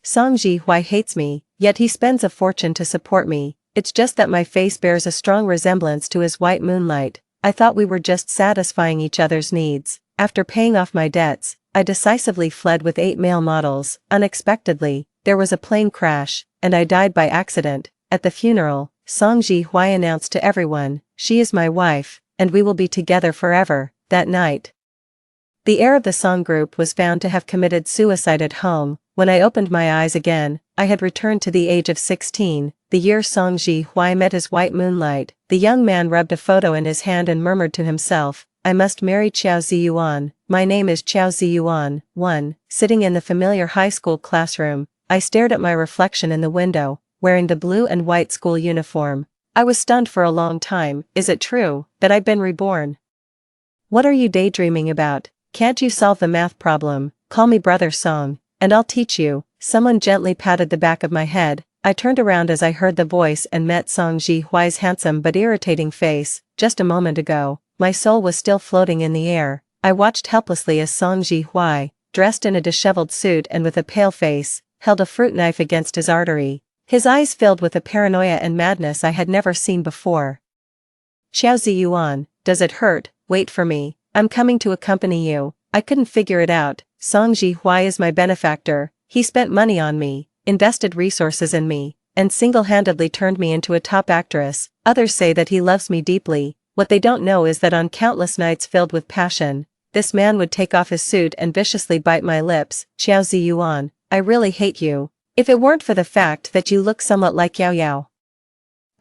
Song Ji-hwi hates me, yet he spends a fortune to support me. It's just that my face bears a strong resemblance to his white moonlight. I thought we were just satisfying each other's needs. After paying off my debts, I decisively fled with 8 male models. Unexpectedly, there was a plane crash, and I died by accident. At the funeral, Song Ji-hwi announced to everyone, "She is my wife, and we will be together forever." That night, the heir of the Song group was found to have committed suicide at home. When I opened my eyes again, I had returned to the age of 16, the year Song Ji-hwi met his white moonlight. The young man rubbed a photo in his hand and murmured to himself, "I must marry Chao Ziyuan. My name is Chao Ziyuan." 1. Sitting in the familiar high school classroom, I stared at my reflection in the window, wearing the blue and white school uniform. I was stunned for a long time. Is it true that I've been reborn? What are you daydreaming about? Can't you solve the math problem? Call me Brother Song, and I'll teach you. Someone gently patted the back of my head. I turned around as I heard the voice and met Song Ji-hwi's handsome but irritating face. Just a moment ago, my soul was still floating in the air. I watched helplessly as Song Ji-hwi, dressed in a disheveled suit and with a pale face, held a fruit knife against his artery. His eyes filled with a paranoia and madness I had never seen before. "Chao Ziyuan, does it hurt? Wait for me. I'm coming to accompany you." I couldn't figure it out. Song Ji-hwi is my benefactor. He spent money on me, invested resources in me, and single-handedly turned me into a top actress. Others say that he loves me deeply. What they don't know is that on countless nights filled with passion, this man would take off his suit and viciously bite my lips. "Chao Ziyuan, I really hate you. If it weren't for the fact that you look somewhat like Yao Yao,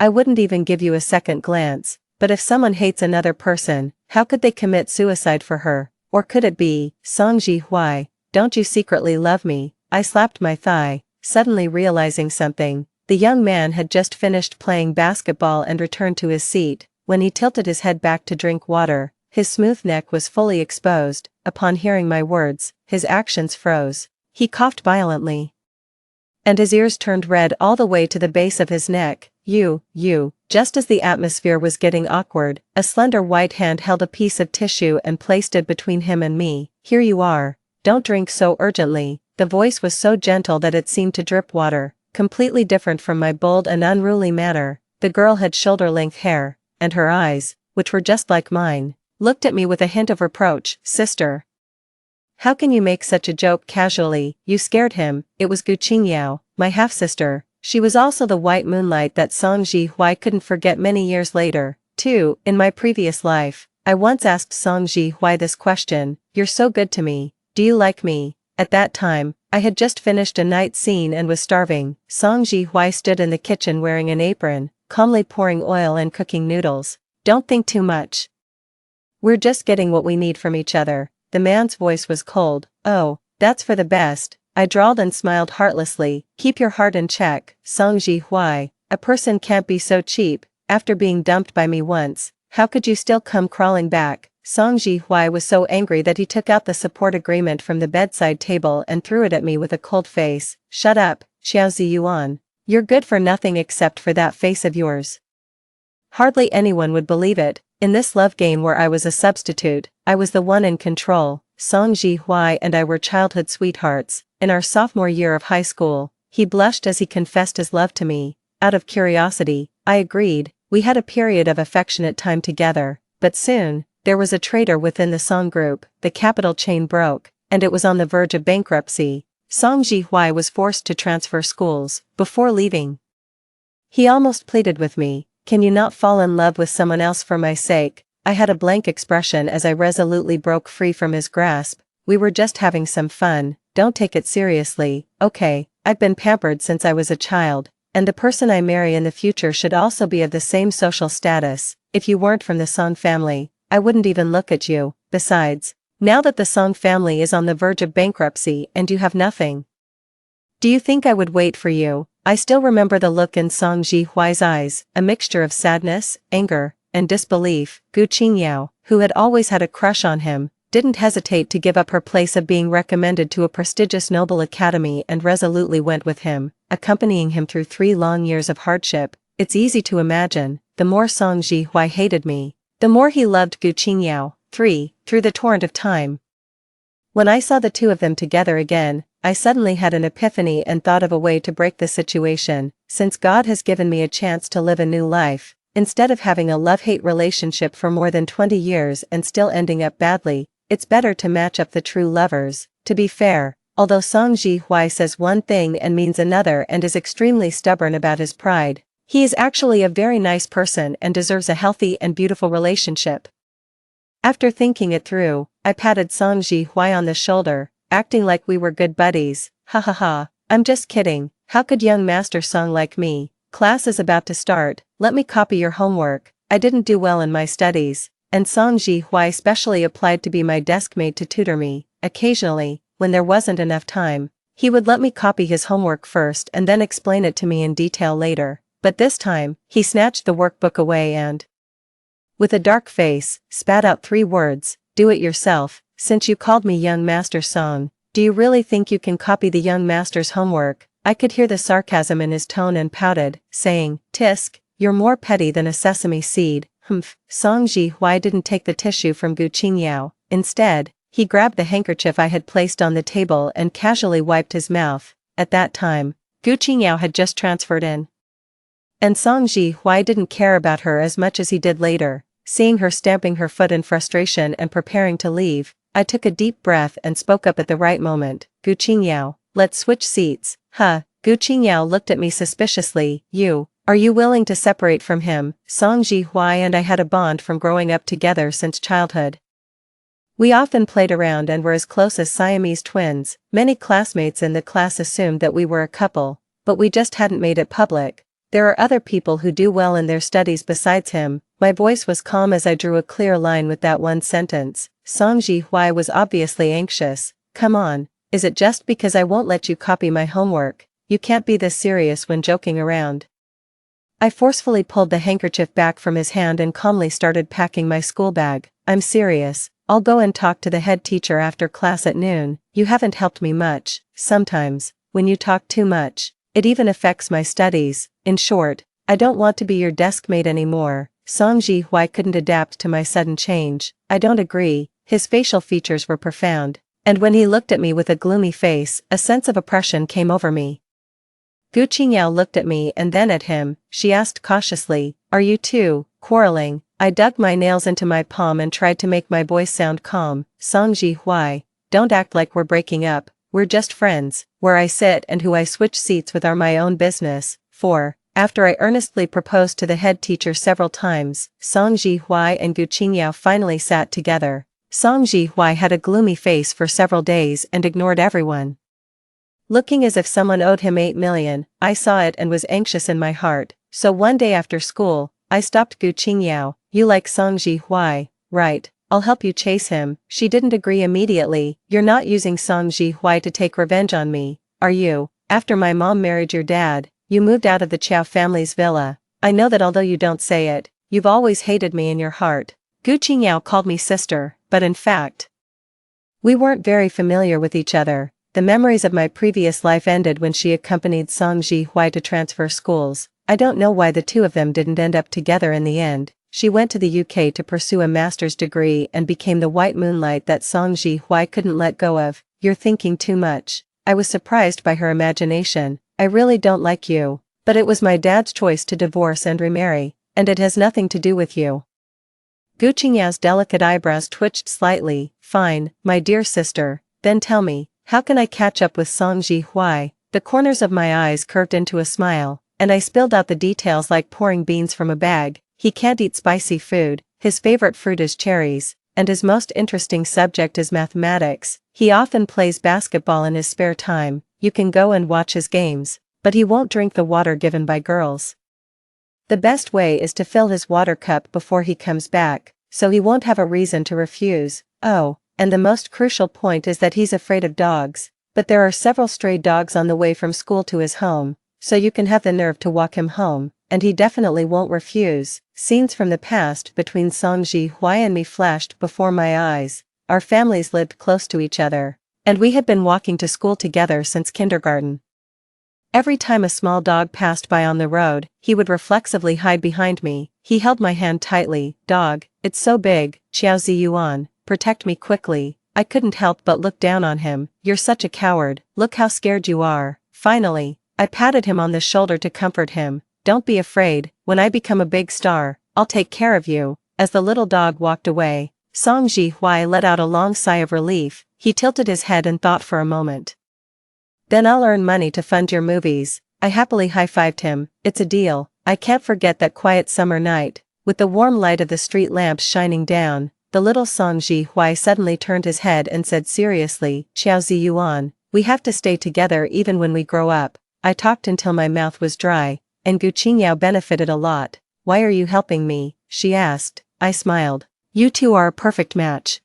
I wouldn't even give you a second glance. But if someone hates another person, how could they commit suicide for her? Or could it be, Song Ji-hwi, don't you secretly love me?" I slapped my thigh, suddenly realizing something. The young man had just finished playing basketball and returned to his seat. When he tilted his head back to drink water, his smooth neck was fully exposed. Upon hearing my words, his actions froze. He coughed violently, and his ears turned red all the way to the base of his neck. You. Just as the atmosphere was getting awkward, a slender white hand held a piece of tissue and placed it between him and me. "Here you are. Don't drink so urgently." The voice was so gentle that it seemed to drip water, completely different from my bold and unruly manner. The girl had shoulder-length hair, and her eyes, which were just like mine, looked at me with a hint of reproach. "Sister, how can you make such a joke casually?" "You scared him." It was Gu Qingyao, my half-sister. She was also the white moonlight that Song Ji-hwi couldn't forget many years later. 2. In my previous life, I once asked Song Ji-hwi this question, "You're so good to me. Do you like me?" At that time, I had just finished a night scene and was starving. Song Ji-hwi stood in the kitchen wearing an apron, calmly pouring oil and cooking noodles. "Don't think too much. We're just getting what we need from each other." The man's voice was cold. "Oh, that's for the best." I drawled and smiled heartlessly. "Keep your heart in check, Song Ji-hwi. A person can't be so cheap. After being dumped by me once, how could you still come crawling back?" Song Ji-hwi was so angry that he took out the support agreement from the bedside table and threw it at me with a cold face. "Shut up, Chao Ziyuan. You're good for nothing except for that face of yours." Hardly anyone would believe it. In this love game where I was a substitute, I was the one in control. Song Ji-hwi and I were childhood sweethearts. In our sophomore year of high school, he blushed as he confessed his love to me. Out of curiosity, I agreed. We had a period of affectionate time together, but soon, there was a traitor within the Song group. The capital chain broke, and it was on the verge of bankruptcy. Song Ji-hwi was forced to transfer schools. Before leaving, he almost pleaded with me, "Can you not fall in love with someone else for my sake?" I had a blank expression as I resolutely broke free from his grasp. "We were just having some fun. Don't take it seriously, okay? I've been pampered since I was a child, and the person I marry in the future should also be of the same social status. If you weren't from the Song family, I wouldn't even look at you. Besides, now that the Song family is on the verge of bankruptcy and you have nothing, do you think I would wait for you?" I still remember the look in Song Ji-hwi's eyes, a mixture of sadness, anger, and disbelief. Gu Qingyao, who had always had a crush on him, didn't hesitate to give up her place of being recommended to a prestigious noble academy and resolutely went with him, accompanying him through 3 long years of hardship. It's easy to imagine, the more Song Ji-hwi hated me, the more he loved Gu Qingyao. 3. Through the torrent of time, when I saw the two of them together again, I suddenly had an epiphany and thought of a way to break the situation. Since God has given me a chance to live a new life, instead of having a love-hate relationship for more than 20 years and still ending up badly, it's better to match up the true lovers. To be fair, although Song Ji-hwa says one thing and means another and is extremely stubborn about his pride, he is actually a very nice person and deserves a healthy and beautiful relationship. After thinking it through, I patted Song Ji-hwa on the shoulder, acting like we were good buddies. Ha ha ha, I'm just kidding. How could young Master Song like me? Class is about to start, let me copy your homework. I didn't do well in my studies, and Song Ji-hwa specially applied to be my deskmate to tutor me. Occasionally, when there wasn't enough time, he would let me copy his homework first and then explain it to me in detail later. But this time, he snatched the workbook away and, with a dark face, spat out 3 words, "Do it yourself. Since you called me young Master Song, do you really think you can copy the young master's homework?" I could hear the sarcasm in his tone and pouted, saying, "Tisk, you're more petty than a sesame seed." Humph. Song Ji-hwa didn't take the tissue from Gu Qingyao. Instead, he grabbed the handkerchief I had placed on the table and casually wiped his mouth. At that time, Gu Qingyao had just transferred in. And Song Ji-hwa didn't care about her as much as he did later. Seeing her stamping her foot in frustration and preparing to leave, I took a deep breath and spoke up at the right moment. "Gu Qingyao, let's switch seats." Huh. Gu Qingyao looked at me suspiciously. Are you willing to separate from him? Song Ji-hwa and I had a bond from growing up together since childhood. We often played around and were as close as Siamese twins. Many classmates in the class assumed that we were a couple, but we just hadn't made it public. There are other people who do well in their studies besides him. My voice was calm as I drew a clear line with that one sentence. Song Ji-hwa was obviously anxious. "Come on, is it just because I won't let you copy my homework? You can't be this serious when joking around." I forcefully pulled the handkerchief back from his hand and calmly started packing my school bag. "I'm serious. I'll go and talk to the head teacher after class at noon. You haven't helped me much. Sometimes, when you talk too much, it even affects my studies. In short, I don't want to be your deskmate anymore." Song Ji-hwa couldn't adapt to my sudden change. "I don't agree." His facial features were profound, and when he looked at me with a gloomy face, a sense of oppression came over me. Gu Qingyao looked at me and then at him. She asked cautiously, "Are you two quarreling?" I dug my nails into my palm and tried to make my voice sound calm. "Song Ji-hwa, don't act like we're breaking up. We're just friends. Where I sit and who I switch seats with are my own business." 4. After I earnestly proposed to the head teacher several times, Song Ji-hwa and Gu Qingyao finally sat together. Song Ji-hwa had a gloomy face for several days and ignored everyone, looking as if someone owed him 8 million. I saw it and was anxious in my heart. So one day after school, I stopped Gu Qingyao. "You like Song Ji-hwa, right? I'll help you chase him." She didn't agree immediately. "You're not using Song Ji-hwa to take revenge on me, are you? After my mom married your dad, you moved out of the Chow family's villa. I know that although you don't say it, you've always hated me in your heart." Gu Qingyao called me sister, but in fact, we weren't very familiar with each other. The memories of my previous life ended when she accompanied Song Ji-hwa to transfer schools. I don't know why the two of them didn't end up together in the end. She went to the UK to pursue a master's degree and became the white moonlight that Song Ji-hwa couldn't let go of. "You're thinking too much." I was surprised by her imagination. "I really don't like you, but it was my dad's choice to divorce and remarry, and it has nothing to do with you." Gu Qingyao's delicate eyebrows twitched slightly. "Fine, my dear sister, then tell me, how can I catch up with Song Ji-hwa?" The corners of my eyes curved into a smile, and I spilled out the details like pouring beans from a bag. "He can't eat spicy food, his favorite fruit is cherries, and his most interesting subject is mathematics. He often plays basketball in his spare time. You can go and watch his games, but he won't drink the water given by girls. The best way is to fill his water cup before he comes back, so he won't have a reason to refuse. Oh, and the most crucial point is that he's afraid of dogs, but there are several stray dogs on the way from school to his home, so you can have the nerve to walk him home, and he definitely won't refuse." Scenes from the past between Song Ji-hwa and me flashed before my eyes. Our families lived close to each other, and we had been walking to school together since kindergarten. Every time a small dog passed by on the road, he would reflexively hide behind me. He held my hand tightly. "Dog, it's so big, Xiao Ziyuan, protect me quickly." I couldn't help but look down on him. You're such a coward, look how scared you are. Finally, I patted him on the shoulder to comfort him. Don't be afraid, when I become a big star, I'll take care of you. As the little dog walked away, Song Ji-hwi let out a long sigh of relief. He tilted his head and thought for a moment. Then I'll earn money to fund your movies. I happily high-fived him. It's a deal. I can't forget that quiet summer night, with the warm light of the street lamps shining down. The little Song Ji-hwi suddenly turned his head and said seriously, Xiao Ziyuan, we have to stay together even when we grow up. I talked until my mouth was dry, and Gu Qingyao benefited a lot. Why are you helping me? She asked. I smiled. You two are a perfect match.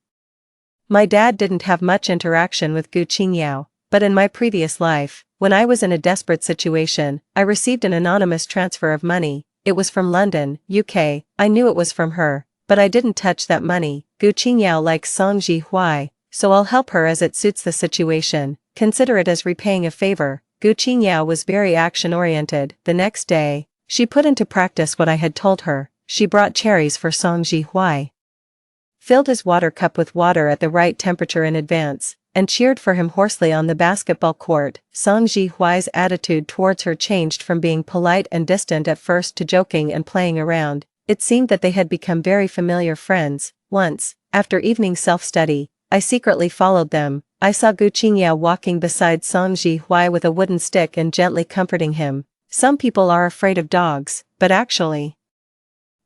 My dad didn't have much interaction with Gu Qingyao, but in my previous life, when I was in a desperate situation, I received an anonymous transfer of money. It was from London, UK. I knew it was from her, but I didn't touch that money. Gu Qingyao likes Song Ji-hwi, so I'll help her as it suits the situation. Consider it as repaying a favor. Gu Qingyao was very action-oriented. The next day, she put into practice what I had told her. She brought cherries for Song Ji-hwi, filled his water cup with water at the right temperature in advance, and cheered for him hoarsely on the basketball court. Song Ji-hwi's attitude towards her changed from being polite and distant at first to joking and playing around. It seemed that they had become very familiar friends. Once, after evening self-study, I secretly followed them. I saw Gu Qingyao walking beside Song Ji-hwi with a wooden stick and gently comforting him. Some people are afraid of dogs, but actually,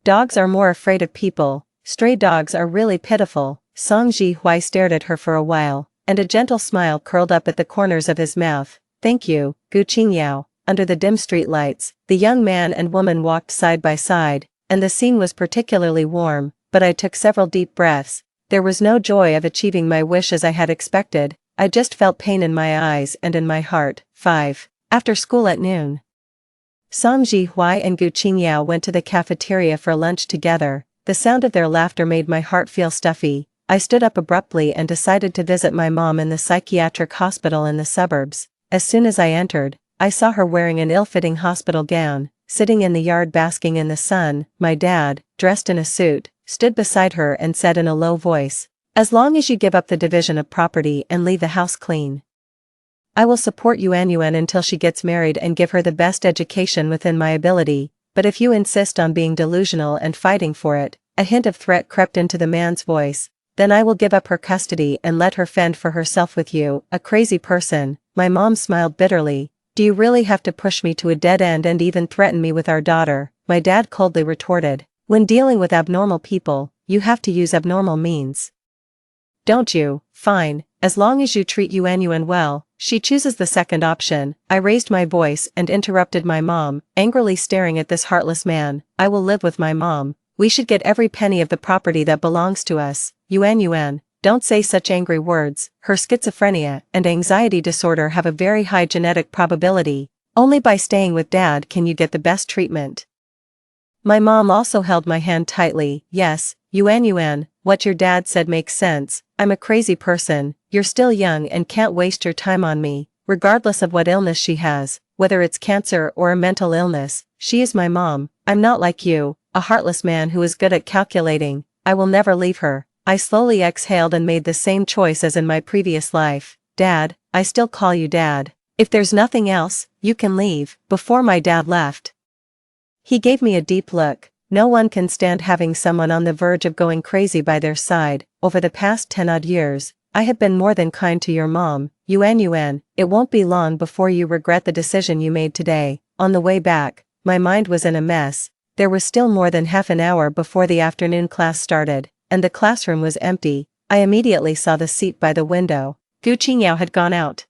dogs are more afraid of people. Stray dogs are really pitiful. Song Ji-hwi stared at her for a while, and a gentle smile curled up at the corners of his mouth. Thank you, Gu Qingyao. Under the dim street lights, the young man and woman walked side by side, and the scene was particularly warm, but I took several deep breaths. There was no joy of achieving my wish as I had expected. I just felt pain in my eyes and in my heart. 5. After school at noon, Song Ji-hwi and Gu Qingyao went to the cafeteria for lunch together. The sound of their laughter made my heart feel stuffy. I stood up abruptly and decided to visit my mom in the psychiatric hospital in the suburbs. As soon as I entered, I saw her wearing an ill-fitting hospital gown, sitting in the yard basking in the sun. My dad, dressed in a suit, stood beside her and said in a low voice, as long as you give up the division of property and leave the house clean, I will support Yuan until she gets married and give her the best education within my ability, but if you insist on being delusional and fighting for it, a hint of threat crept into the man's voice, then I will give up her custody and let her fend for herself with you, a crazy person. My mom smiled bitterly. Do you really have to push me to a dead end and even threaten me with our daughter? My dad coldly retorted. When dealing with abnormal people, you have to use abnormal means. Don't you? Fine, as long as you treat Yuan well. She chooses the second option. I raised my voice and interrupted my mom, angrily staring at this heartless man. I will live with my mom. We should get every penny of the property that belongs to us. Yuan, don't say such angry words. Her schizophrenia and anxiety disorder have a very high genetic probability. Only by staying with dad can you get the best treatment. My mom also held my hand tightly. Yes, Yuan, what your dad said makes sense. I'm a crazy person. You're still young and can't waste your time on me. Regardless of what illness she has, whether it's cancer or a mental illness, she is my mom. I'm not like you, a heartless man who is good at calculating. I will never leave her. I slowly exhaled and made the same choice as in my previous life. Dad, I still call you Dad. If there's nothing else, you can leave. Before my dad left, he gave me a deep look. No one can stand having someone on the verge of going crazy by their side. Over the past 10-odd years, I have been more than kind to your mom, Yuan. It won't be long before you regret the decision you made today. On the way back, my mind was in a mess. There was still more than half an hour before the afternoon class started, and the classroom was empty. I immediately saw the seat by the window. Gu Qingyao had gone out,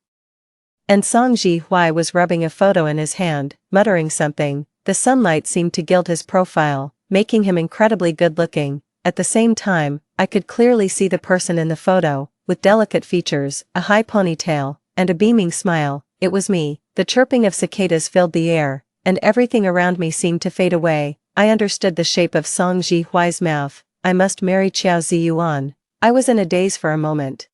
and Song Ji-hwi was rubbing a photo in his hand, muttering something. The sunlight seemed to gild his profile, making him incredibly good-looking. At the same time, I could clearly see the person in the photo, with delicate features, a high ponytail, and a beaming smile. It was me. The chirping of cicadas filled the air, and everything around me seemed to fade away. I understood the shape of Song Ji-hwi's mouth. I must marry Xiao Ziyuan. I was in a daze for a moment.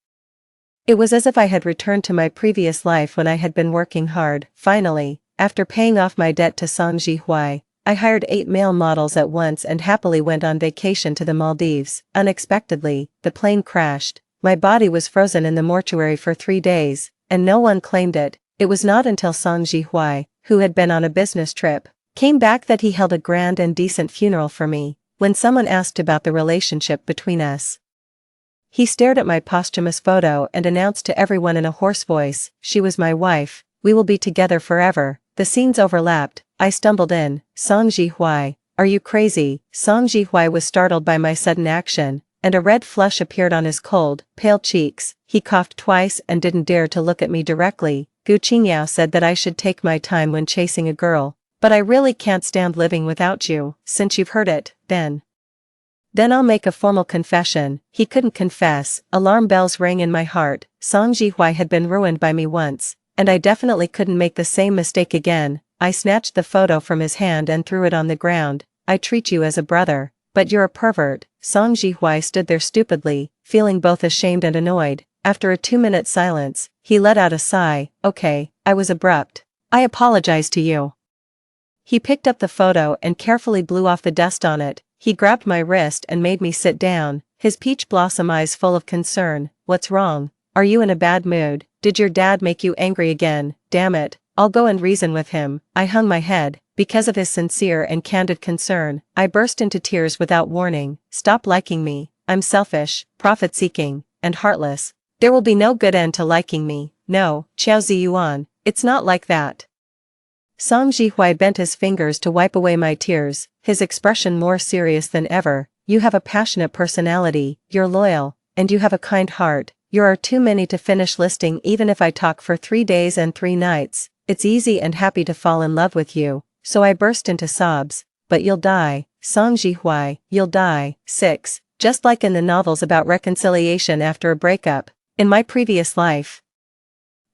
It was as if I had returned to my previous life when I had been working hard. Finally, after paying off my debt to Song Ji-hwi, I hired 8 male models at once and happily went on vacation to the Maldives. Unexpectedly, the plane crashed. My body was frozen in the mortuary for 3 days, and no one claimed it. It was not until Song Ji-hwi, who had been on a business trip, came back that he held a grand and decent funeral for me. When someone asked about the relationship between us, he stared at my posthumous photo and announced to everyone in a hoarse voice, "She was my wife, we will be together forever." The scenes overlapped. I stumbled in. "Song Ji-hwi, are you crazy?" Song Ji-hwi was startled by my sudden action, and a red flush appeared on his cold, pale cheeks. He coughed twice and didn't dare to look at me directly. "Gu Qingyao said that I should take my time when chasing a girl, but I really can't stand living without you. Since you've heard it, then I'll make a formal confession." He couldn't confess. Alarm bells rang in my heart. Song Ji-hwi had been ruined by me once, and I definitely couldn't make the same mistake again. I snatched the photo from his hand and threw it on the ground. "I treat you as a brother, but you're a pervert." Song Ji-hwi stood there stupidly, feeling both ashamed and annoyed. After a 2-minute silence, he let out a sigh. "Okay, I was abrupt. I apologize to you." He picked up the photo and carefully blew off the dust on it. He grabbed my wrist and made me sit down, his peach blossom eyes full of concern. "What's wrong? Are you in a bad mood? Did your dad make you angry again?" "Damn it, I'll go and reason with him." I hung my head. Because of his sincere and candid concern, I burst into tears without warning. "Stop liking me. I'm selfish, profit-seeking, and heartless. There will be no good end to liking me." "No, Qiao Ziyuan, it's not like that." Song Ji-hwi bent his fingers to wipe away my tears, his expression more serious than ever. "You have a passionate personality, you're loyal, and you have a kind heart. You are too many to finish listing even if I talk for 3 days and 3 nights. It's easy and happy to fall in love with you." So I burst into sobs. "But you'll die, Song Ji-hwi, you'll die." 6. Just like in the novels about reconciliation after a breakup, in my previous life,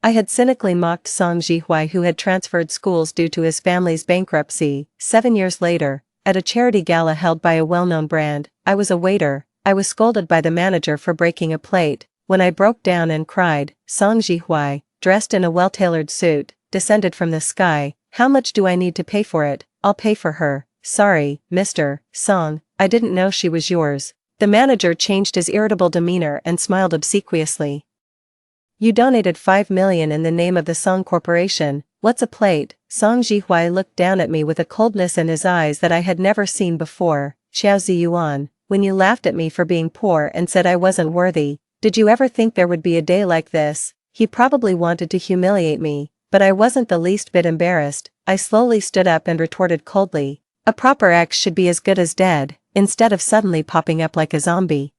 I had cynically mocked Song Ji-hwi, who had transferred schools due to his family's bankruptcy. 7 years later, at a charity gala held by a well-known brand, I was a waiter. I was scolded by the manager for breaking a plate. When I broke down and cried, Song Ji-hwi, dressed in a well-tailored suit, descended from the sky. "How much do I need to pay for it?" "I'll pay for her." "Sorry, Mr. Song, I didn't know she was yours." The manager changed his irritable demeanor and smiled obsequiously. "You donated 5 million in the name of the Song Corporation. What's a plate?" Song Ji-hwi looked down at me with a coldness in his eyes that I had never seen before. "Qiao Ziyuan, when you laughed at me for being poor and said I wasn't worthy, did you ever think there would be a day like this?" He probably wanted to humiliate me, but I wasn't the least bit embarrassed. I slowly stood up and retorted coldly, "A proper ex should be as good as dead, instead of suddenly popping up like a zombie."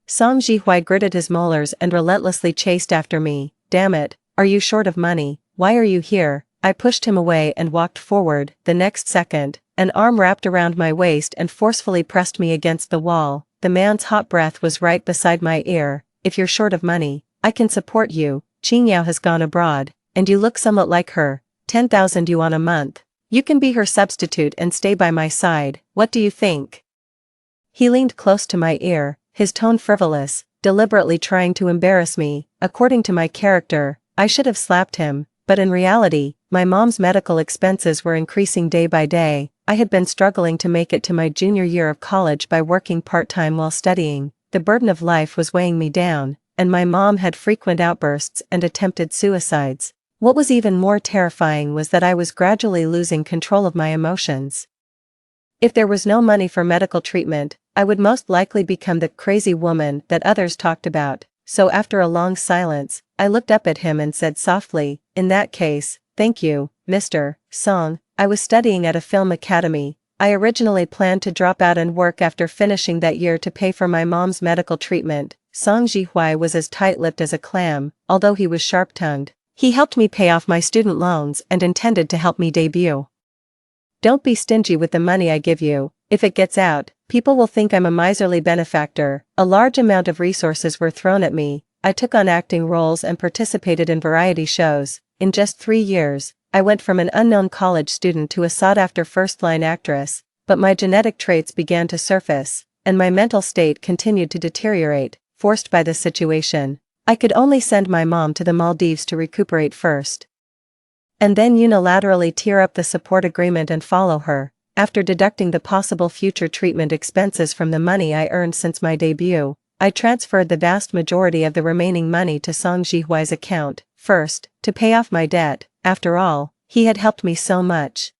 Song Ji-hwi gritted his molars and relentlessly chased after me. "Damn it, are you short of money? Why are you here?" I pushed him away and walked forward. The next second, an arm wrapped around my waist and forcefully pressed me against the wall. The man's hot breath was right beside my ear. "If you're short of money, I can support you. Qingyao has gone abroad, and you look somewhat like her. 10,000 yuan a month. You can be her substitute and stay by my side. What do you think?" He leaned close to my ear, his tone frivolous, deliberately trying to embarrass me. According to my character, I should have slapped him, but in reality, my mom's medical expenses were increasing day by day. I had been struggling to make it to my junior year of college by working part-time while studying. The burden of life was weighing me down, and my mom had frequent outbursts and attempted suicides. What was even more terrifying was that I was gradually losing control of my emotions. If there was no money for medical treatment, I would most likely become the crazy woman that others talked about. So after a long silence, I looked up at him and said softly, "In that case, thank you, Mr. Song." I was studying at a film academy. I originally planned to drop out and work after finishing that year to pay for my mom's medical treatment. Song Ji-hwi was as tight-lipped as a clam, although he was sharp-tongued. He helped me pay off my student loans and intended to help me debut. "Don't be stingy with the money I give you. If it gets out, people will think I'm a miserly benefactor." A large amount of resources were thrown at me. I took on acting roles and participated in variety shows. In just 3 years, I went from an unknown college student to a sought-after first-line actress, but my genetic traits began to surface, and my mental state continued to deteriorate, forced by this situation. I could only send my mom to the Maldives to recuperate first, and then unilaterally tear up the support agreement and follow her. After deducting the possible future treatment expenses from the money I earned since my debut, I transferred the vast majority of the remaining money to Song Jihuai's account, first, to pay off my debt. After all, he had helped me so much.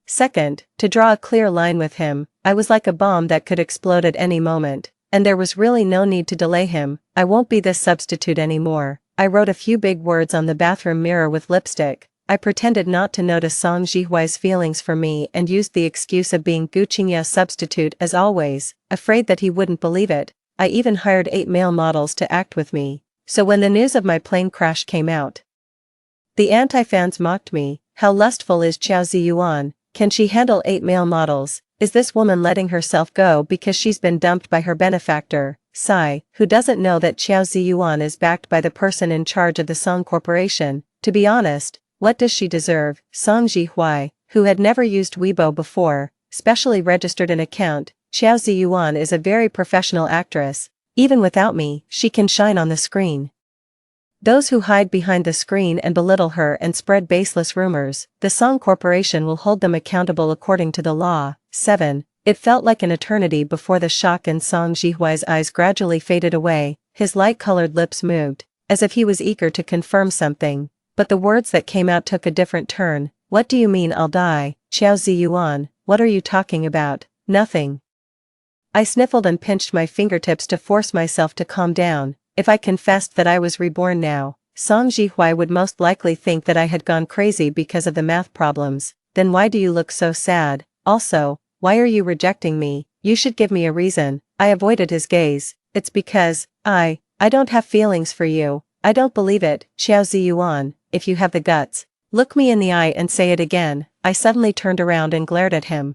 Second, to draw a clear line with him. I was like a bomb that could explode at any moment, and there was really no need to delay him. I won't be this substitute anymore. I wrote a few big words on the bathroom mirror with lipstick. I pretended not to notice Song Jihuai's feelings for me and used the excuse of being Gu Qingyao's substitute as always, afraid that he wouldn't believe it. I even hired 8 male models to act with me. So when the news of my plane crash came out, the anti-fans mocked me. How lustful is Qiao Ziyuan? Can she handle 8 male models? Is this woman letting herself go because she's been dumped by her benefactor, Sai, who doesn't know that Qiao Ziyuan is backed by the person in charge of the Song Corporation? To be honest, what does she deserve? Song Jihuai, who had never used Weibo before, specially registered an account. Qiao Ziyuan is a very professional actress. Even without me, she can shine on the screen. Those who hide behind the screen and belittle her and spread baseless rumors, the Song Corporation will hold them accountable according to the law. 7. It felt like an eternity before the shock in Song Jihuai's eyes gradually faded away. His light-colored lips moved, as if he was eager to confirm something, but the words that came out took a different turn. What do you mean I'll die? Qiao Ziyuan, what are you talking about? Nothing. I sniffled and pinched my fingertips to force myself to calm down. If I confessed that I was reborn now, Song Jihuai would most likely think that I had gone crazy because of the math problems. Then why do you look so sad? Also, why are you rejecting me? You should give me a reason. I avoided his gaze. It's because, I don't have feelings for you. I don't believe it. Qiao Ziyuan, if you have the guts, look me in the eye and say it again. I suddenly turned around and glared at him.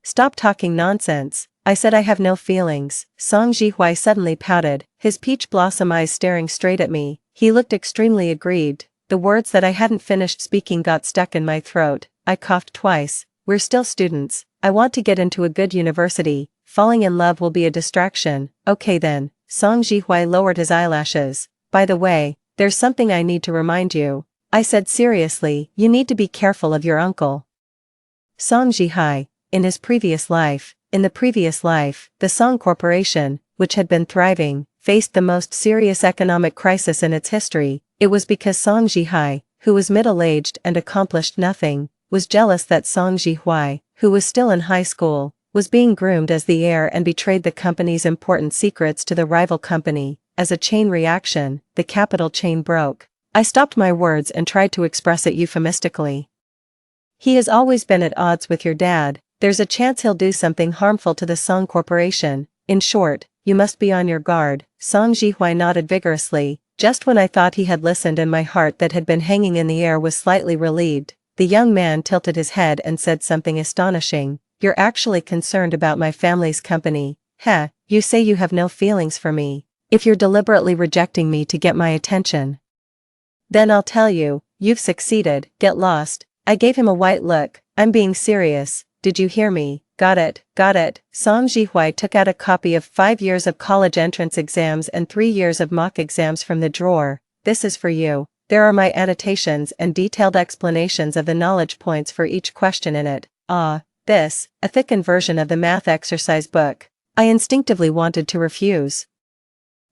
Stop talking nonsense. I said I have no feelings. Song Jihuai suddenly pouted, his peach blossom eyes staring straight at me. He looked extremely aggrieved. The words that I hadn't finished speaking got stuck in my throat. I coughed twice. We're still students. I want to get into a good university. Falling in love will be a distraction. Okay then. Song Jihuai lowered his eyelashes. By the way, there's something I need to remind you. I said seriously, you need to be careful of your uncle. Song Jihuai, in the previous life, the Song Corporation, which had been thriving, faced the most serious economic crisis in its history. It was because Song Jihuai, who was middle-aged and accomplished nothing, was jealous that Song Jihuai, who was still in high school, was being groomed as the heir and betrayed the company's important secrets to the rival company. As a chain reaction, the capital chain broke. I stopped my words and tried to express it euphemistically. He has always been at odds with your dad. There's a chance he'll do something harmful to the Song Corporation. In short, you must be on your guard. Song Jihuai nodded vigorously. Just when I thought he had listened and my heart that had been hanging in the air was slightly relieved, the young man tilted his head and said something astonishing. You're actually concerned about my family's company. Heh, you say you have no feelings for me. If you're deliberately rejecting me to get my attention, then I'll tell you, you've succeeded. Get lost. I gave him a white look. I'm being serious. Did you hear me? Got it, got it. Song Jihuai took out a copy of 5 years of college entrance exams and 3 years of mock exams from the drawer. This is for you. There are my annotations and detailed explanations of the knowledge points for each question in it. This, a thickened version of the math exercise book. I instinctively wanted to refuse.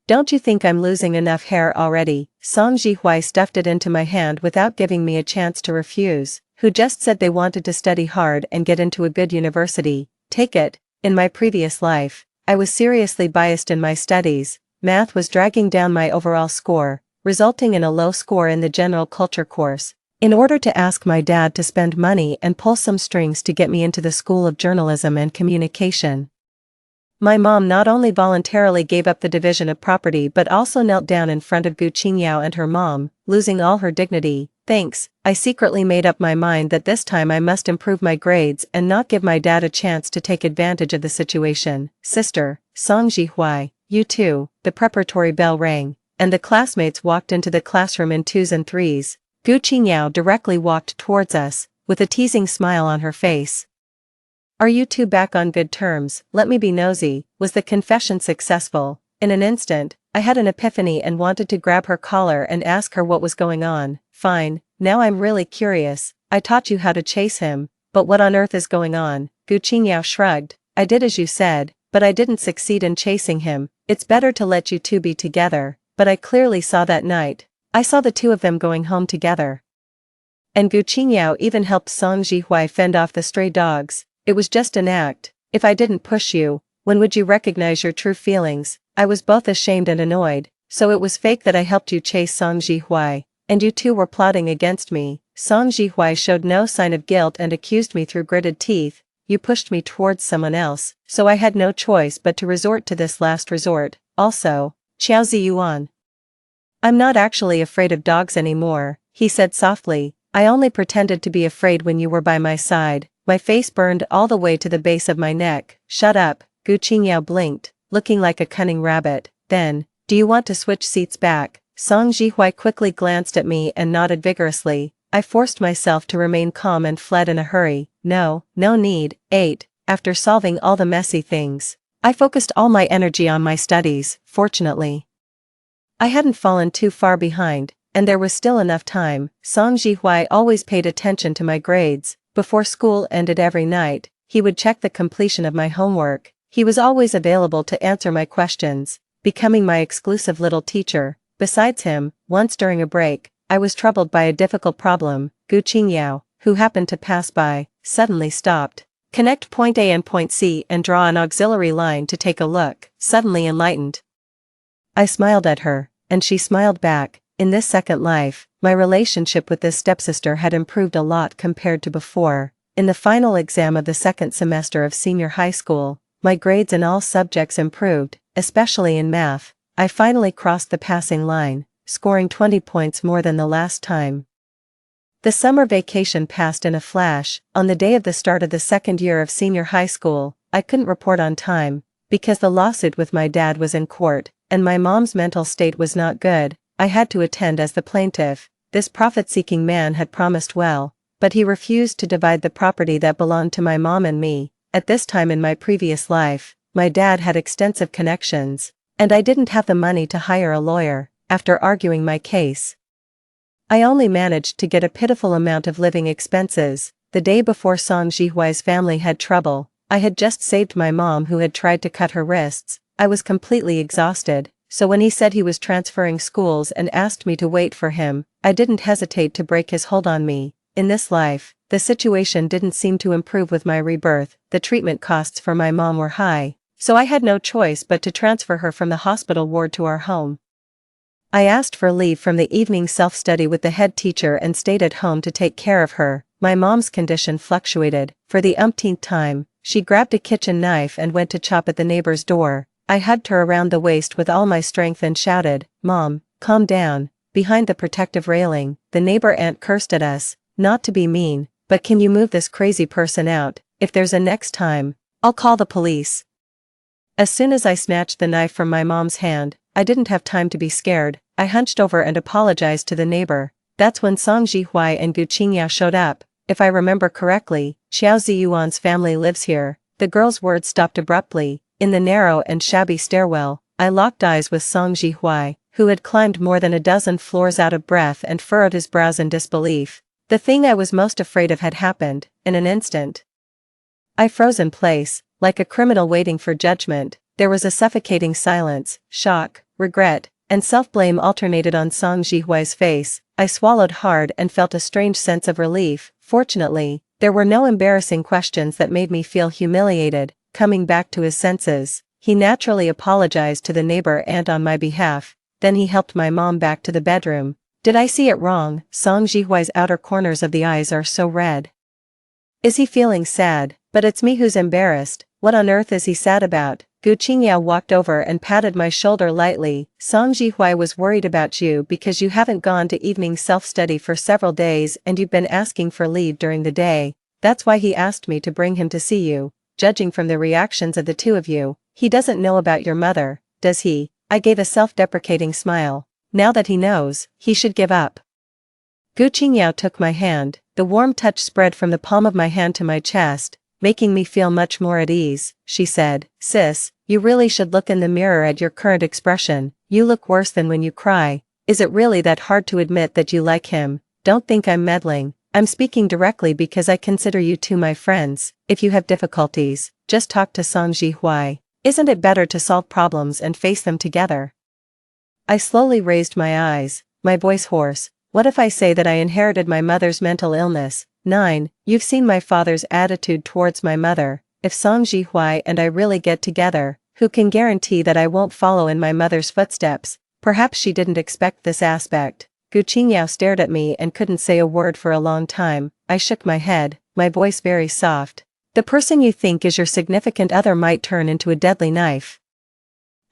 Don't you think I'm losing enough hair already? Song Jihuai stuffed it into my hand without giving me a chance to refuse. Who just said they wanted to study hard and get into a good university? Take it. In my previous life, I was seriously biased in my studies. Math was dragging down my overall score, resulting in a low score in the general culture course. In order to ask my dad to spend money and pull some strings to get me into the School of Journalism and Communication, my mom not only voluntarily gave up the division of property but also knelt down in front of Gu Qingyao and her mom, losing all her dignity. Thanks, I secretly made up my mind that this time I must improve my grades and not give my dad a chance to take advantage of the situation. Sister, Song Jihuai, you too. The preparatory bell rang, and the classmates walked into the classroom in 2s and 3s. Gu Qingyao directly walked towards us, with a teasing smile on her face. Are you two back on good terms? Let me be nosy. Was the confession successful? In an instant, I had an epiphany and wanted to grab her collar and ask her what was going on. Fine, now I'm really curious. I taught you how to chase him, but what on earth is going on? Gu Qingyao shrugged. I did as you said, but I didn't succeed in chasing him. It's better to let you two be together, but I clearly saw that night. I saw the two of them going home together. And Gu Qingyao even helped Song Jihui fend off the stray dogs. It was just an act. If I didn't push you, when would you recognize your true feelings? I was both ashamed and annoyed, so it was fake that I helped you chase Song Jihui, and you two were plotting against me. Song Jihui showed no sign of guilt and accused me through gritted teeth. You pushed me towards someone else, so I had no choice but to resort to this last resort. Also, Qiao Ziyuan. I'm not actually afraid of dogs anymore, he said softly. I only pretended to be afraid when you were by my side. My face burned all the way to the base of my neck. Shut up, Gu Qingyao blinked, looking like a cunning rabbit. Then, do you want to switch seats back? Song Jihui quickly glanced at me and nodded vigorously. I forced myself to remain calm and fled in a hurry. No need. 8. After solving all the messy things, I focused all my energy on my studies. Fortunately, I hadn't fallen too far behind, and there was still enough time. Song Jihui always paid attention to my grades. Before school ended every night, he would check the completion of my homework. He was always available to answer my questions, becoming my exclusive little teacher. Besides him, once during a break, I was troubled by a difficult problem. Gu Qingyao, who happened to pass by, suddenly stopped. Connect point A and point C and draw an auxiliary line to take a look. Suddenly enlightened, I smiled at her, and she smiled back. In this second life, my relationship with this stepsister had improved a lot compared to before. In the final exam of the second semester of senior high school, my grades in all subjects improved, especially in math. I finally crossed the passing line, scoring 20 points more than the last time. The summer vacation passed in a flash. On the day of the start of the second year of senior high school, I couldn't report on time, because the lawsuit with my dad was in court, and my mom's mental state was not good. I had to attend as the plaintiff. This profit-seeking man had promised well, but he refused to divide the property that belonged to my mom and me. At this time in my previous life, my dad had extensive connections, and I didn't have the money to hire a lawyer. After arguing my case, I only managed to get a pitiful amount of living expenses. The day before Song Jihui's family had trouble, I had just saved my mom who had tried to cut her wrists. I was completely exhausted, so when he said he was transferring schools and asked me to wait for him, I didn't hesitate to break his hold on me. In this life, the situation didn't seem to improve with my rebirth. The treatment costs for my mom were high, so I had no choice but to transfer her from the hospital ward to our home. I asked for leave from the evening self-study with the head teacher and stayed at home to take care of her. My mom's condition fluctuated. For the umpteenth time, she grabbed a kitchen knife and went to chop at the neighbor's door. I hugged her around the waist with all my strength and shouted, "Mom, calm down." Behind the protective railing, the neighbor aunt cursed at us. "Not to be mean, but can you move this crazy person out? If there's a next time, I'll call the police." As soon as I snatched the knife from my mom's hand, I didn't have time to be scared. I hunched over and apologized to the neighbor. That's when Song Jihui and Gu Qingyao showed up. If I remember correctly, Qiao Ziyuan's family lives here. The girl's words stopped abruptly. In the narrow and shabby stairwell, I locked eyes with Song Jihui, who had climbed more than a dozen floors out of breath and furrowed his brows in disbelief. The thing I was most afraid of had happened. In an instant, I froze in place, like a criminal waiting for judgment. There was a suffocating silence. Shock, regret, and self-blame alternated on Song Jihui's face. I swallowed hard and felt a strange sense of relief. Fortunately, there were no embarrassing questions that made me feel humiliated. Coming back to his senses, he naturally apologized to the neighbor aunt on my behalf. Then he helped my mom back to the bedroom. Did I see it wrong? Song Jihui's outer corners of the eyes are so red. Is he feeling sad? But it's me who's embarrassed. What on earth is he sad about? Gu Qingyao walked over and patted my shoulder lightly. Song Jihui was worried about you because you haven't gone to evening self-study for several days and you've been asking for leave during the day. That's why he asked me to bring him to see you. Judging from the reactions of the two of you, he doesn't know about your mother, does he? I gave a self-deprecating smile. Now that he knows, he should give up. Gu Qingyao took my hand. The warm touch spread from the palm of my hand to my chest, making me feel much more at ease. She said, "Sis, you really should look in the mirror at your current expression. You look worse than when you cry. Is it really that hard to admit that you like him? Don't think I'm meddling. I'm speaking directly because I consider you two my friends. If you have difficulties, just talk to Song Jihui." Isn't it better to solve problems and face them together? I slowly raised my eyes, my voice hoarse. What if I say that I inherited my mother's mental illness? 9. You've seen my father's attitude towards my mother. If Song Jihui and I really get together, who can guarantee that I won't follow in my mother's footsteps? Perhaps she didn't expect this aspect. Gu Qingyao stared at me and couldn't say a word for a long time. I shook my head, my voice very soft. The person you think is your significant other might turn into a deadly knife.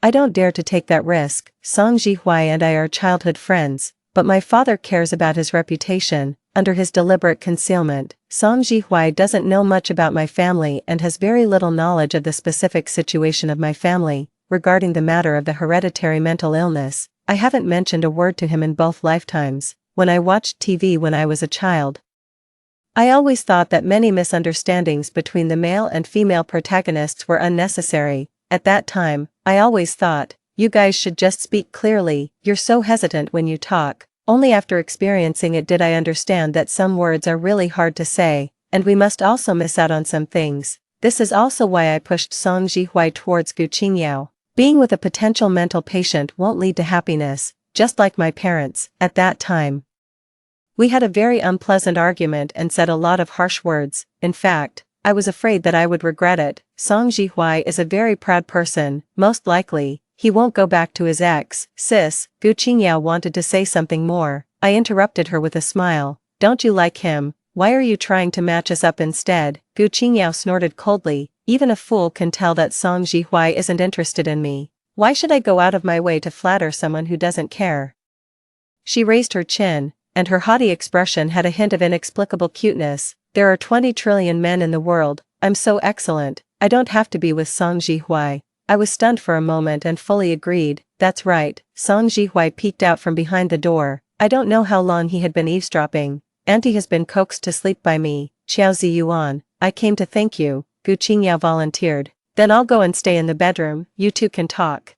I don't dare to take that risk. Song Jihui and I are childhood friends, but my father cares about his reputation. Under his deliberate concealment, Song Jihui doesn't know much about my family and has very little knowledge of the specific situation of my family. Regarding the matter of the hereditary mental illness, I haven't mentioned a word to him in both lifetimes. When I watched TV when I was a child, I always thought that many misunderstandings between the male and female protagonists were unnecessary. At that time, I always thought, you guys should just speak clearly, you're so hesitant when you talk. Only after experiencing it did I understand that some words are really hard to say, and we must also miss out on some things. This is also why I pushed Song Jihui towards Gu Qingyao. Being with a potential mental patient won't lead to happiness, just like my parents, at that time. We had a very unpleasant argument and said a lot of harsh words. In fact, I was afraid that I would regret it. Song Jihui is a very proud person, most likely. He won't go back to his ex. Sis, Gu Qingyao wanted to say something more. I interrupted her with a smile. Don't you like him? Why are you trying to match us up instead? Gu Qingyao snorted coldly. Even a fool can tell that Song Jihui isn't interested in me. Why should I go out of my way to flatter someone who doesn't care? She raised her chin, and her haughty expression had a hint of inexplicable cuteness. There are 20 trillion men in the world. I'm so excellent. I don't have to be with Song Jihui. I was stunned for a moment and fully agreed. That's right. Song Jihui peeked out from behind the door. I don't know how long he had been eavesdropping. Auntie has been coaxed to sleep by me. Qiao Ziyuan, I came to thank you, Gu Qingyao volunteered. Then I'll go and stay in the bedroom, you two can talk.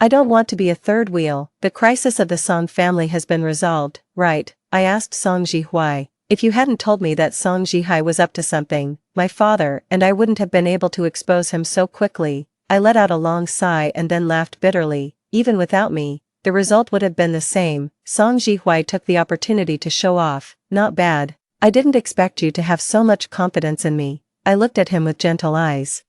I don't want to be a third wheel. The crisis of the Song family has been resolved, right? I asked Song Jihui. If you hadn't told me that Song Jihui was up to something, my father and I wouldn't have been able to expose him so quickly. I let out a long sigh and then laughed bitterly. Even without me, the result would have been the same. Song Jihui took the opportunity to show off. Not bad. I didn't expect you to have so much confidence in me. I looked at him with gentle eyes.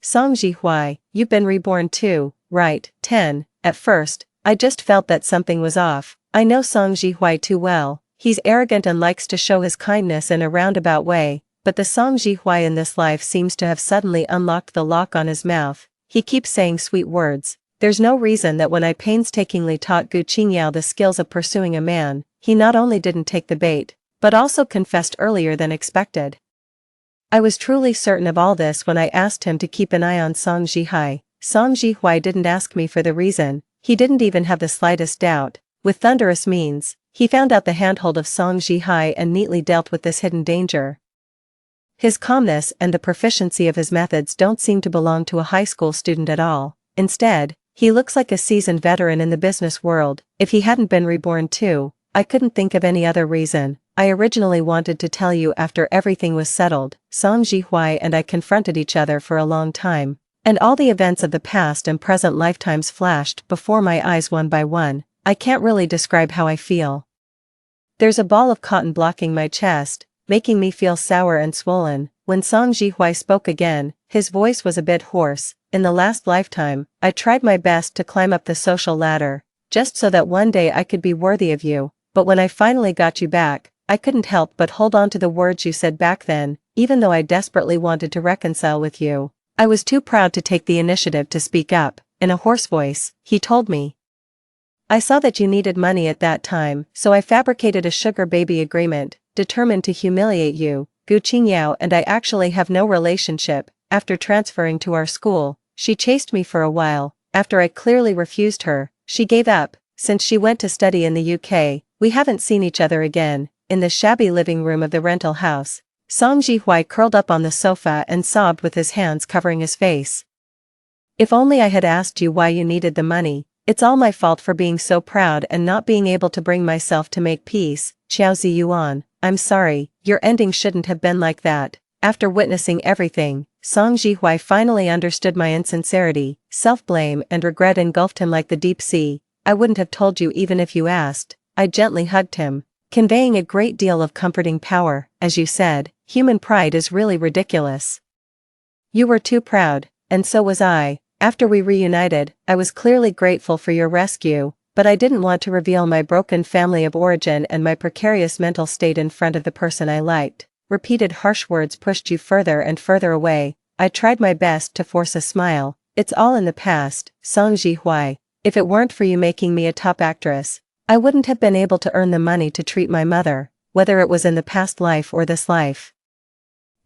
Song Jihui, you've been reborn too, right? 10. At first, I just felt that something was off. I know Song Jihui too well. He's arrogant and likes to show his kindness in a roundabout way. But the Song Jihui in this life seems to have suddenly unlocked the lock on his mouth. He keeps saying sweet words. There's no reason that when I painstakingly taught Gu Qingyao the skills of pursuing a man, he not only didn't take the bait, but also confessed earlier than expected. I was truly certain of all this when I asked him to keep an eye on Song Jihui. Song Jihui didn't ask me for the reason. He didn't even have the slightest doubt. With thunderous means, he found out the handhold of Song Jihui and neatly dealt with this hidden danger. His calmness and the proficiency of his methods don't seem to belong to a high school student at all. Instead, he looks like a seasoned veteran in the business world. If he hadn't been reborn too, I couldn't think of any other reason. I originally wanted to tell you after everything was settled. Song Jihui and I confronted each other for a long time, and all the events of the past and present lifetimes flashed before my eyes one by one. I can't really describe how I feel. There's a ball of cotton blocking my chest, making me feel sour and swollen. When Song Jihui spoke again, his voice was a bit hoarse. In the last lifetime, I tried my best to climb up the social ladder, just so that one day I could be worthy of you. But when I finally got you back, I couldn't help but hold on to the words you said back then. Even though I desperately wanted to reconcile with you, I was too proud to take the initiative to speak up. In a hoarse voice, he told me. I saw that you needed money at that time, so I fabricated a sugar baby agreement, determined to humiliate you. Gu Qingyao and I actually have no relationship. After transferring to our school, she chased me for a while. After I clearly refused her, she gave up. Since she went to study in the UK, we haven't seen each other again. In the shabby living room of the rental house, Song Jihui curled up on the sofa and sobbed with his hands covering his face. If only I had asked you why you needed the money. It's all my fault for being so proud and not being able to bring myself to make peace. Qiao Ziyuan, I'm sorry, your ending shouldn't have been like that. After witnessing everything, Song Jihui finally understood my insincerity, self-blame and regret engulfed him like the deep sea. I wouldn't have told you even if you asked. I gently hugged him, conveying a great deal of comforting power. As you said, human pride is really ridiculous. You were too proud, and so was I. After we reunited, I was clearly grateful for your rescue, but I didn't want to reveal my broken family of origin and my precarious mental state in front of the person I liked. Repeated harsh words pushed you further and further away. I tried my best to force a smile. It's all in the past, Song Jihui. If it weren't for you making me a top actress, I wouldn't have been able to earn the money to treat my mother, whether it was in the past life or this life.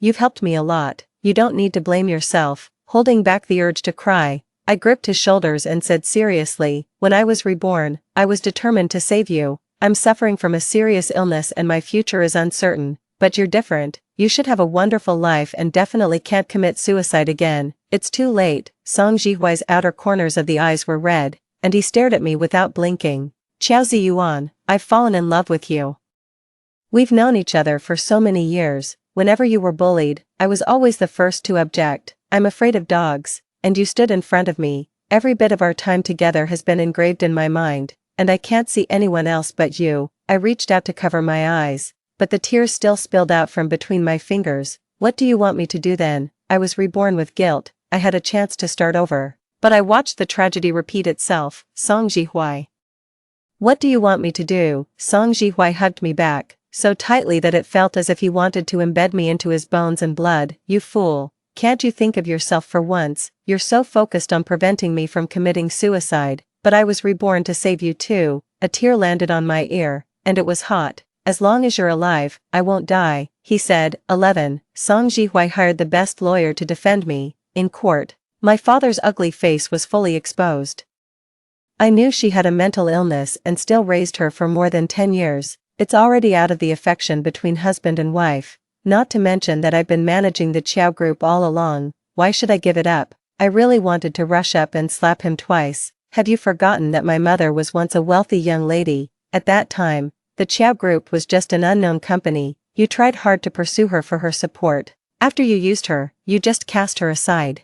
You've helped me a lot. You don't need to blame yourself. Holding back the urge to cry, I gripped his shoulders and said seriously, when I was reborn, I was determined to save you. I'm suffering from a serious illness and my future is uncertain, but you're different. You should have a wonderful life and definitely can't commit suicide again. It's too late. Song Jihuai's outer corners of the eyes were red, and he stared at me without blinking. Qiao Ziyuan, I've fallen in love with you. We've known each other for so many years. Whenever you were bullied, I was always the first to object. I'm afraid of dogs, and you stood in front of me. Every bit of our time together has been engraved in my mind, and I can't see anyone else but you. I reached out to cover my eyes, but the tears still spilled out from between my fingers. What do you want me to do then? I was reborn with guilt. I had a chance to start over, but I watched the tragedy repeat itself. Song Jihui. What do you want me to do? Song Jihui hugged me back, so tightly that it felt as if he wanted to embed me into his bones and blood. You fool. Can't you think of yourself for once? You're so focused on preventing me from committing suicide, but I was reborn to save you too. A tear landed on my ear, and it was hot. As long as you're alive, I won't die, he said. 11. Song Jihui hired the best lawyer to defend me. In court, my father's ugly face was fully exposed. I knew she had a mental illness and still raised her for more than 10 years. It's already out of the affection between husband and wife. Not to mention that I've been managing the Qiao group all along. Why should I give it up? I really wanted to rush up and slap him twice. Have you forgotten that my mother was once a wealthy young lady? At that time, the Qiao group was just an unknown company. You tried hard to pursue her for her support. After you used her, you just cast her aside.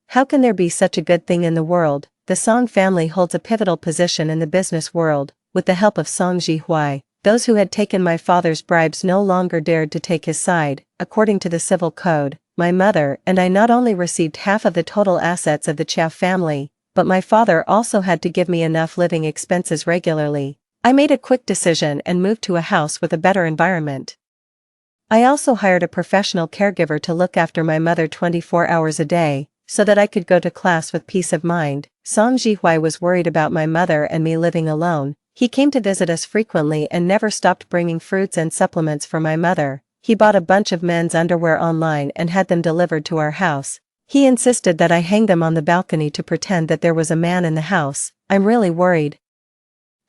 How can there be such a good thing in the world? The Song family holds a pivotal position in the business world. With the help of Song Jihui, those who had taken my father's bribes no longer dared to take his side. According to the civil code, my mother and I not only received half of the total assets of the Qiao family, but my father also had to give me enough living expenses regularly. I made a quick decision and moved to a house with a better environment. I also hired a professional caregiver to look after my mother 24 hours a day, so that I could go to class with peace of mind. Song Jihui was worried about my mother and me living alone. He came to visit us frequently and never stopped bringing fruits and supplements for my mother. He bought a bunch of men's underwear online and had them delivered to our house. He insisted that I hang them on the balcony to pretend that there was a man in the house. I'm really worried.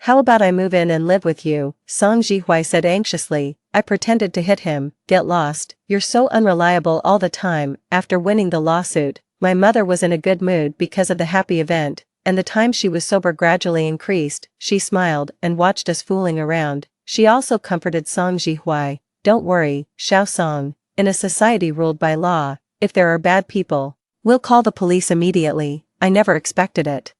How about I move in and live with you? Song Jihui said anxiously. I pretended to hit him. Get lost. You're so unreliable all the time. After winning the lawsuit, my mother was in a good mood because of the happy event, and the time she was sober gradually increased. She smiled and watched us fooling around. She also comforted Song Jihui. Don't worry, Xiao Song. In a society ruled by law, if there are bad people, we'll call the police immediately. I never expected it.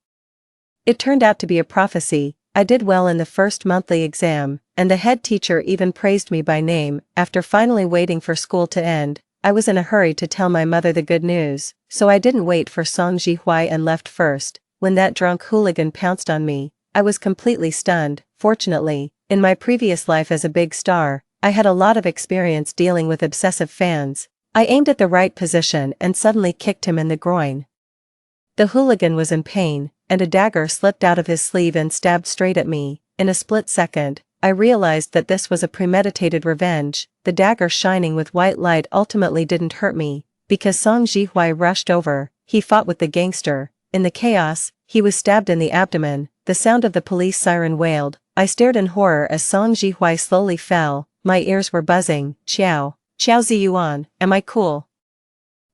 It turned out to be a prophecy. I did well in the first monthly exam, and the head teacher even praised me by name. After finally waiting for school to end, I was in a hurry to tell my mother the good news, so I didn't wait for Song Jihui and left first. When that drunk hooligan pounced on me, I was completely stunned. Fortunately, in my previous life as a big star, I had a lot of experience dealing with obsessive fans. I aimed at the right position and suddenly kicked him in the groin. The hooligan was in pain, and a dagger slipped out of his sleeve and stabbed straight at me. In a split second, I realized that this was a premeditated revenge. The dagger shining with white light ultimately didn't hurt me, because Song Jihui rushed over. He fought with the gangster. In the chaos, he was stabbed in the abdomen. The sound of the police siren wailed. I stared in horror as Song Jihui slowly fell. My ears were buzzing. Qiao Ziyuan, am I cool?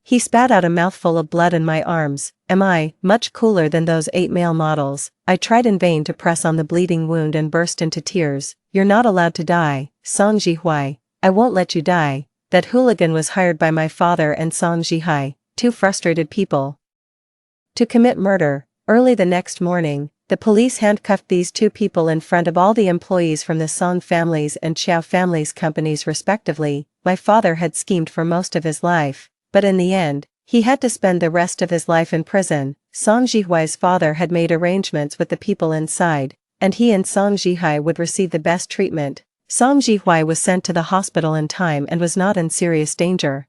He spat out a mouthful of blood in my arms. Am I much cooler than those 8 male models? I tried in vain to press on the bleeding wound and burst into tears. You're not allowed to die, Song Jihui. I won't let you die. that hooligan was hired by my father and Song Jihai, two frustrated people, to commit murder. Early the next morning, the police handcuffed these two people in front of all the employees from the Song family's and Chiao family's companies respectively. My father had schemed for most of his life, but in the end, he had to spend the rest of his life in prison. Song Jihuai's father had made arrangements with the people inside, and he and Song Jihai would receive the best treatment. Song Jihuai was sent to the hospital in time and was not in serious danger.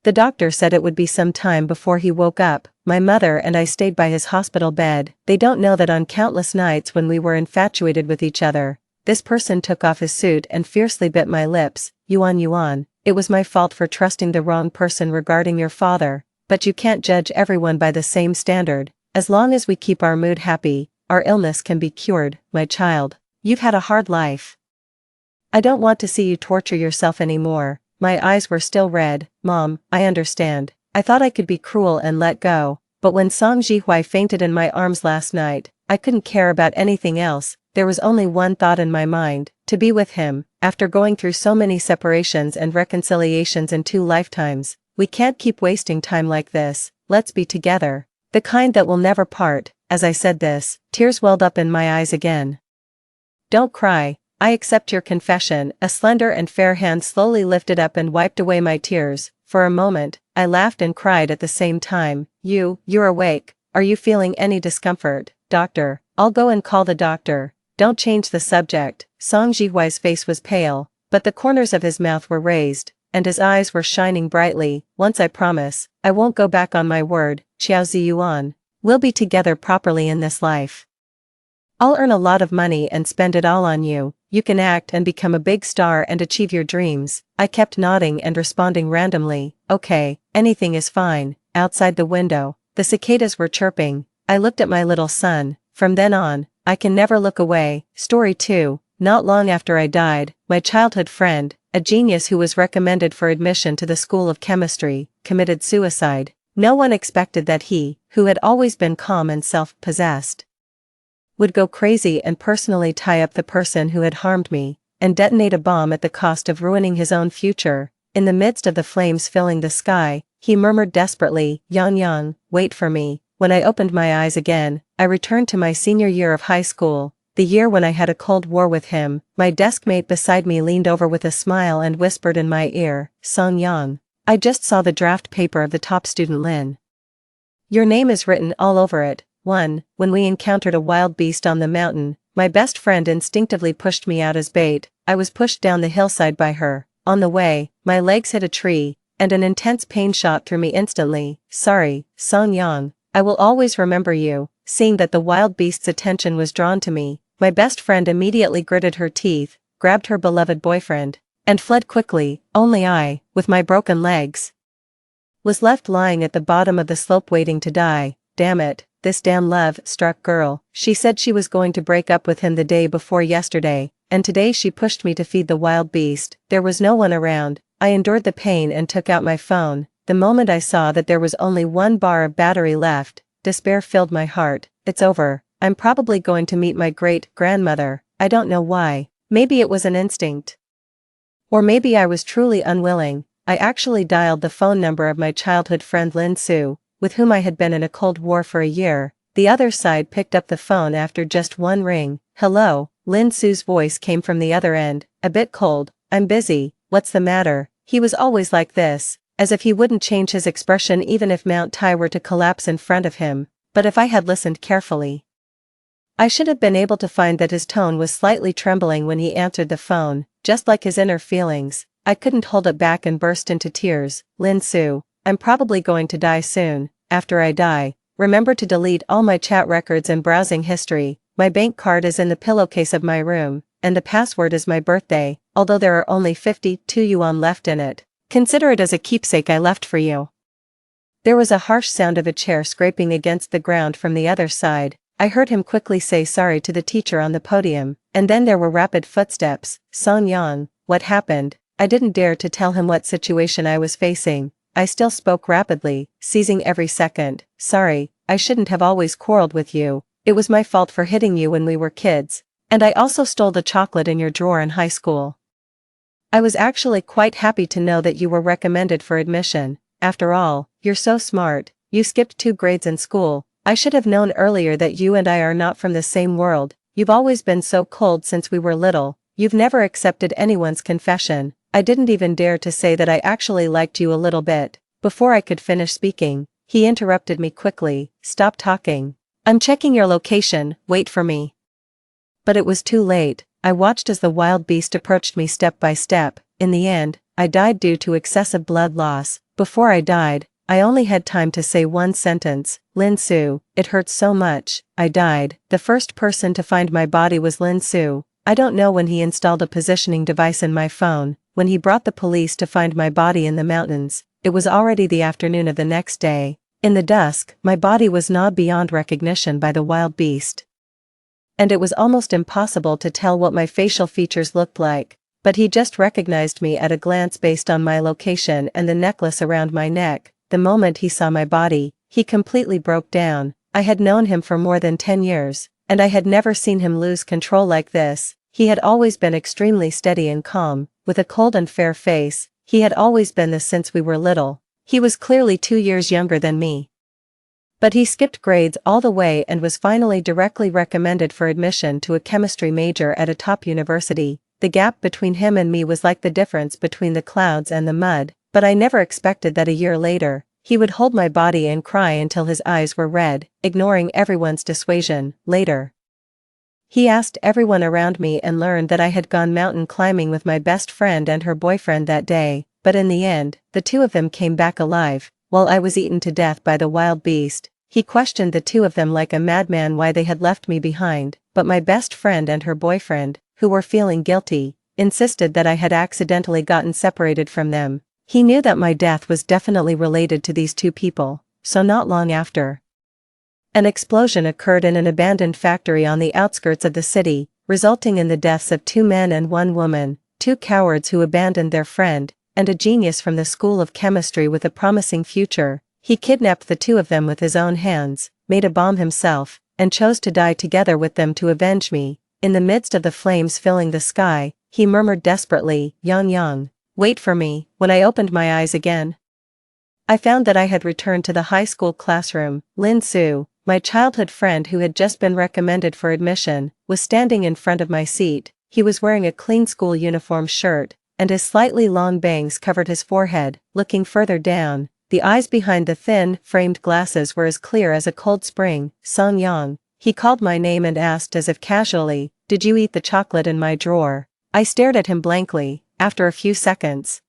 The doctor said it would be some time before he woke up. My mother and I stayed by his hospital bed. They don't know that on countless nights when we were infatuated with each other, this person took off his suit and fiercely bit my lips. Yuan, it was my fault for trusting the wrong person regarding your father, but you can't judge everyone by the same standard. As long as we keep our mood happy, our illness can be cured. My child, you've had a hard life. I don't want to see you torture yourself anymore. My eyes were still red. Mom, I understand. I thought I could be cruel and let go, but when Song Jihuai fainted in my arms last night, I couldn't care about anything else. There was only one thought in my mind, to be with him. After going through so many separations and reconciliations in 2 lifetimes, we can't keep wasting time like this. Let's be together. The kind that will never part. As I said this, tears welled up in my eyes again. Don't cry. I accept your confession. A slender and fair hand slowly lifted up and wiped away my tears. For a moment, I laughed and cried at the same time. You're awake. Are you feeling any discomfort? Doctor, I'll go and call the doctor. Don't change the subject. Song Jihuai's face was pale, but the corners of his mouth were raised, and his eyes were shining brightly. Once I promise, I won't go back on my word. Chiao Ziyuan, we'll be together properly in this life. I'll earn a lot of money and spend it all on you. You can act and become a big star and achieve your dreams. I kept nodding and responding randomly. Okay, anything is fine. Outside the window, the cicadas were chirping. I looked at my little son. From then on, I can never look away. Story 2. Not long after I died, my childhood friend, a genius who was recommended for admission to the School of Chemistry, committed suicide. No one expected that he, who had always been calm and self-possessed, would go crazy and personally tie up the person who had harmed me, and detonate a bomb at the cost of ruining his own future. In the midst of the flames filling the sky, he murmured desperately, Yang, wait for me. When I opened my eyes again, I returned to my senior year of high school, the year when I had a cold war with him. My desk mate beside me leaned over with a smile and whispered in my ear, Song Yang, I just saw the draft paper of the top student Lin. Your name is written all over it. When we encountered a wild beast on the mountain, my best friend instinctively pushed me out as bait. I was pushed down the hillside by her. On the way, my legs hit a tree, and an intense pain shot through me instantly. Sorry, Song Yang, I will always remember you. Seeing that the wild beast's attention was drawn to me, my best friend immediately gritted her teeth, grabbed her beloved boyfriend, and fled quickly. Only I, with my broken legs, was left lying at the bottom of the slope waiting to die. Damn it. This damn love-struck girl. She said she was going to break up with him the day before yesterday, and today she pushed me to feed the wild beast. There was no one around. I endured the pain and took out my phone. The moment I saw that there was only 1 bar of battery left, despair filled my heart. It's over. I'm probably going to meet my great-grandmother. I don't know why. Maybe it was an instinct. Or maybe I was truly unwilling. I actually dialed the phone number of my childhood friend Lin Su, with whom I had been in a cold war for a year. The other side picked up the phone after just 1 ring. Hello, Lin Su's voice came from the other end, a bit cold. I'm busy. What's the matter? He was always like this, as if he wouldn't change his expression even if Mount Tai were to collapse in front of him. But if I had listened carefully, I should have been able to find that his tone was slightly trembling when he answered the phone, just like his inner feelings. I couldn't hold it back and burst into tears. Lin Su, I'm probably going to die soon. After I die, remember to delete all my chat records and browsing history. My bank card is in the pillowcase of my room, and the password is my birthday, although there are only 52 yuan left in it. Consider it as a keepsake I left for you. There was a harsh sound of a chair scraping against the ground from the other side. I heard him quickly say sorry to the teacher on the podium, and then there were rapid footsteps. Song Yang, what happened? I didn't dare to tell him what situation I was facing. I still spoke rapidly, seizing every second. Sorry, I shouldn't have always quarreled with you. It was my fault for hitting you when we were kids. And I also stole the chocolate in your drawer in high school. I was actually quite happy to know that you were recommended for admission. After all, you're so smart, you skipped 2 grades in school. I should have known earlier that you and I are not from the same world. You've always been so cold since we were little. You've never accepted anyone's confession. I didn't even dare to say that I actually liked you a little bit. Before I could finish speaking, he interrupted me quickly. Stop talking. I'm checking your location, wait for me. But it was too late. I watched as the wild beast approached me step by step. In the end, I died due to excessive blood loss. Before I died, I only had time to say one sentence. Lin Su, it hurts so much. I died. The first person to find my body was Lin Su. I don't know when he installed a positioning device in my phone. When he brought the police to find my body in the mountains, it was already the afternoon of the next day. In the dusk, my body was gnawed beyond recognition by the wild beast. And it was almost impossible to tell what my facial features looked like, but he just recognized me at a glance based on my location and the necklace around my neck. The moment he saw my body, he completely broke down. I had known him for more than 10 years, and I had never seen him lose control like this. He had always been extremely steady and calm, with a cold and fair face. He had always been this since we were little. He was clearly 2 years younger than me. But he skipped grades all the way and was finally directly recommended for admission to a chemistry major at a top university. The gap between him and me was like the difference between the clouds and the mud, but I never expected that a year later, he would hold my body and cry until his eyes were red, ignoring everyone's dissuasion. Later, he asked everyone around me and learned that I had gone mountain climbing with my best friend and her boyfriend that day, but in the end, the 2 of them came back alive, while I was eaten to death by the wild beast. He questioned the 2 of them like a madman why they had left me behind, but my best friend and her boyfriend, who were feeling guilty, insisted that I had accidentally gotten separated from them. He knew that my death was definitely related to these 2 people, so not long after, an explosion occurred in an abandoned factory on the outskirts of the city, resulting in the deaths of 2 men and 1 woman, 2 cowards who abandoned their friend, and a genius from the School of Chemistry with a promising future. He kidnapped the 2 of them with his own hands, made a bomb himself, and chose to die together with them to avenge me. In the midst of the flames filling the sky, he murmured desperately, "Yang Yang, wait for me." When I opened my eyes again, I found that I had returned to the high school classroom. Lin Su, my childhood friend who had just been recommended for admission, was standing in front of my seat. He was wearing a clean school uniform shirt, and his slightly long bangs covered his forehead. Looking further down, the eyes behind the thin, framed glasses were as clear as a cold spring. Song Yang. He called my name and asked as if casually, "Did you eat the chocolate in my drawer?" I stared at him blankly. After a few seconds,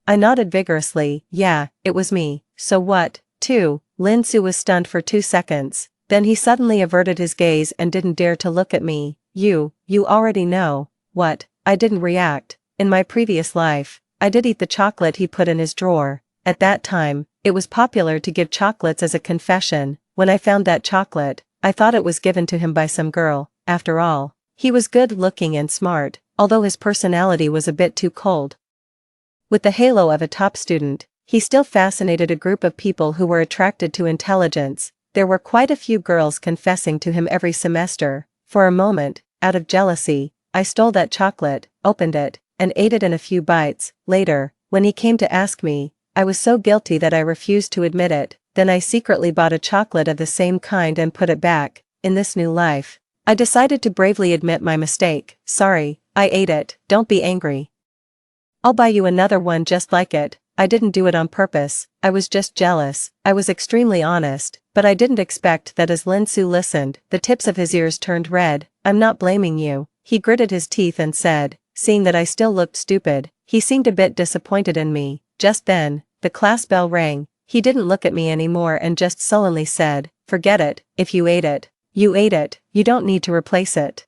I nodded vigorously. "Yeah, it was me." "So what?" "Too." Lin Su was stunned for 2 seconds, then he suddenly averted his gaze and didn't dare to look at me. You already know." "What?" I didn't react. "In my previous life, I did eat the chocolate he put in his drawer. At that time, it was popular to give chocolates as a confession. When I found that chocolate, I thought it was given to him by some girl. After all, he was good-looking and smart, although his personality was a bit too cold. With the halo of a top student, he still fascinated a group of people who were attracted to intelligence. There were quite a few girls confessing to him every semester. For a moment, out of jealousy, I stole that chocolate, opened it, and ate it in a few bites. Later, when he came to ask me, I was so guilty that I refused to admit it. Then I secretly bought a chocolate of the same kind and put it back. In this new life, I decided to bravely admit my mistake. "Sorry, I ate it, don't be angry. I'll buy you another one just like it. I didn't do it on purpose, I was just jealous." I was extremely honest, but I didn't expect that as Lin Su listened, the tips of his ears turned red. "I'm not blaming you." He gritted his teeth and said, seeing that I still looked stupid. He seemed a bit disappointed in me. Just then, the class bell rang. He didn't look at me anymore and just sullenly said, "Forget it, if you ate it, you ate it, you don't need to replace it."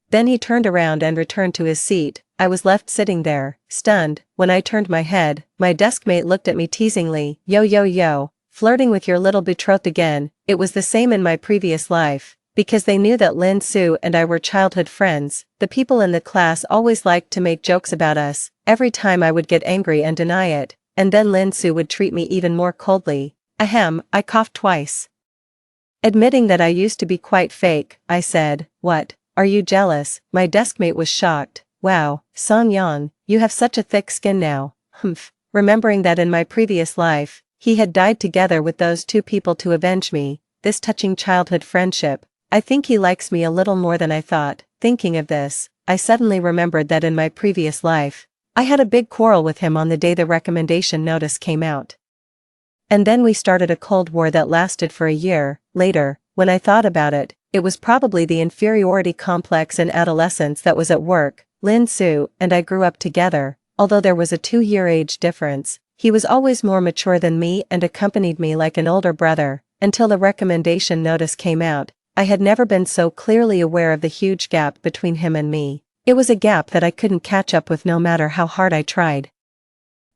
Then he turned around and returned to his seat. I was left sitting there, stunned. When I turned my head, my deskmate looked at me teasingly. Yo, flirting with your little betrothed again." It was the same in my previous life. Because they knew that Lin Su and I were childhood friends, the people in the class always liked to make jokes about us. Every time I would get angry and deny it, and then Lin Su would treat me even more coldly. Ahem, I coughed twice. Admitting that I used to be quite fake, I said, "What? Are you jealous?" My deskmate was shocked. wow, Song Yan, you have such a thick skin now. Humph. Remembering that in my previous life, he had died together with those two people to avenge me, this touching childhood friendship, I think he likes me a little more than I thought. Thinking of this, I suddenly remembered that in my previous life, I had a big quarrel with him on the day the recommendation notice came out. And then we started a cold war that lasted for a year. Later, when I thought about it, it was probably the inferiority complex in adolescence that was at work. Lin Su and I grew up together, although there was a 2-year age difference. He was always more mature than me and accompanied me like an older brother. Until the recommendation notice came out, I had never been so clearly aware of the huge gap between him and me. It was a gap that I couldn't catch up with no matter how hard I tried.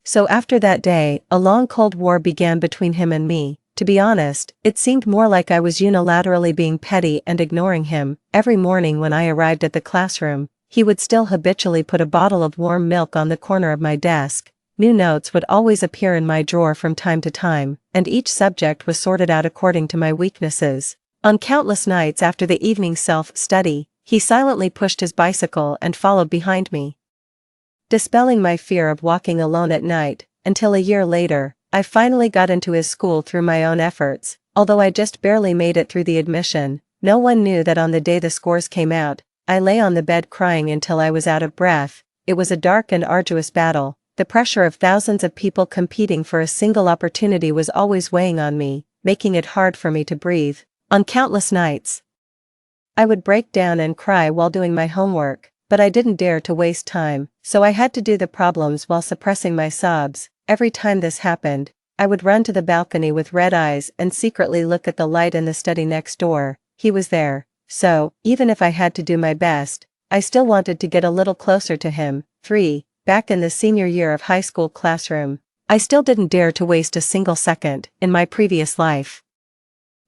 So after that day, a long cold war began between him and me. To be honest, it seemed more like I was unilaterally being petty and ignoring him. Every morning when I arrived at the classroom, he would still habitually put a bottle of warm milk on the corner of my desk. New notes would always appear in my drawer from time to time, and each subject was sorted out according to my weaknesses. On countless nights after the evening self-study, he silently pushed his bicycle and followed behind me, dispelling my fear of walking alone at night. Until a year later, I finally got into his school through my own efforts. Although I just barely made it through the admission, no one knew that on the day the scores came out, I lay on the bed crying until I was out of breath. It was a dark and arduous battle. The pressure of thousands of people competing for a single opportunity was always weighing on me, making it hard for me to breathe. On countless nights, I would break down and cry while doing my homework, but I didn't dare to waste time, so I had to do the problems while suppressing my sobs. Every time this happened, I would run to the balcony with red eyes and secretly look at the light in the study next door. He was there, so, even if I had to do my best, I still wanted to get a little closer to him. 3. Back in the senior year of high school classroom, I still didn't dare to waste a single second. In my previous life,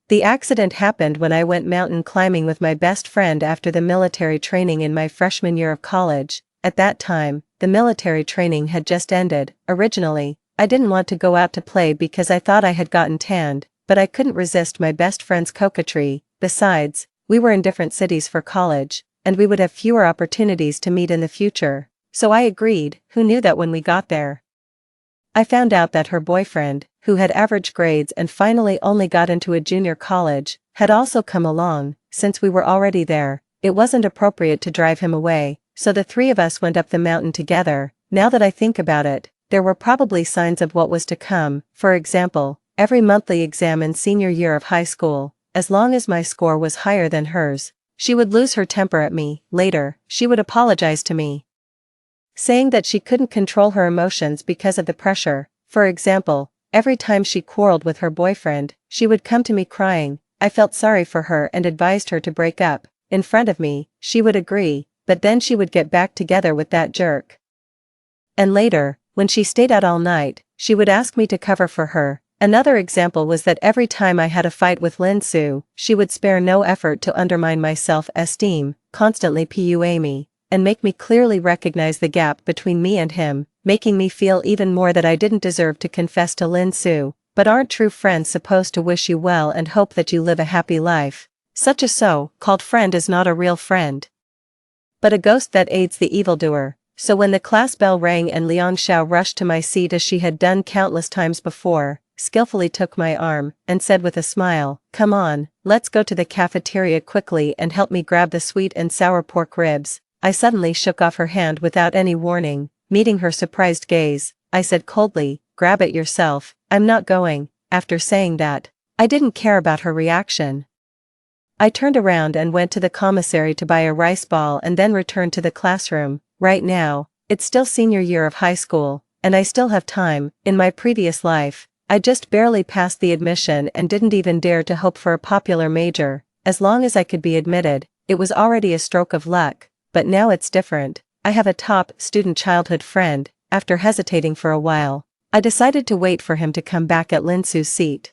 the accident happened when I went mountain climbing with my best friend after the military training in my freshman year of college. At that time, the military training had just ended. Originally, I didn't want to go out to play because I thought I had gotten tanned, but I couldn't resist my best friend's coquetry. Besides, we were in different cities for college, and we would have fewer opportunities to meet in the future. So I agreed. Who knew that when we got there, I found out that her boyfriend, who had average grades and finally only got into a junior college, had also come along. Since we were already there, it wasn't appropriate to drive him away, so the three of us went up the mountain together. Now that I think about it, there were probably signs of what was to come. For example, every monthly exam in senior year of high school, as long as my score was higher than hers, she would lose her temper at me. Later, she would apologize to me, saying that she couldn't control her emotions because of the pressure. For example, every time she quarreled with her boyfriend, she would come to me crying. I felt sorry for her and advised her to break up. In front of me, she would agree, but then she would get back together with that jerk. And later, when she stayed out all night, she would ask me to cover for her. Another example was that every time I had a fight with Lin Su, she would spare no effort to undermine my self-esteem, constantly PUA me, and make me clearly recognize the gap between me and him, making me feel even more that I didn't deserve to confess to Lin Su. But aren't true friends supposed to wish you well and hope that you live a happy life? Such a so-called friend is not a real friend, but a ghost that aids the evildoer. So when the class bell rang and Liang Xiao rushed to my seat as she had done countless times before, skillfully took my arm, and said with a smile, "Come on, let's go to the cafeteria quickly and help me grab the sweet and sour pork ribs." I suddenly shook off her hand without any warning. Meeting her surprised gaze, I said coldly, "Grab it yourself, I'm not going." After saying that, I didn't care about her reaction. I turned around and went to the commissary to buy a rice ball and then returned to the classroom. Right now, it's still senior year of high school, and I still have time. In my previous life, I just barely passed the admission and didn't even dare to hope for a popular major. As long as I could be admitted, it was already a stroke of luck. But now it's different. I have a top student childhood friend. After hesitating for a while, I decided to wait for him to come back at Lin Su's seat.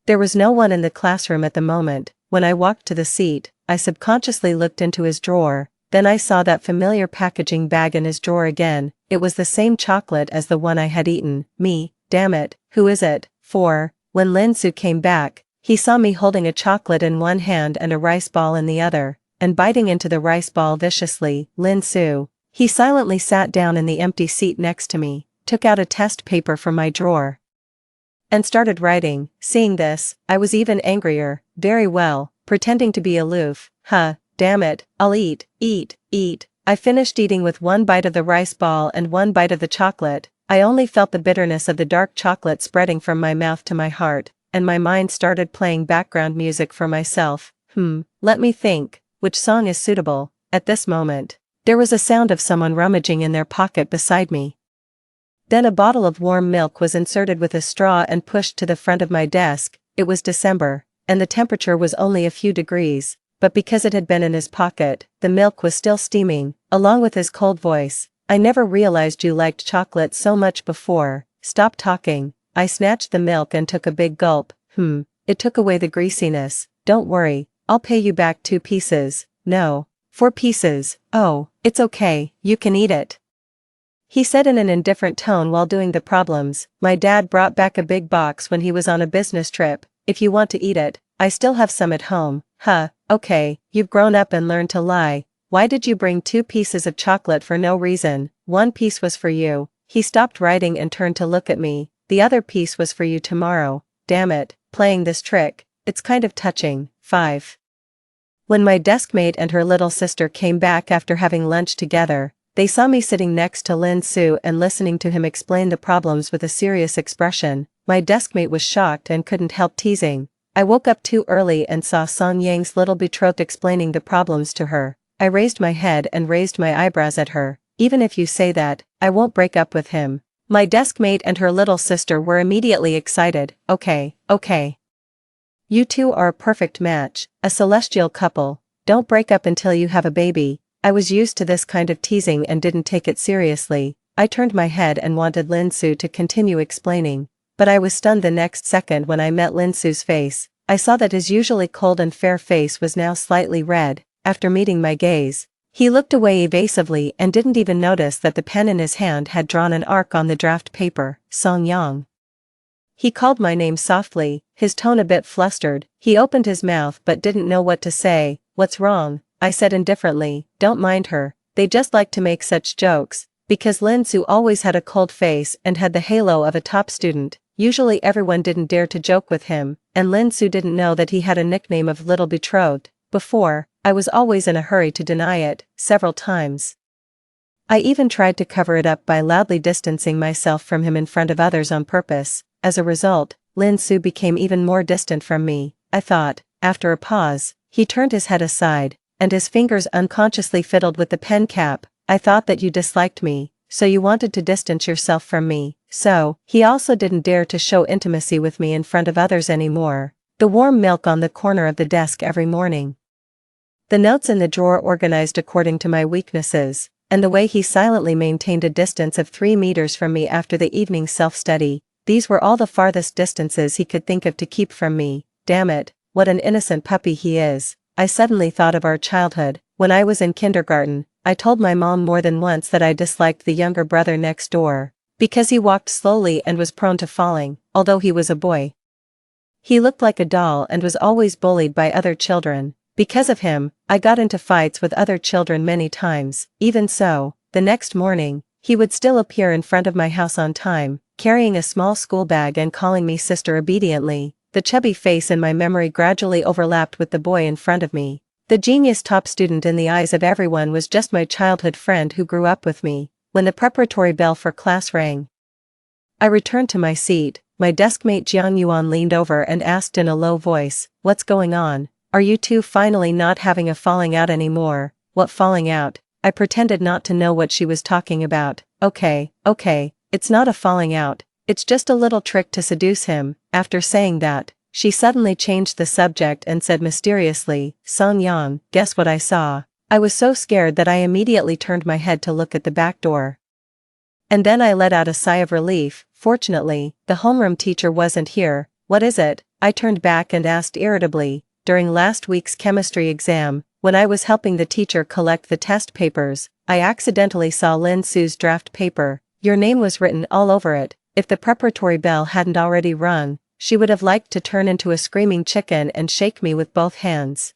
There was no one in the classroom at the moment. When I walked to the seat, I subconsciously looked into his drawer. Then I saw that familiar packaging bag in his drawer again. It was the same chocolate as the one I had eaten. Me, damn it, who is it? 4. When Lin Su came back, he saw me holding a chocolate in one hand and a rice ball in the other, and biting into the rice ball viciously. "Lin Su," He silently sat down in the empty seat next to me, took out a test paper from my drawer, and started writing. Seeing this, I was even angrier. Very well, pretending to be aloof. Damn it, I'll eat. I finished eating with one bite of the rice ball and one bite of the chocolate. I only felt the bitterness of the dark chocolate spreading from my mouth to my heart, and my mind started playing background music for myself. Let me think, which song is suitable? At this moment, there was a sound of someone rummaging in their pocket beside me. Then a bottle of warm milk was inserted with a straw and pushed to the front of my desk. It was December, and the temperature was only a few degrees, but because it had been in his pocket, the milk was still steaming, along with his cold voice. I never realized you liked chocolate so much before. Stop talking. I snatched the milk and took a big gulp. It took away the greasiness. Don't worry, I'll pay you back 2 pieces. No, 4 pieces. Oh, it's okay, you can eat it, he said in an indifferent tone while doing the problems. My dad brought back a big box when he was on a business trip. If you want to eat it, I still have some at home. Okay, you've grown up and learned to lie. Why did you bring 2 pieces of chocolate for no reason? 1 piece was for you. He stopped writing and turned to look at me. The other piece was for you tomorrow. Damn it, playing this trick. It's kind of touching. 5. When my deskmate and her little sister came back after having lunch together, they saw me sitting next to Lin Su and listening to him explain the problems with a serious expression. My deskmate was shocked and couldn't help teasing. I woke up too early and saw Song Yang's little betrothed explaining the problems to her. I raised my head and raised my eyebrows at her. Even if you say that, I won't break up with him. My deskmate and her little sister were immediately excited. Okay. You two are a perfect match, a celestial couple. Don't break up until you have a baby. I was used to this kind of teasing and didn't take it seriously. I turned my head and wanted Lin Su to continue explaining, but I was stunned the next second when I met Lin Su's face. I saw that his usually cold and fair face was now slightly red. After meeting my gaze, he looked away evasively and didn't even notice that the pen in his hand had drawn an arc on the draft paper. Song Yang. He called my name softly, his tone a bit flustered. He opened his mouth but didn't know what to say. What's wrong? I said indifferently. Don't mind her, they just like to make such jokes. Because Lin Su always had a cold face and had the halo of a top student, usually everyone didn't dare to joke with him, and Lin Su didn't know that he had a nickname of Little Betrothed. Before, I was always in a hurry to deny it, several times. I even tried to cover it up by loudly distancing myself from him in front of others on purpose. As a result, Lin Su became even more distant from me. I thought. After a pause, he turned his head aside, and his fingers unconsciously fiddled with the pen cap. I thought that you disliked me, so you wanted to distance yourself from me. So, he also didn't dare to show intimacy with me in front of others anymore. The warm milk on the corner of the desk every morning. The notes in the drawer organized according to my weaknesses, and the way he silently maintained a distance of 3 meters from me after the evening self-study. These were all the farthest distances he could think of to keep from me. Damn it, what an innocent puppy he is. I suddenly thought of our childhood. When I was in kindergarten, I told my mom more than once that I disliked the younger brother next door, because he walked slowly and was prone to falling, although he was a boy. He looked like a doll and was always bullied by other children. Because of him, I got into fights with other children many times. Even so, the next morning, he would still appear in front of my house on time, carrying a small school bag and calling me sister obediently. The chubby face in my memory gradually overlapped with the boy in front of me. The genius top student in the eyes of everyone was just my childhood friend who grew up with me. When the preparatory bell for class rang, I returned to my seat. My deskmate Jiang Yuan leaned over and asked in a low voice, "What's going on? Are you two finally not having a falling out anymore?" "What falling out?" I pretended not to know what she was talking about. Okay, it's not a falling out, it's just a little trick to seduce him." After saying that, she suddenly changed the subject and said mysteriously, "Song Yang, guess what I saw?" I was so scared that I immediately turned my head to look at the back door. And then I let out a sigh of relief. Fortunately, the homeroom teacher wasn't here. "What is it?" I turned back and asked irritably. During last week's chemistry exam, when I was helping the teacher collect the test papers, I accidentally saw Lin Su's draft paper. Your name was written all over it. If the preparatory bell hadn't already rung, she would have liked to turn into a screaming chicken and shake me with both hands.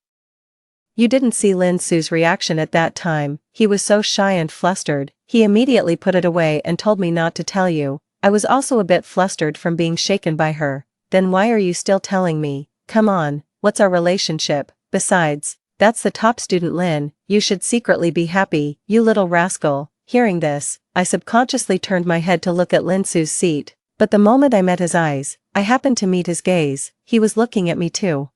You didn't see Lin Su's reaction at that time. He was so shy and flustered, he immediately put it away and told me not to tell you. I was also a bit flustered from being shaken by her. Then why are you still telling me? Come on, what's our relationship? Besides, that's the top student Lin, you should secretly be happy, you little rascal. Hearing this, I subconsciously turned my head to look at Lin Su's seat, but the moment I met his eyes, I happened to meet his gaze. He was looking at me too.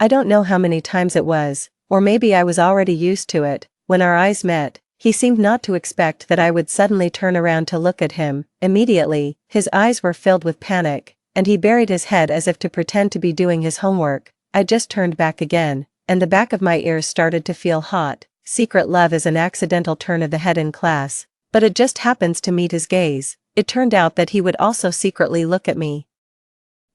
I don't know how many times it was, or maybe I was already used to it. When our eyes met, he seemed not to expect that I would suddenly turn around to look at him. Immediately, his eyes were filled with panic, and he buried his head as if to pretend to be doing his homework. I just turned back again, and the back of my ears started to feel hot. Secret love is an accidental turn of the head in class, but it just happens to meet his gaze. It turned out that he would also secretly look at me.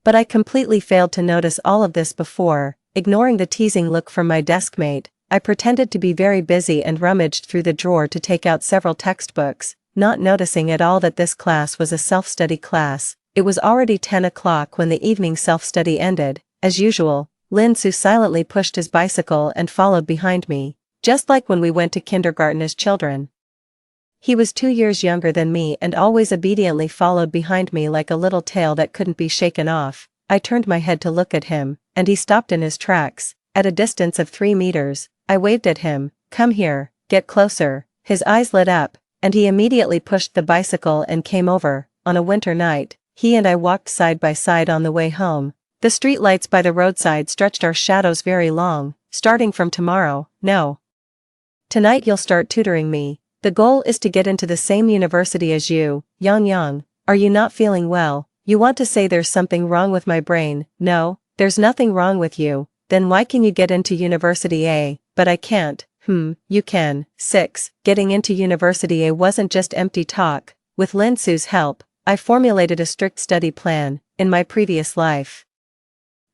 But I completely failed to notice all of this before. Ignoring the teasing look from my deskmate, I pretended to be very busy and rummaged through the drawer to take out several textbooks, not noticing at all that this class was a self-study class. It was already 10 o'clock when the evening self-study ended. As usual, Lin Su silently pushed his bicycle and followed behind me, just like when we went to kindergarten as children. He was 2 years younger than me and always obediently followed behind me like a little tail that couldn't be shaken off. I turned my head to look at him, and he stopped in his tracks. At a distance of 3 meters, I waved at him, "Come here, get closer." His eyes lit up, and he immediately pushed the bicycle and came over. On a winter night, he and I walked side by side on the way home. The street lights by the roadside stretched our shadows very long. Starting from tomorrow, no. Tonight you'll start tutoring me. The goal is to get into the same university as you. Yang, are you not feeling well? You want to say there's something wrong with my brain? No, there's nothing wrong with you. Then why can you get into University A? But I can't. You can. 6. Getting into University A wasn't just empty talk. With Lin Su's help, I formulated a strict study plan. In my previous life,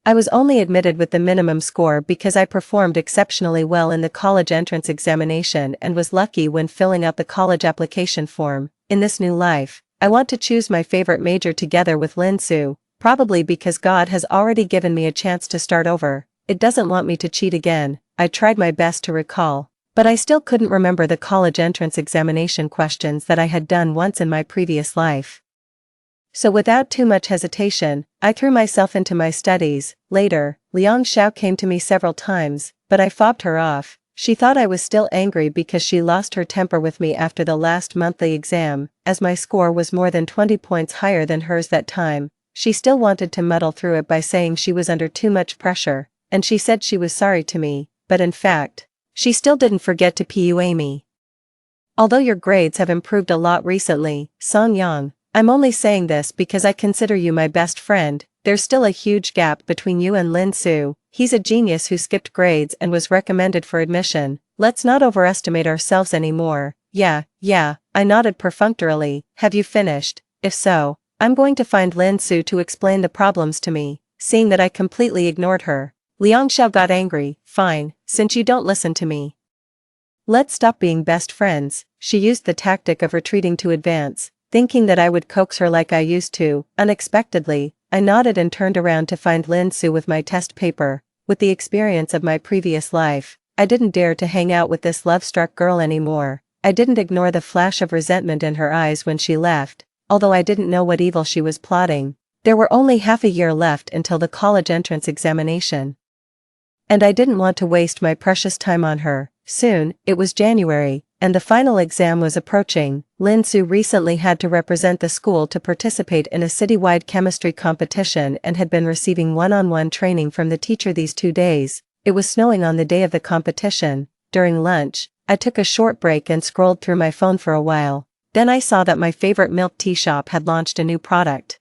I was only admitted with the minimum score because I performed exceptionally well in the college entrance examination and was lucky when filling out the college application form. In this new life, I want to choose my favorite major together with Lin Su, probably because God has already given me a chance to start over. It doesn't want me to cheat again. I tried my best to recall, but I still couldn't remember the college entrance examination questions that I had done once in my previous life. So without too much hesitation, I threw myself into my studies. Later, Liang Xiao came to me several times, but I fobbed her off. She thought I was still angry because she lost her temper with me after the last monthly exam. As my score was more than 20 points higher than hers that time, she still wanted to muddle through it by saying she was under too much pressure, and she said she was sorry to me, but in fact, she still didn't forget to PUA me. Although your grades have improved a lot recently, Song Yang, I'm only saying this because I consider you my best friend. There's still a huge gap between you and Lin Su. He's a genius who skipped grades and was recommended for admission. Let's not overestimate ourselves anymore. Yeah, I nodded perfunctorily. Have you finished? If so, I'm going to find Lin Su to explain the problems to me. Seeing that I completely ignored her, Liang Xiao got angry. Fine, since you don't listen to me, let's stop being best friends. She used the tactic of retreating to advance, thinking that I would coax her like I used to. Unexpectedly, I nodded and turned around to find Lin Su with my test paper. With the experience of my previous life, I didn't dare to hang out with this love-struck girl anymore. I didn't ignore the flash of resentment in her eyes when she left, although I didn't know what evil she was plotting. There were only half a year left until the college entrance examination, and I didn't want to waste my precious time on her. Soon, it was January, and the final exam was approaching. Lin Su recently had to represent the school to participate in a citywide chemistry competition and had been receiving one-on-one training from the teacher these 2 days. It was snowing on the day of the competition. During lunch, I took a short break and scrolled through my phone for a while. Then I saw that my favorite milk tea shop had launched a new product.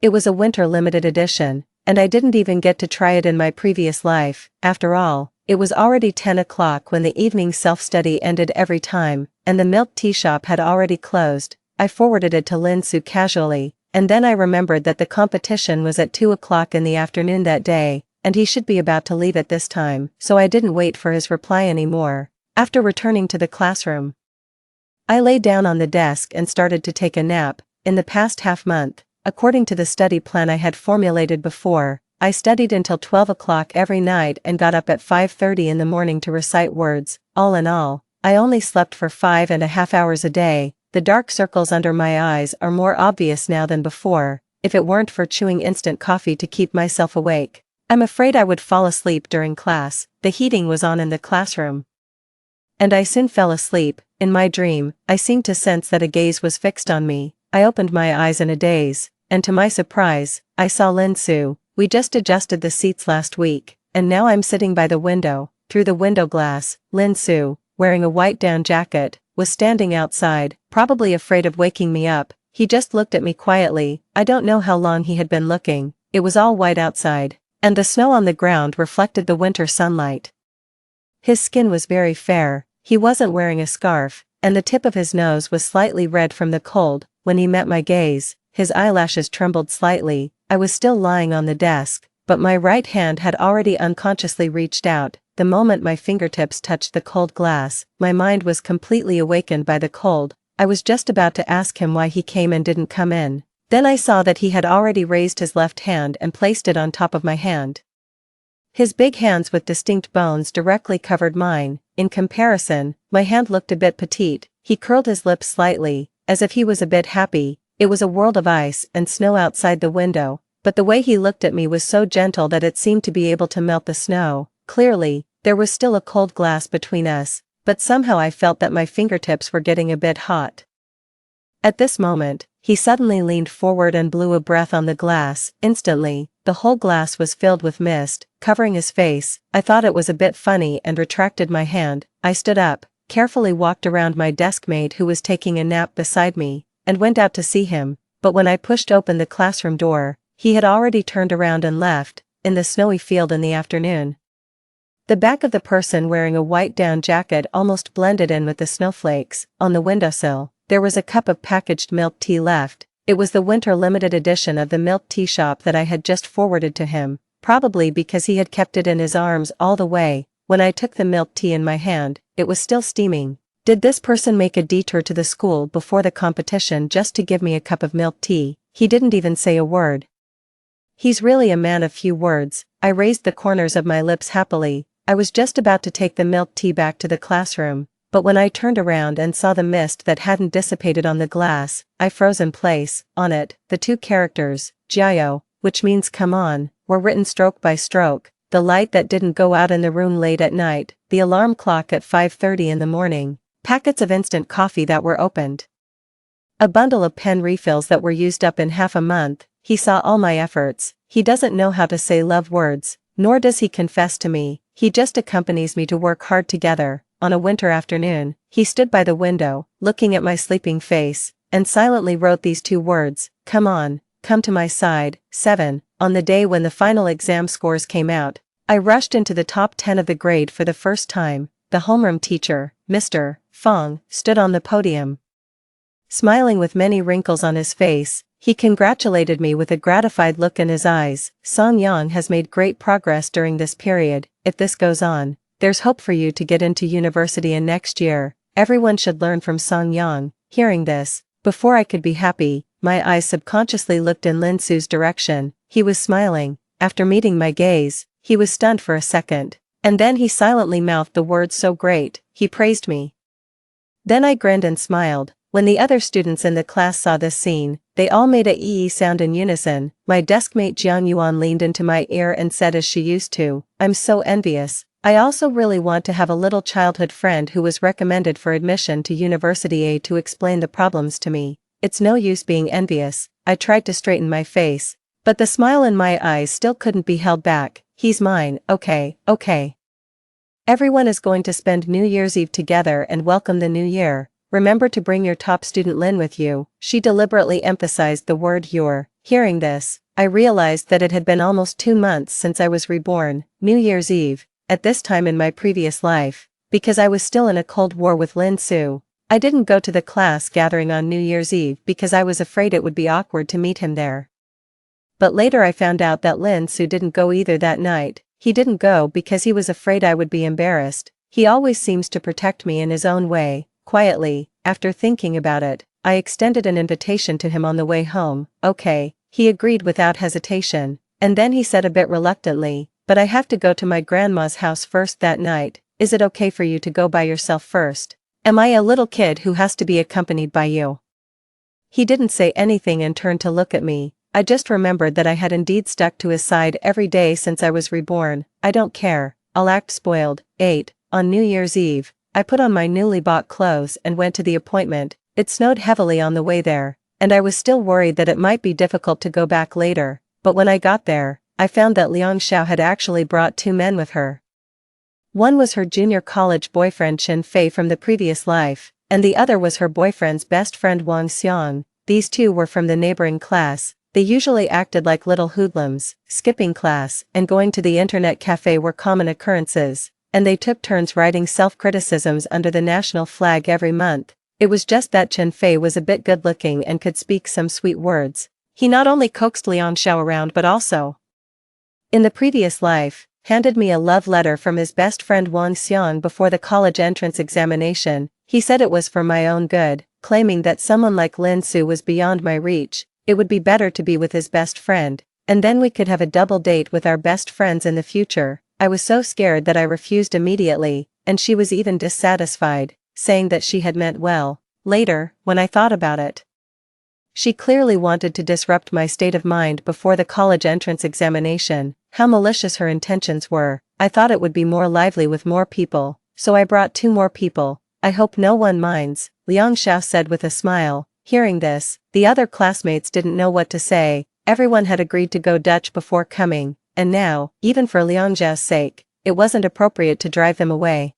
It was a winter limited edition, and I didn't even get to try it in my previous life. After all, it was already 10 o'clock when the evening self-study ended every time, and the milk tea shop had already closed. I forwarded it to Lin Su casually, and then I remembered that the competition was at 2 o'clock in the afternoon that day, and he should be about to leave at this time, so I didn't wait for his reply anymore. After returning to the classroom, I lay down on the desk and started to take a nap. In the past half-month, according to the study plan I had formulated before, I studied until 12 o'clock every night and got up at 5:30 in the morning to recite words. All in all, I only slept for 5.5 hours a day. The dark circles under my eyes are more obvious now than before, if it weren't for chewing instant coffee to keep myself awake. I'm afraid I would fall asleep during class. The heating was on in the classroom. And I soon fell asleep. In my dream, I seemed to sense that a gaze was fixed on me. I opened my eyes in a daze, and to my surprise, I saw Lin Su. We just adjusted the seats last week, and now I'm sitting by the window. Through the window glass, Lin Su, wearing a white down jacket, was standing outside, probably afraid of waking me up. He just looked at me quietly. I don't know how long he had been looking. It was all white outside, and the snow on the ground reflected the winter sunlight. His skin was very fair. He wasn't wearing a scarf, and the tip of his nose was slightly red from the cold. When he met my gaze, his eyelashes trembled slightly. I was still lying on the desk, but my right hand had already unconsciously reached out. The moment my fingertips touched the cold glass, my mind was completely awakened by the cold. I was just about to ask him why he came and didn't come in. Then I saw that he had already raised his left hand and placed it on top of my hand. His big hands with distinct bones directly covered mine. In comparison, my hand looked a bit petite. He curled his lips slightly, as if he was a bit happy. It was a world of ice and snow outside the window, but the way he looked at me was so gentle that it seemed to be able to melt the snow. Clearly, there was still a cold glass between us, but somehow I felt that my fingertips were getting a bit hot. At this moment, he suddenly leaned forward and blew a breath on the glass. Instantly, the whole glass was filled with mist, covering his face. I thought it was a bit funny and retracted my hand. I stood up, carefully walked around my deskmate who was taking a nap beside me, and went out to see him, but when I pushed open the classroom door, he had already turned around and left, in the snowy field in the afternoon. The back of the person wearing a white down jacket almost blended in with the snowflakes. On the windowsill, there was a cup of packaged milk tea left. It was the winter limited edition of the milk tea shop that I had just forwarded to him, probably because he had kept it in his arms all the way. When I took the milk tea in my hand, it was still steaming. Did this person make a detour to the school before the competition just to give me a cup of milk tea? He didn't even say a word. He's really a man of few words. I raised the corners of my lips happily. I was just about to take the milk tea back to the classroom, but when I turned around and saw the mist that hadn't dissipated on the glass, I froze in place. On it, the two characters, Jiao, which means come on, were written stroke by stroke. The light that didn't go out in the room late at night, the alarm clock at 5:30 in the morning, packets of instant coffee that were opened, a bundle of pen refills that were used up in half a month. He saw all my efforts. He doesn't know how to say love words, nor does he confess to me. He just accompanies me to work hard together. On a winter afternoon, he stood by the window, looking at my sleeping face, and silently wrote these two words, come on, come to my side. 7. On the day when the final exam scores came out, I rushed into the top 10 of the grade for the first time. The homeroom teacher, Mr. Fong, stood on the podium. Smiling with many wrinkles on his face, he congratulated me with a gratified look in his eyes. Song Yang has made great progress during this period. If this goes on, there's hope for you to get into university in next year. Everyone should learn from Song Yang. Hearing this, before I could be happy, my eyes subconsciously looked in Lin Su's direction. He was smiling. After meeting my gaze, he was stunned for a second, and then he silently mouthed the words so great. He praised me. Then I grinned and smiled. When the other students in the class saw this scene, they all made a ee sound in unison. My deskmate Jiang Yuan leaned into my ear and said as she used to, I'm so envious. I also really want to have a little childhood friend who was recommended for admission to University A to explain the problems to me. It's no use being envious. I tried to straighten my face, but the smile in my eyes still couldn't be held back. He's mine. Okay. Everyone is going to spend New Year's Eve together and welcome the new year. Remember to bring your top student Lin with you. She deliberately emphasized the word your. Hearing this, I realized that it had been almost 2 months since I was reborn. New Year's Eve, at this time in my previous life, because I was still in a cold war with Lin Su. I didn't go to the class gathering on New Year's Eve because I was afraid it would be awkward to meet him there. But later I found out that Lin Su didn't go either that night. He didn't go because he was afraid I would be embarrassed. He always seems to protect me in his own way. Quietly, after thinking about it, I extended an invitation to him on the way home. Okay, he agreed without hesitation, and then he said a bit reluctantly, but I have to go to my grandma's house first that night. Is it okay for you to go by yourself first? Am I a little kid who has to be accompanied by you? He didn't say anything and turned to look at me. I just remembered that I had indeed stuck to his side every day since I was reborn. I don't care, I'll act spoiled. 8. On New Year's Eve, I put on my newly bought clothes and went to the appointment. It snowed heavily on the way there, and I was still worried that it might be difficult to go back later, but when I got there, I found that Liang Xiao had actually brought 2 men with her. One was her junior college boyfriend Chen Fei from the previous life, and the other was her boyfriend's best friend Wang Xiang. These 2 were from the neighboring class. They usually acted like little hoodlums. Skipping class and going to the internet cafe were common occurrences, and they took turns writing self-criticisms under the national flag every month. It was just that Chen Fei was a bit good-looking and could speak some sweet words. He not only coaxed Liang Xiao around but also, in the previous life, handed me a love letter from his best friend Wang Xiang before the college entrance examination. He said it was for my own good, claiming that someone like Lin Su was beyond my reach. It would be better to be with his best friend, and then we could have a double date with our best friends in the future. I was so scared that I refused immediately, and she was even dissatisfied, saying that she had meant well. Later, when I thought about it, she clearly wanted to disrupt my state of mind before the college entrance examination. How malicious her intentions were. I thought it would be more lively with more people, so I brought 2 more people. I hope no one minds, Liang Xiao said with a smile. Hearing this, the other classmates didn't know what to say. Everyone had agreed to go Dutch before coming, and now, even for Liang Xiao's sake, it wasn't appropriate to drive them away.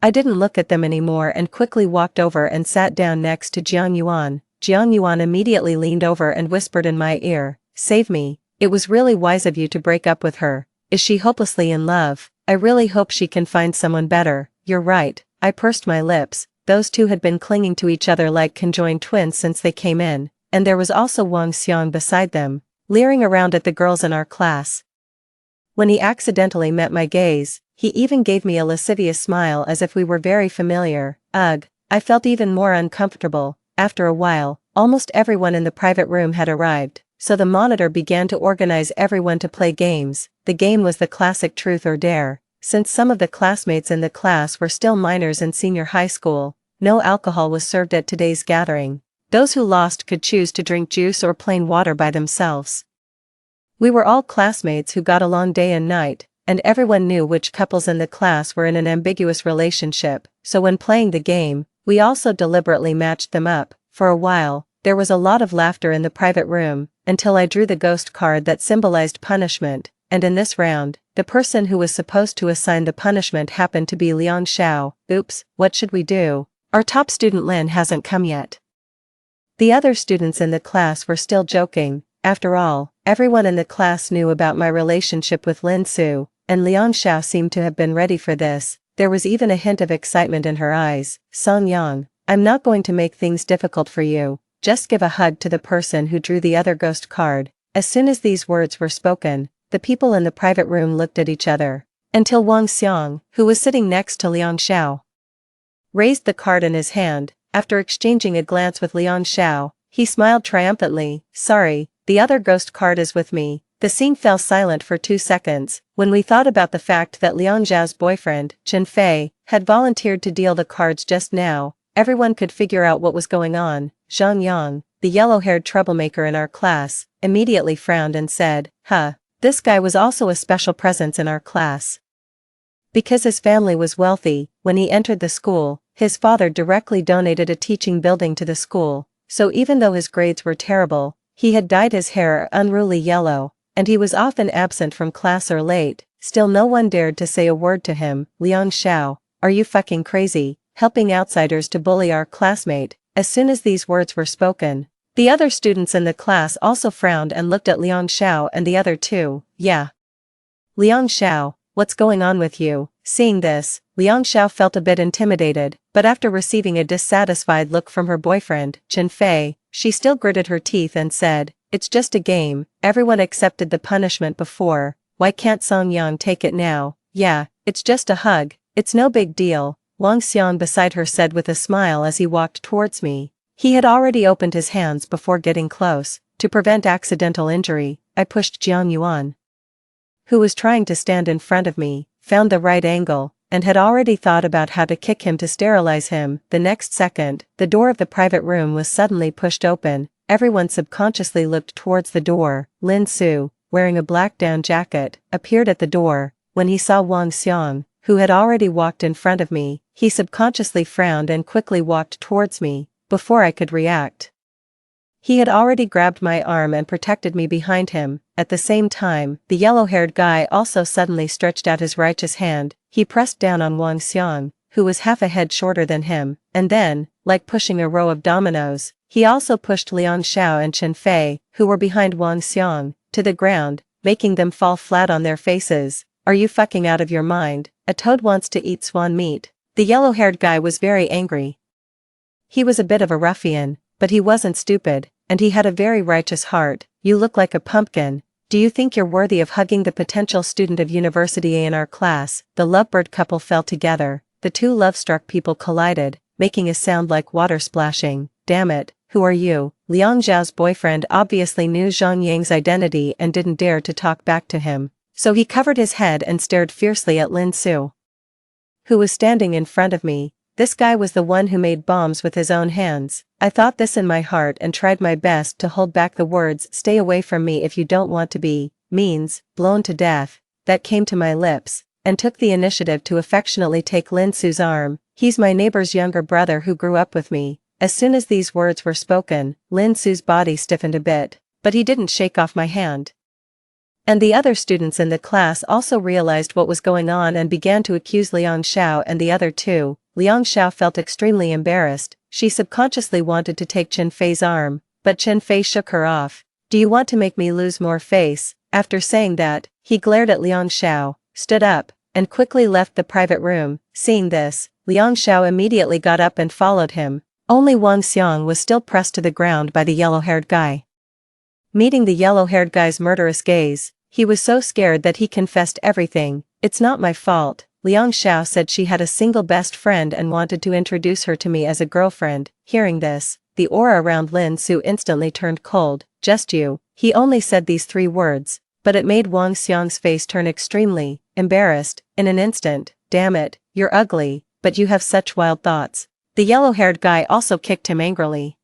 I didn't look at them anymore and quickly walked over and sat down next to Jiang Yuan. Jiang Yuan immediately leaned over and whispered in my ear, "Save me. It was really wise of you to break up with her. Is she hopelessly in love? I really hope she can find someone better." "You're right." I pursed my lips. Those 2 had been clinging to each other like conjoined twins since they came in, and there was also Wang Xiang beside them, leering around at the girls in our class. When he accidentally met my gaze, he even gave me a lascivious smile as if we were very familiar. Ugh, I felt even more uncomfortable. After a while, almost everyone in the private room had arrived, so the monitor began to organize everyone to play games. The game was the classic truth or dare. Since some of the classmates in the class were still minors in senior high school, no alcohol was served at today's gathering. Those who lost could choose to drink juice or plain water by themselves. We were all classmates who got along day and night, and everyone knew which couples in the class were in an ambiguous relationship, so when playing the game, we also deliberately matched them up. For a while, there was a lot of laughter in the private room, until I drew the ghost card that symbolized punishment, and in this round, the person who was supposed to assign the punishment happened to be Liang Xiao. Oops, what should we do? Our top student Lin hasn't come yet. The other students in the class were still joking. After all, everyone in the class knew about my relationship with Lin Su, and Liang Xiao seemed to have been ready for this. There was even a hint of excitement in her eyes. "Song Yang, I'm not going to make things difficult for you. Just give a hug to the person who drew the other ghost card." As soon as these words were spoken, the people in the private room looked at each other, until Wang Xiang, who was sitting next to Liang Xiao, raised the card in his hand. After exchanging a glance with Liang Xiao, he smiled triumphantly. "Sorry, the other ghost card is with me." The scene fell silent for 2 seconds. When we thought about the fact that Liang Xiao's boyfriend, Chen Fei, had volunteered to deal the cards just now, everyone could figure out what was going on. Zhang Yang, the yellow-haired troublemaker in our class, immediately frowned and said, "Huh. This guy was also a special presence in our class." Because his family was wealthy, when he entered the school, his father directly donated a teaching building to the school, so even though his grades were terrible, he had dyed his hair unruly yellow, and he was often absent from class or late. Still no one dared to say a word to him. "Liang Xiao, are you fucking crazy, helping outsiders to bully our classmate?" As soon as these words were spoken, the other students in the class also frowned and looked at Liang Xiao and the other 2. "Yeah. Liang Xiao, what's going on with you?" Seeing this, Liang Xiao felt a bit intimidated, but after receiving a dissatisfied look from her boyfriend, Chen Fei, she still gritted her teeth and said, "It's just a game. Everyone accepted the punishment before. Why can't Song Yang take it now?" "Yeah, it's just a hug. It's no big deal," Wang Xiang beside her said with a smile as he walked towards me. He had already opened his hands before getting close. To prevent accidental injury, I pushed Jiang Yuan, who was trying to stand in front of me, found the right angle, and had already thought about how to kick him to sterilize him. The next second, the door of the private room was suddenly pushed open. Everyone subconsciously looked towards the door. Lin Su, wearing a black down jacket, appeared at the door. When he saw Wang Xiang, who had already walked in front of me, he subconsciously frowned and quickly walked towards me. Before I could react, he had already grabbed my arm and protected me behind him. At the same time, the yellow-haired guy also suddenly stretched out his righteous hand. He pressed down on Wang Xiang, who was half a head shorter than him, and then, like pushing a row of dominoes, he also pushed Liang Xiao and Chen Fei, who were behind Wang Xiang, to the ground, making them fall flat on their faces. Are you fucking out of your mind? A toad wants to eat swan meat. The yellow-haired guy was very angry. He was a bit of a ruffian, but he wasn't stupid, and he had a very righteous heart. You look like a pumpkin. Do you think you're worthy of hugging the potential student of University A in our class? The lovebird couple fell together. The two love-struck people collided, making a sound like water splashing. Damn it, who are you? Liang Zhao's boyfriend obviously knew Zhang Yang's identity and didn't dare to talk back to him, so he covered his head and stared fiercely at Lin Su, who was standing in front of me. This guy was the one who made bombs with his own hands. I thought this in my heart and tried my best to hold back the words "stay away from me if you don't want to be means blown to death" that came to my lips, and took the initiative to affectionately take Lin Su's arm. He's my neighbor's younger brother who grew up with me. As soon as these words were spoken, Lin Su's body stiffened a bit, but he didn't shake off my hand. And the other students in the class also realized what was going on and began to accuse Liang Xiao and the other two. Liang Xiao felt extremely embarrassed. She subconsciously wanted to take Chen Fei's arm, but Chen Fei shook her off. Do you want to make me lose more face? After saying that, he glared at Liang Xiao, stood up, and quickly left the private room. Seeing this, Liang Xiao immediately got up and followed him. Only Wang Xiang was still pressed to the ground by the yellow-haired guy. Meeting the yellow-haired guy's murderous gaze, he was so scared that he confessed everything. It's not my fault. Liang Xiao said she had a single best friend and wanted to introduce her to me as a girlfriend. Hearing this, the aura around Lin Su instantly turned cold. Just you. He only said these 3 words, but it made Wang Xiang's face turn extremely embarrassed. In an instant. Damn it, you're ugly, but you have such wild thoughts. The yellow-haired guy also kicked him angrily.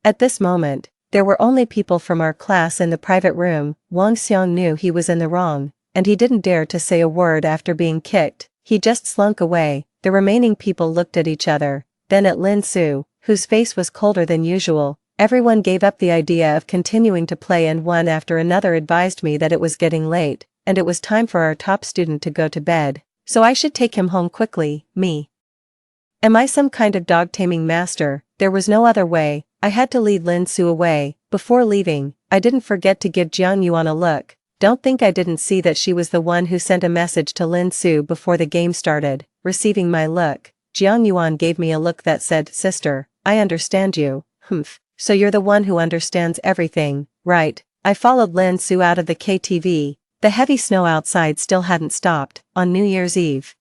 At this moment, there were only people from our class in the private room. Wang Xiang knew he was in the wrong, and he didn't dare to say a word after being kicked. He just slunk away. The remaining people looked at each other, then at Lin Su, whose face was colder than usual. Everyone gave up the idea of continuing to play, and one after another advised me that it was getting late, and it was time for our top student to go to bed, so I should take him home quickly. Me. Am I some kind of dog-taming master? There was no other way. I had to lead Lin Su away. Before leaving, I didn't forget to give Jiang Yuan a look. Don't think I didn't see that she was the one who sent a message to Lin Su before the game started. Receiving my look, Jiang Yuan gave me a look that said, "Sister, I understand you." Humph. So you're the one who understands everything, right? I followed Lin Su out of the KTV. The heavy snow outside still hadn't stopped. On New Year's Eve,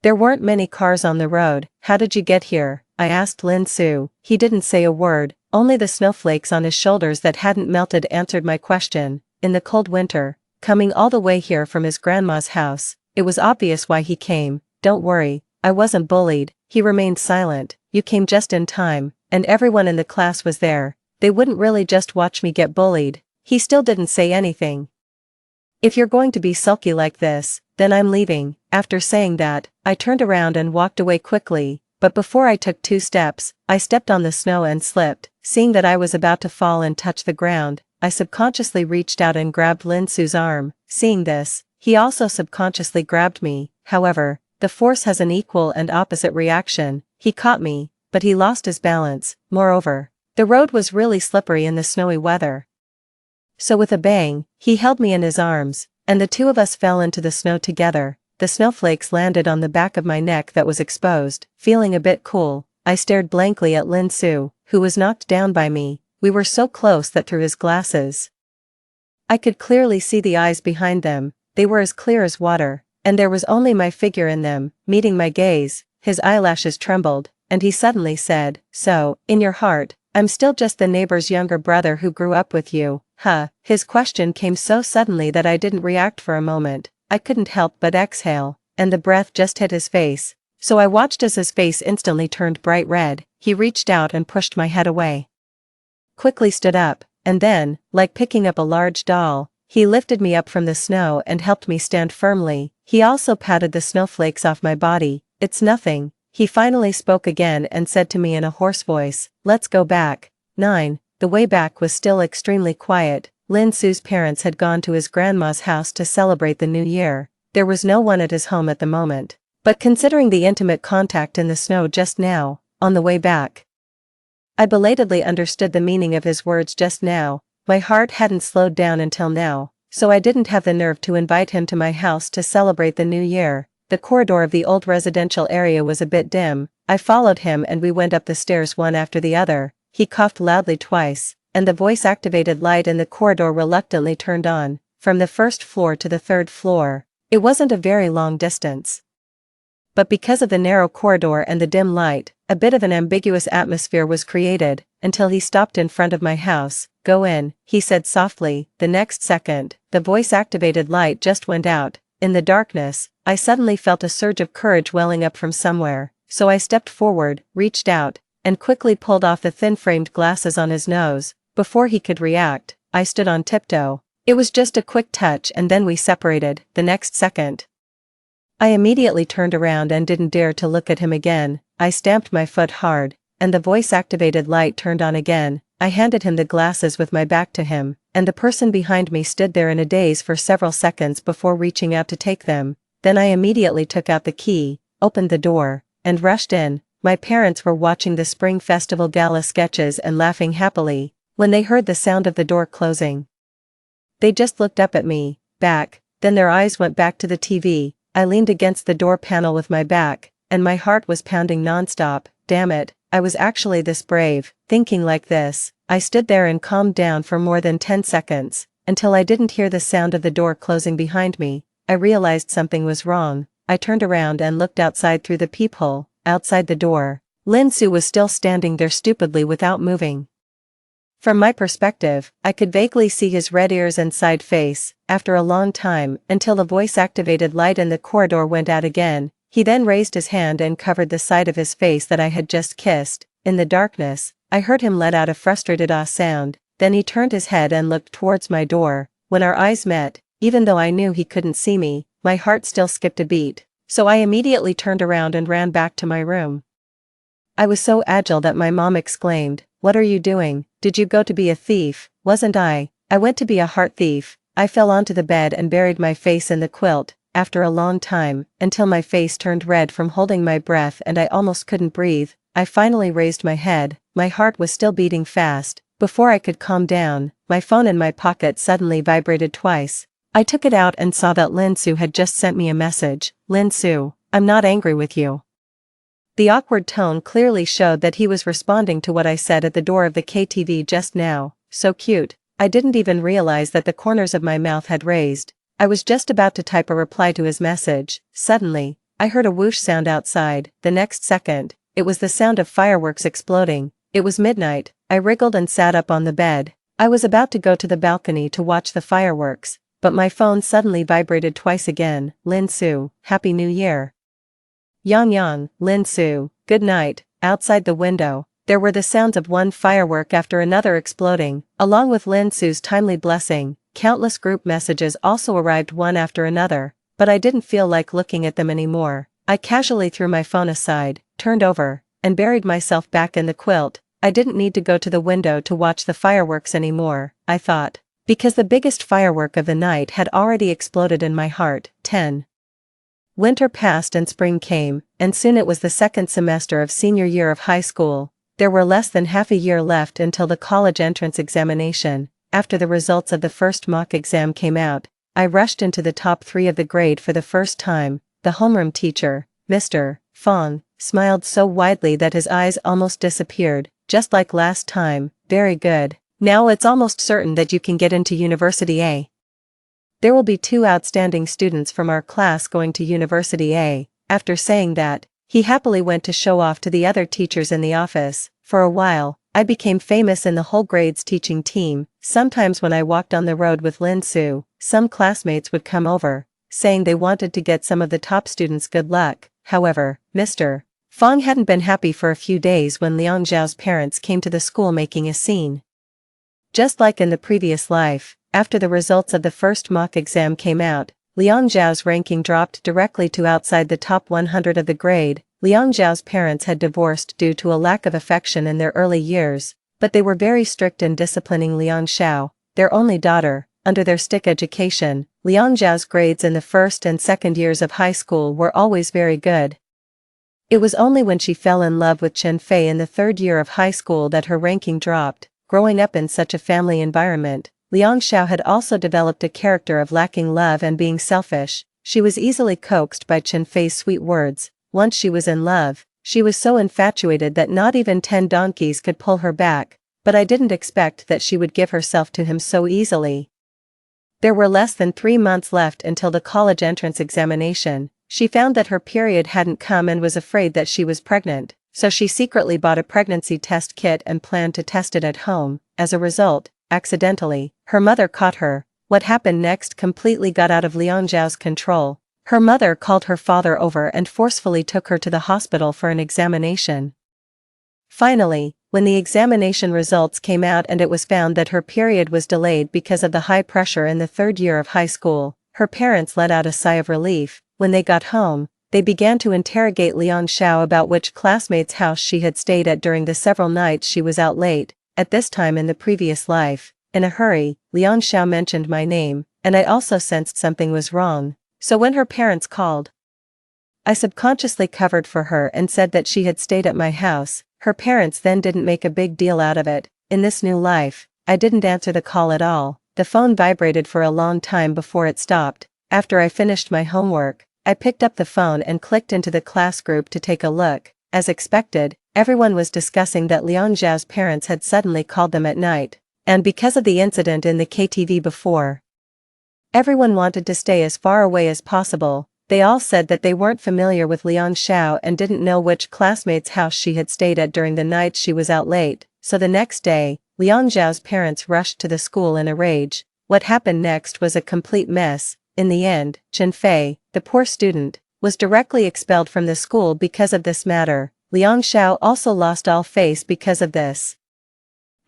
there weren't many cars on the road. How did you get here? I asked Lin Su. He didn't say a word. Only the snowflakes on his shoulders that hadn't melted answered my question. In the cold winter, coming all the way here from his grandma's house, it was obvious why he came. Don't worry, I wasn't bullied. He remained silent. You came just in time, and everyone in the class was there. They wouldn't really just watch me get bullied. He still didn't say anything. If you're going to be sulky like this, then I'm leaving. After saying that, I turned around and walked away quickly, but before I took 2 steps, I stepped on the snow and slipped. Seeing that I was about to fall and touch the ground, I subconsciously reached out and grabbed Lin Su's arm. Seeing this, he also subconsciously grabbed me. However, the force has an equal and opposite reaction. He caught me, but he lost his balance. Moreover, the road was really slippery in the snowy weather. So with a bang, he held me in his arms, and the two of us fell into the snow together. The snowflakes landed on the back of my neck that was exposed. Feeling a bit cool, I stared blankly at Lin Su, who was knocked down by me. We were so close that through his glasses, I could clearly see the eyes behind them. They were as clear as water, and there was only my figure in them. Meeting my gaze, his eyelashes trembled, and he suddenly said, "So, in your heart, I'm still just the neighbor's younger brother who grew up with you, huh?" His question came so suddenly that I didn't react for a moment. I couldn't help but exhale, and the breath just hit his face. So I watched as his face instantly turned bright red. He reached out and pushed my head away. Quickly stood up, and then, like picking up a large doll, he lifted me up from the snow and helped me stand firmly. He also patted the snowflakes off my body. "It's nothing." He finally spoke again and said to me in a hoarse voice, "Let's go back." 9. The way back was still extremely quiet. Lin Su's parents had gone to his grandma's house to celebrate the new year. There was no one at his home at the moment. But considering the intimate contact in the snow just now, on the way back, I belatedly understood the meaning of his words just now. My heart hadn't slowed down until now, so I didn't have the nerve to invite him to my house to celebrate the new year. The corridor of the old residential area was a bit dim. I followed him and we went up the stairs one after the other. He coughed loudly twice, and the voice-activated light in the corridor reluctantly turned on. From the first floor to the third floor, it wasn't a very long distance. But because of the narrow corridor and the dim light, a bit of an ambiguous atmosphere was created, until he stopped in front of my house. "Go in," he said softly. The next second, the voice-activated light just went out. In the darkness, I suddenly felt a surge of courage welling up from somewhere, so I stepped forward, reached out, and quickly pulled off the thin-framed glasses on his nose. Before he could react, I stood on tiptoe. It was just a quick touch and then we separated. The next second, I immediately turned around and didn't dare to look at him again. I stamped my foot hard, and the voice-activated light turned on again. I handed him the glasses with my back to him, and the person behind me stood there in a daze for several seconds before reaching out to take them. Then I immediately took out the key, opened the door, and rushed in. My parents were watching the Spring Festival gala sketches and laughing happily. When they heard the sound of the door closing, they just looked up at me, back, then their eyes went back to the TV. I leaned against the door panel with my back, and my heart was pounding nonstop. Damn it, I was actually this brave. Thinking like this, I stood there and calmed down for more than 10 seconds, until I didn't hear the sound of the door closing behind me. I realized something was wrong. I turned around and looked outside through the peephole. Outside the door, Lin Su was still standing there stupidly without moving. From my perspective, I could vaguely see his red ears and side face. After a long time, until the voice-activated light in the corridor went out again, he then raised his hand and covered the side of his face that I had just kissed. In the darkness, I heard him let out a frustrated ah sound, then he turned his head and looked towards my door. When our eyes met, even though I knew he couldn't see me, my heart still skipped a beat, so I immediately turned around and ran back to my room. I was so agile that my mom exclaimed, "What are you doing? Did you go to be a thief?" "Wasn't I? I went to be a heart thief." I fell onto the bed and buried my face in the quilt, after a long time, until my face turned red from holding my breath and I almost couldn't breathe. I finally raised my head. My heart was still beating fast. Before I could calm down, my phone in my pocket suddenly vibrated twice. I took it out and saw that Lin Su had just sent me a message. "Lin Su, I'm not angry with you." The awkward tone clearly showed that he was responding to what I said at the door of the KTV just now. So cute. I didn't even realize that the corners of my mouth had raised. I was just about to type a reply to his message. Suddenly, I heard a whoosh sound outside. The next second, it was the sound of fireworks exploding. It was midnight. I wriggled and sat up on the bed. I was about to go to the balcony to watch the fireworks, but my phone suddenly vibrated twice again. "Lin Su, Happy New Year." Yang, Lin Su, good night." Outside the window, there were the sounds of one firework after another exploding, along with Lin Su's timely blessing. Countless group messages also arrived one after another, but I didn't feel like looking at them anymore. I casually threw my phone aside, turned over, and buried myself back in the quilt. I didn't need to go to the window to watch the fireworks anymore, I thought, because the biggest firework of the night had already exploded in my heart. 10. Winter passed and spring came, and soon it was the second semester of senior year of high school. There were less than half a year left until the college entrance examination. After the results of the first mock exam came out, I rushed into the top 3 of the grade for the first time. The homeroom teacher, Mr. Fong, smiled so widely that his eyes almost disappeared. "Just like last time, very good. Now it's almost certain that you can get into University A. There will be 2 outstanding students from our class going to University A." After saying that, he happily went to show off to the other teachers in the office. For a while, I became famous in the whole grade's teaching team. Sometimes when I walked on the road with Lin Su, some classmates would come over, saying they wanted to get some of the top students good luck. However, Mr. Fong hadn't been happy for a few days when Liang Zhao's parents came to the school making a scene. Just like in the previous life, after the results of the first mock exam came out, Liang Zhao's ranking dropped directly to outside the top 100 of the grade. Liang Zhao's parents had divorced due to a lack of affection in their early years, but they were very strict in disciplining Liang Zhao, their only daughter. Under their strict education, Liang Zhao's grades in the first and second years of high school were always very good. It was only when she fell in love with Chen Fei in the third year of high school that her ranking dropped. Growing up in such a family environment, Liang Zhao had also developed a character of lacking love and being selfish. She was easily coaxed by Chen Fei's sweet words. Once she was in love, she was so infatuated that not even 10 donkeys could pull her back, but I didn't expect that she would give herself to him so easily. There were less than 3 months left until the college entrance examination. She found that her period hadn't come and was afraid that she was pregnant, so she secretly bought a pregnancy test kit and planned to test it at home. As a result, accidentally, her mother caught her. What happened next completely got out of Liang Zhao's control. Her mother called her father over and forcefully took her to the hospital for an examination. Finally, when the examination results came out and it was found that her period was delayed because of the high pressure in the third year of high school, her parents let out a sigh of relief. When they got home, they began to interrogate Liang Zhao about which classmate's house she had stayed at during the several nights she was out late. At this time in the previous life, in a hurry, Liang Zhao mentioned my name, and I also sensed something was wrong. So when her parents called, I subconsciously covered for her and said that she had stayed at my house. Her parents then didn't make a big deal out of it. In this new life, I didn't answer the call at all. The phone vibrated for a long time before it stopped. After I finished my homework, I picked up the phone and clicked into the class group to take a look. As expected, everyone was discussing that Liang Zhao's parents had suddenly called them at night, and because of the incident in the KTV before, everyone wanted to stay as far away as possible. They all said that they weren't familiar with Liang Zhao and didn't know which classmate's house she had stayed at during the nights she was out late. So the next day, Liang Zhao's parents rushed to the school in a rage. What happened next was a complete mess. In the end, Chen Fei, the poor student, was directly expelled from the school because of this matter. Liang Zhao also lost all face because of this.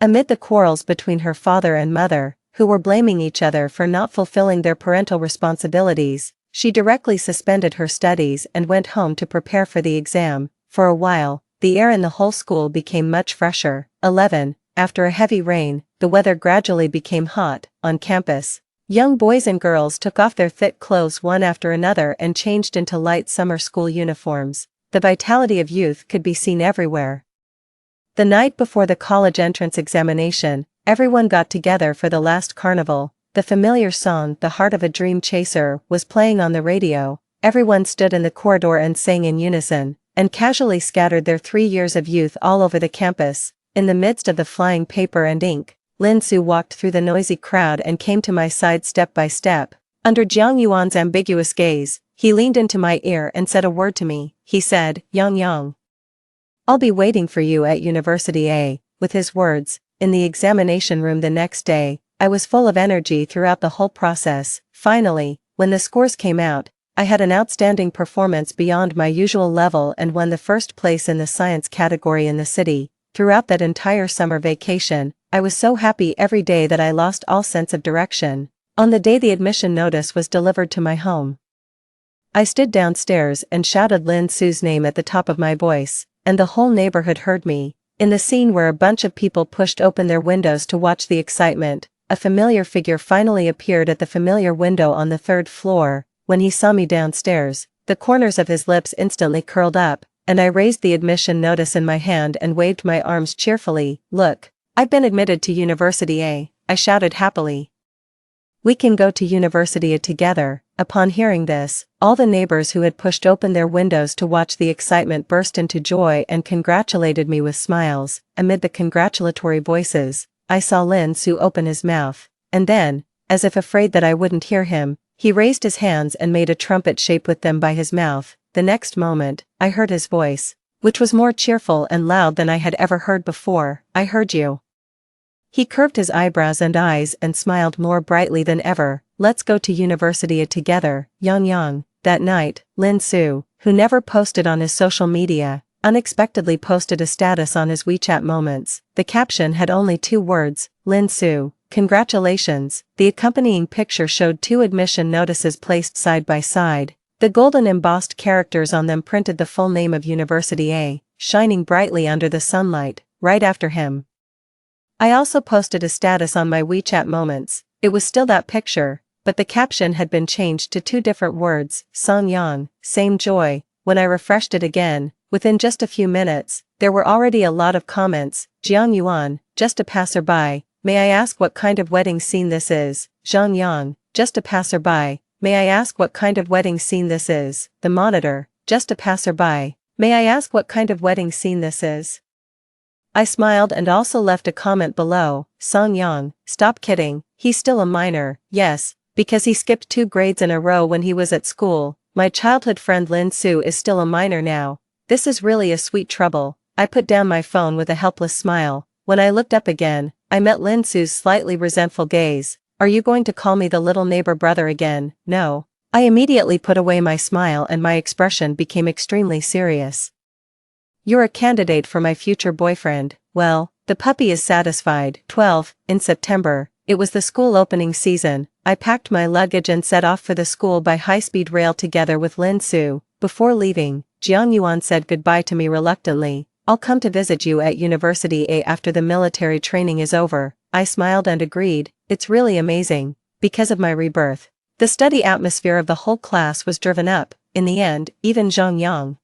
Amid the quarrels between her father and mother, who were blaming each other for not fulfilling their parental responsibilities, she directly suspended her studies and went home to prepare for the exam. For a while, the air in the whole school became much fresher. 11. After a heavy rain, the weather gradually became hot. On campus, young boys and girls took off their thick clothes one after another and changed into light summer school uniforms. The vitality of youth could be seen everywhere. The night before the college entrance examination, everyone got together for the last carnival. The familiar song, "The Heart of a Dream Chaser," was playing on the radio. Everyone stood in the corridor and sang in unison, and casually scattered their 3 years of youth all over the campus. In the midst of the flying paper and ink, Lin Su walked through the noisy crowd and came to my side step by step. Under Jiang Yuan's ambiguous gaze, he leaned into my ear and said a word to me. He said, "Yang Yang, I'll be waiting for you at University A." With his words, in the examination room the next day, I was full of energy throughout the whole process. Finally, when the scores came out, I had an outstanding performance beyond my usual level and won the first place in the science category in the city. Throughout that entire summer vacation, I was so happy every day that I lost all sense of direction. On the day the admission notice was delivered to my home, I stood downstairs and shouted Lin Su's name at the top of my voice, and the whole neighborhood heard me. In the scene where a bunch of people pushed open their windows to watch the excitement, a familiar figure finally appeared at the familiar window on the 3rd floor. When he saw me downstairs, the corners of his lips instantly curled up, and I raised the admission notice in my hand and waved my arms cheerfully. "Look, I've been admitted to University A," I shouted happily. "We can go to University A together." Upon hearing this, all the neighbors who had pushed open their windows to watch the excitement burst into joy and congratulated me with smiles. Amid the congratulatory voices, I saw Lin Su open his mouth, and then, as if afraid that I wouldn't hear him, he raised his hands and made a trumpet shape with them by his mouth. The next moment, I heard his voice, which was more cheerful and loud than I had ever heard before. "I heard you." He curved his eyebrows and eyes and smiled more brightly than ever. let's go to university together, Yang. That night, Lin Su, who never posted on his social media, unexpectedly posted a status on his WeChat moments. The caption had only 2 words, Lin Su, congratulations. The accompanying picture showed 2 admission notices placed side by side. The golden embossed characters on them printed the full name of University A, shining brightly under the sunlight, right after him. I also posted a status on my WeChat moments. It was still that picture, but the caption had been changed to 2 different words, Song Yang, same joy. When I refreshed it again, within just a few minutes, there were already a lot of comments. Jiang Yuan, just a passerby, may I ask what kind of wedding scene this is? Zhang Yang, just a passerby, may I ask what kind of wedding scene this is? The Monitor, just a passerby, may I ask what kind of wedding scene this is? I smiled and also left a comment below, Song Yang, stop kidding, he's still a minor, yes, because he skipped 2 grades in a row when he was at school. My childhood friend Lin Su is still a minor now. This is really a sweet trouble. I put down my phone with a helpless smile. When I looked up again, I met Lin Su's slightly resentful gaze. Are you going to call me the little neighbor brother again? No. I immediately put away my smile and my expression became extremely serious. You're a candidate for my future boyfriend. Well, the puppy is satisfied. 12. In September, it was the school opening season. I packed my luggage and set off for the school by high-speed rail together with Lin Su. Before leaving, Jiang Yuan said goodbye to me reluctantly. I'll come to visit you at University A after the military training is over. I smiled and agreed, it's really amazing. Because of my rebirth, the study atmosphere of the whole class was driven up. In the end, even Zhang Yang,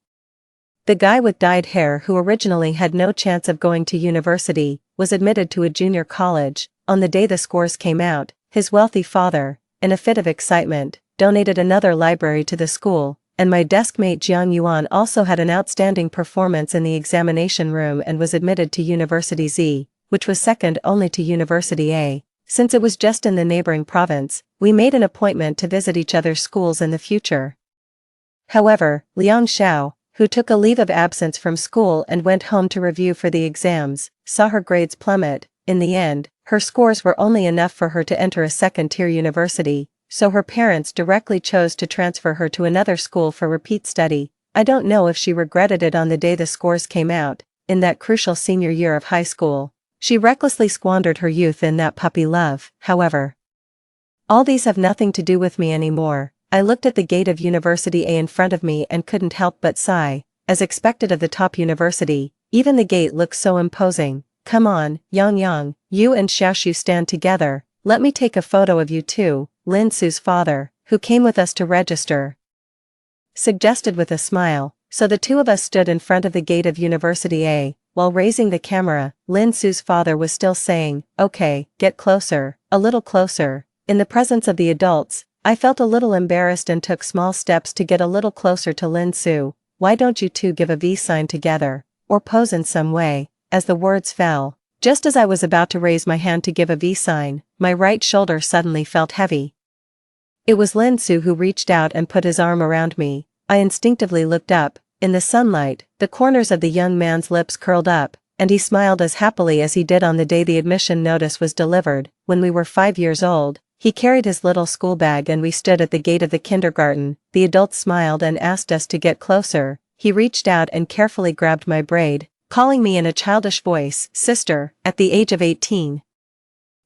the guy with dyed hair who originally had no chance of going to university, was admitted to a junior college. On the day the scores came out, his wealthy father, in a fit of excitement, donated another library to the school, and my deskmate Jiang Yuan also had an outstanding performance in the examination room and was admitted to University Z, which was second only to University A. Since it was just in the neighboring province, we made an appointment to visit each other's schools in the future. However, Liang Xiao, who took a leave of absence from school and went home to review for the exams, saw her grades plummet. In the end, her scores were only enough for her to enter a second-tier university, so her parents directly chose to transfer her to another school for repeat study. I don't know if she regretted it on the day the scores came out, in that crucial senior year of high school. She recklessly squandered her youth in that puppy love. However, all these have nothing to do with me anymore. I looked at the gate of University A in front of me and couldn't help but sigh. As expected of the top university, even the gate looks so imposing. Come on, Yang, you and Xiaoshu stand together, let me take a photo of you too, Lin Su's father, who came with us to register, suggested with a smile. So the 2 of us stood in front of the gate of University A. While raising the camera, Lin Su's father was still saying, okay, get closer, a little closer. In the presence of the adults, I felt a little embarrassed and took small steps to get a little closer to Lin Su. Why don't you 2 give a V sign together, or pose in some way? As the words fell, just as I was about to raise my hand to give a V sign, my right shoulder suddenly felt heavy. It was Lin Su who reached out and put his arm around me. I instinctively looked up. In the sunlight, the corners of the young man's lips curled up, and he smiled as happily as he did on the day the admission notice was delivered. When we were 5 years old, he carried his little school bag and we stood at the gate of the kindergarten. The adults smiled and asked us to get closer. He reached out and carefully grabbed my braid, calling me in a childish voice, sister. At the age of 18,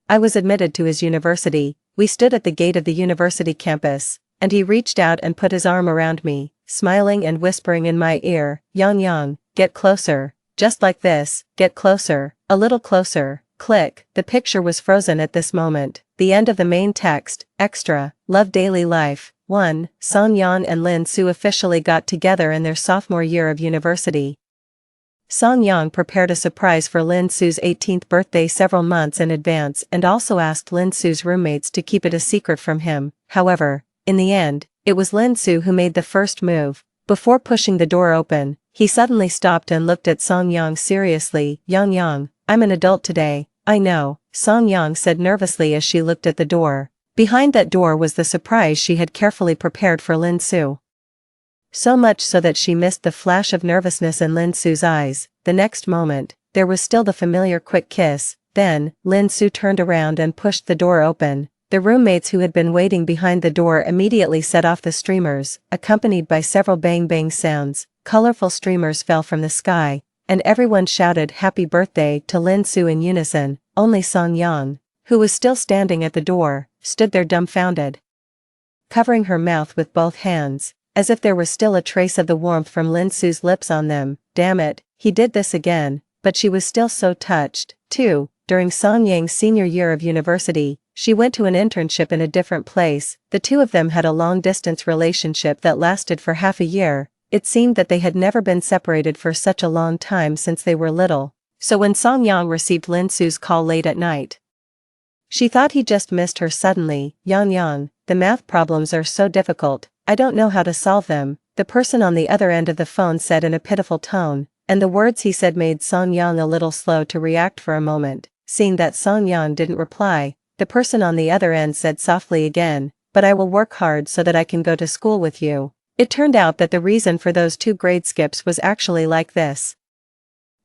I was admitted to his university. We stood at the gate of the university campus, and he reached out and put his arm around me, smiling and whispering in my ear, Yang, get closer, just like this, get closer, a little closer. Click. The picture was frozen at this moment. The end of the main text. Extra. Love daily life. 1. Song Yang and Lin Su officially got together in their sophomore year of university. Song Yang prepared a surprise for Lin Su's 18th birthday several months in advance and also asked Lin Su's roommates to keep it a secret from him. However, in the end, it was Lin Su who made the first move. Before pushing the door open, he suddenly stopped and looked at Song Yang seriously. Yang, I'm an adult today. I know, Song Yang said nervously as she looked at the door. Behind that door was the surprise she had carefully prepared for Lin Su. So much so that she missed the flash of nervousness in Lin Su's eyes. The next moment, there was still the familiar quick kiss. Then, Lin Su turned around and pushed the door open. The roommates who had been waiting behind the door immediately set off the streamers, accompanied by several bang-bang sounds. Colorful streamers fell from the sky, and everyone shouted happy birthday to Lin Su in unison. Only Song Yang, who was still standing at the door, stood there dumbfounded, covering her mouth with both hands, as if there was still a trace of the warmth from Lin Su's lips on them. Damn it, he did this again, but she was still so touched, too. During Song Yang's senior year of university, she went to an internship in a different place. The two of them had a long-distance relationship that lasted for half a year. It seemed that they had never been separated for such a long time since they were little. So when Song Yang received Lin Su's call late at night, she thought he just missed her suddenly. Yang, the math problems are so difficult, I don't know how to solve them, the person on the other end of the phone said in a pitiful tone, and the words he said made Song Yang a little slow to react for a moment. Seeing that Song Yang didn't reply, the person on the other end said softly again, but I will work hard so that I can go to school with you. It turned out that the reason for those 2 grade skips was actually like this.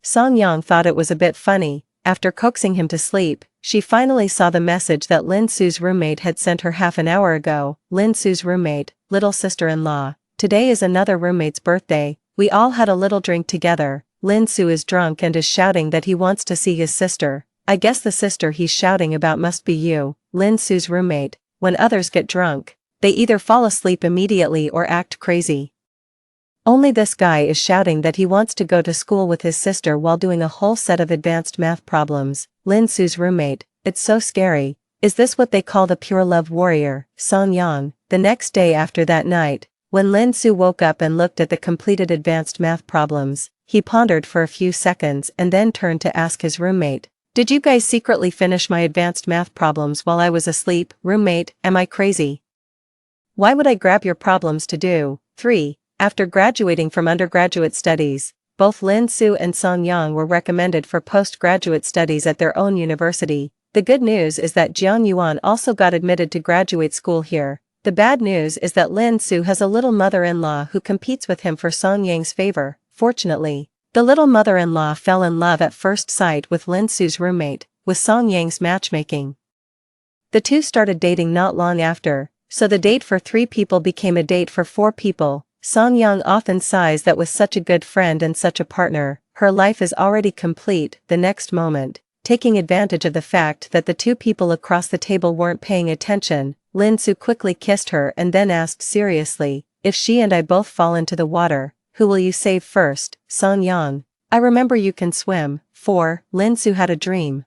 Song Yang thought it was a bit funny. After coaxing him to sleep, she finally saw the message that Lin Su's roommate had sent her half an hour ago. Lin Su's roommate, little sister-in-law. Today is another roommate's birthday. We all had a little drink together. Lin Su is drunk and is shouting that he wants to see his sister. I guess the sister he's shouting about must be you, Lin Su's roommate. When others get drunk, they either fall asleep immediately or act crazy. Only this guy is shouting that he wants to go to school with his sister while doing a whole set of advanced math problems. Lin Su's roommate, it's so scary. Is this what they call the pure love warrior? Song Yang. The next day after that night, when Lin Su woke up and looked at the completed advanced math problems, he pondered for a few seconds and then turned to ask his roommate, did you guys secretly finish my advanced math problems while I was asleep? Roommate, am I crazy? Why would I grab your problems to do? 3. After graduating from undergraduate studies, both Lin Su and Song Yang were recommended for postgraduate studies at their own university. The good news is that Jiang Yuan also got admitted to graduate school here. The bad news is that Lin Su has a little mother-in-law who competes with him for Song Yang's favor. Fortunately, the little mother-in-law fell in love at first sight with Lin Su's roommate, with Song Yang's matchmaking. The two started dating not long after, so the date for 3 people became a date for 4 people. Song Yang often sighs that with such a good friend and such a partner, her life is already complete. The next moment, taking advantage of the fact that the 2 people across the table weren't paying attention, Lin Su quickly kissed her and then asked seriously, if she and I both fall into the water, who will you save first? Song Yang, I remember you can swim. 4. Lin Su had a dream.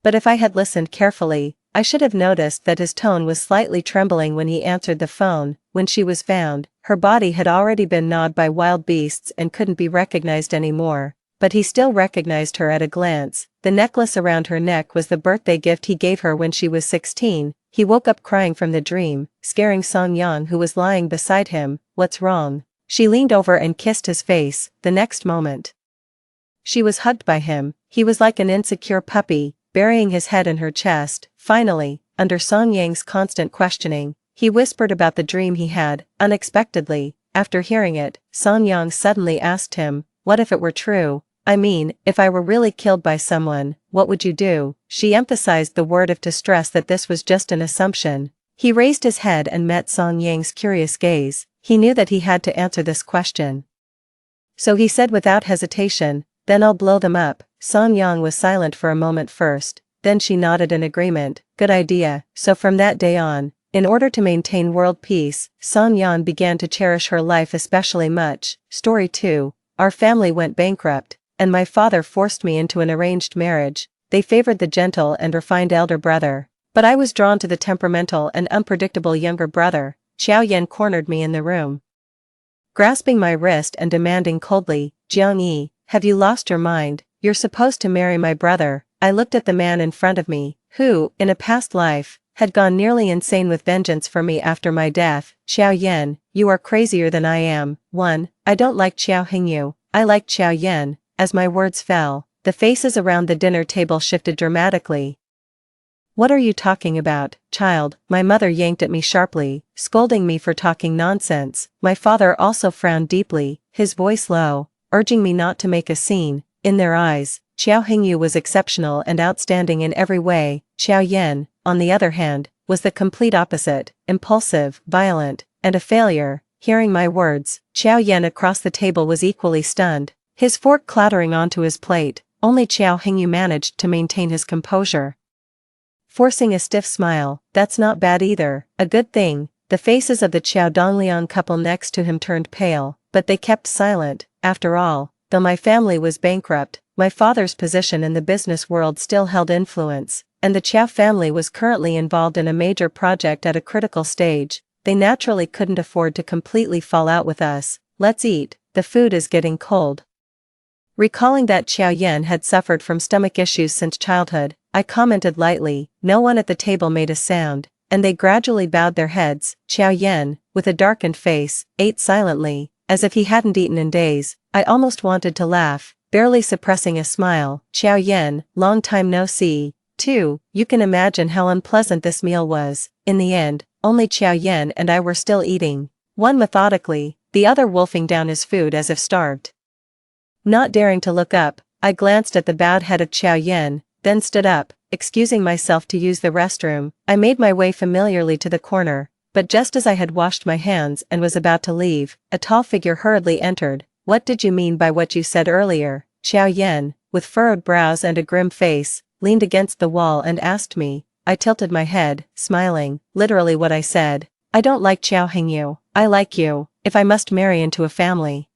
But if I had listened carefully, I should have noticed that his tone was slightly trembling when he answered the phone. When she was found, her body had already been gnawed by wild beasts and couldn't be recognized anymore, but he still recognized her at a glance. The necklace around her neck was the birthday gift he gave her when she was 16. He woke up crying from the dream, scaring Song Yang who was lying beside him. What's wrong? She leaned over and kissed his face. The next moment, she was hugged by him. He was like an insecure puppy, burying his head in her chest. Finally, under Song Yang's constant questioning, he whispered about the dream he had. Unexpectedly, after hearing it, Song Yang suddenly asked him, what if it were true? I mean, if I were really killed by someone, what would you do? She emphasized the word if to stress that this was just an assumption. He raised his head and met Song Yang's curious gaze. He knew that he had to answer this question. So he said without hesitation, then I'll blow them up. Song Yang was silent for a moment first, then she nodded in agreement. Good idea. So from that day on, in order to maintain world peace, Song Yang began to cherish her life especially much. Story 2. Our family went bankrupt, and my father forced me into an arranged marriage. They favored the gentle and refined elder brother, but I was drawn to the temperamental and unpredictable younger brother. Xiao Yan cornered me in the room, grasping my wrist and demanding coldly, Jiang Yi, have you lost your mind? You're supposed to marry my brother. I looked at the man in front of me, who, in a past life, had gone nearly insane with vengeance for me after my death. Xiao Yan, you are crazier than I am. 1. I don't like Xiao Hingyu, I like Xiao Yan. As my words fell, the faces around the dinner table shifted dramatically. What are you talking about, child? My mother yanked at me sharply, scolding me for talking nonsense. My father also frowned deeply, his voice low, urging me not to make a scene. In their eyes, Xiao Hingyu was exceptional and outstanding in every way. Xiao Yan, on the other hand, was the complete opposite, impulsive, violent, and a failure. Hearing my words, Xiao Yan across the table was equally stunned, his fork clattering onto his plate. Only Xiao Hingyu managed to maintain his composure. Forcing a stiff smile, "That's not bad either, a good thing." The faces of the Xiao Dongliang couple next to him turned pale, but they kept silent. After all, though my family was bankrupt, my father's position in the business world still held influence, and the Xiao family was currently involved in a major project at a critical stage. They naturally couldn't afford to completely fall out with us. "Let's eat, the food is getting cold." Recalling that Xiao Yan had suffered from stomach issues since childhood, I commented lightly. No one at the table made a sound, and they gradually bowed their heads. Xiao Yan, with a darkened face, ate silently, as if he hadn't eaten in days. I almost wanted to laugh, barely suppressing a smile. "Xiao Yan, long time no see, too." You can imagine how unpleasant this meal was. In the end, only Xiao Yan and I were still eating, one methodically, the other wolfing down his food as if starved. Not daring to look up, I glanced at the bowed head of Xiao Yan, then stood up, excusing myself to use the restroom. I made my way familiarly to the corner, but just as I had washed my hands and was about to leave, a tall figure hurriedly entered. "What did you mean by what you said earlier?" Xiao Yan, with furrowed brows and a grim face, leaned against the wall and asked me. I tilted my head, smiling. "Literally what I said. I don't like Xiao Hingyu. I like you. If I must marry into a family,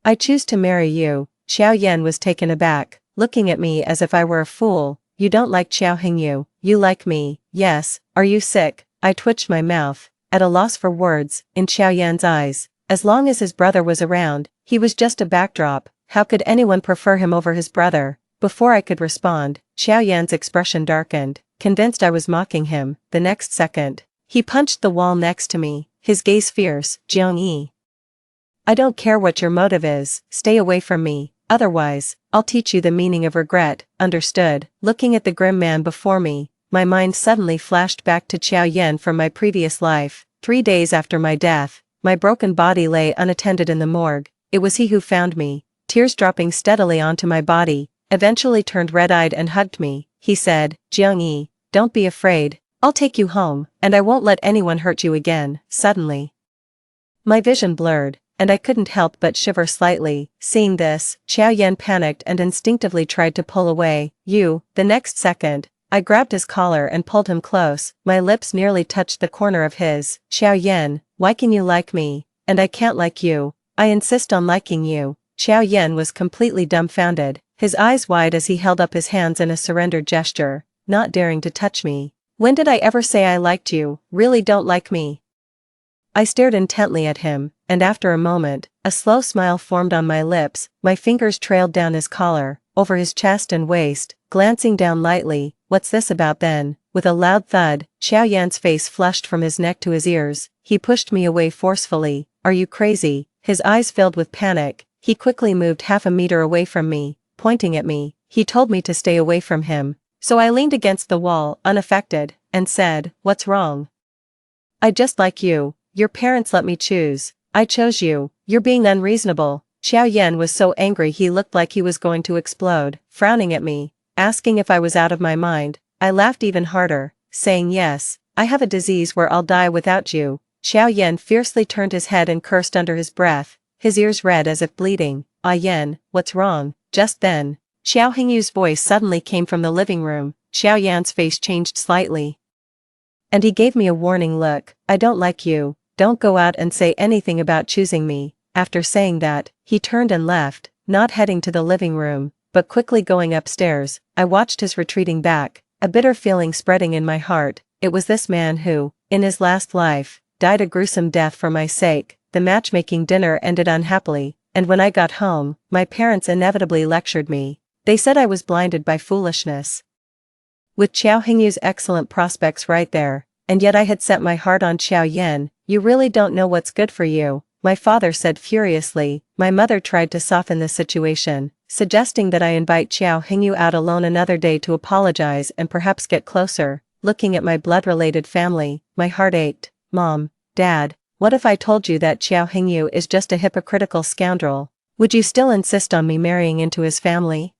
I choose to marry you." Xiao Yan was taken aback, looking at me as if I were a fool. "You don't like Xiao Hingyu, you like me." "Yes, are you sick?" I twitched my mouth, at a loss for words. In Xiao Yan's eyes, as long as his brother was around, he was just a backdrop. How could anyone prefer him over his brother? Before I could respond, Xiao Yan's expression darkened, convinced I was mocking him. The next second, he punched the wall next to me, his gaze fierce. "Jiang Yi, I don't care what your motive is, stay away from me, otherwise, I'll teach you the meaning of regret." "Understood." Looking at the grim man before me, my mind suddenly flashed back to Xiao Yan from my previous life. 3 days after my death, my broken body lay unattended in the morgue. It was he who found me, tears dropping steadily onto my body, eventually turned red-eyed and hugged me. He said, "Jiang Yi, don't be afraid, I'll take you home, and I won't let anyone hurt you again." Suddenly, my vision blurred, and I couldn't help but shiver slightly. Seeing this, Xiao Yan panicked and instinctively tried to pull away. "You." The next second, I grabbed his collar and pulled him close. My lips nearly touched the corner of his. "Xiao Yan, why can you like me, and I can't like you?" "I insist on liking you." Xiao Yan was completely dumbfounded, his eyes wide as he held up his hands in a surrendered gesture, not daring to touch me. "When did I ever say I liked you? Really don't like me?" I stared intently at him, and after a moment, a slow smile formed on my lips. My fingers trailed down his collar, over his chest and waist, glancing down lightly. "What's this about then?" With a loud thud, Xiao Yan's face flushed from his neck to his ears. He pushed me away forcefully. "Are you crazy?" His eyes filled with panic. He quickly moved half a meter away from me, pointing at me. He told me to stay away from him. So I leaned against the wall, unaffected, and said, "What's wrong?" "I just like you. Your parents let me choose. I chose you. You're being unreasonable." Xiao Yan was so angry he looked like he was going to explode, frowning at me, asking if I was out of my mind. I laughed even harder, saying, "Yes, I have a disease where I'll die without you." Xiao Yan fiercely turned his head and cursed under his breath, his ears red as if bleeding. "Ah Yan, what's wrong?" Just then, Xiao Hingyu's voice suddenly came from the living room. Xiao Yan's face changed slightly, and he gave me a warning look. "I don't like you. Don't go out and say anything about choosing me." After saying that, he turned and left, not heading to the living room, but quickly going upstairs. I watched his retreating back, a bitter feeling spreading in my heart. It was this man who, in his last life, died a gruesome death for my sake. The matchmaking dinner ended unhappily, and when I got home, my parents inevitably lectured me. They said I was blinded by foolishness. With Xiao Hingyu's excellent prospects right there, and yet I had set my heart on Xiao Yan. "You really don't know what's good for you," my father said furiously. My mother tried to soften the situation, suggesting that I invite Xiao Hingyu out alone another day to apologize and perhaps get closer. Looking at my blood-related family, my heart ached. "Mom, Dad, what if I told you that Xiao Hingyu is just a hypocritical scoundrel? Would you still insist on me marrying into his family?"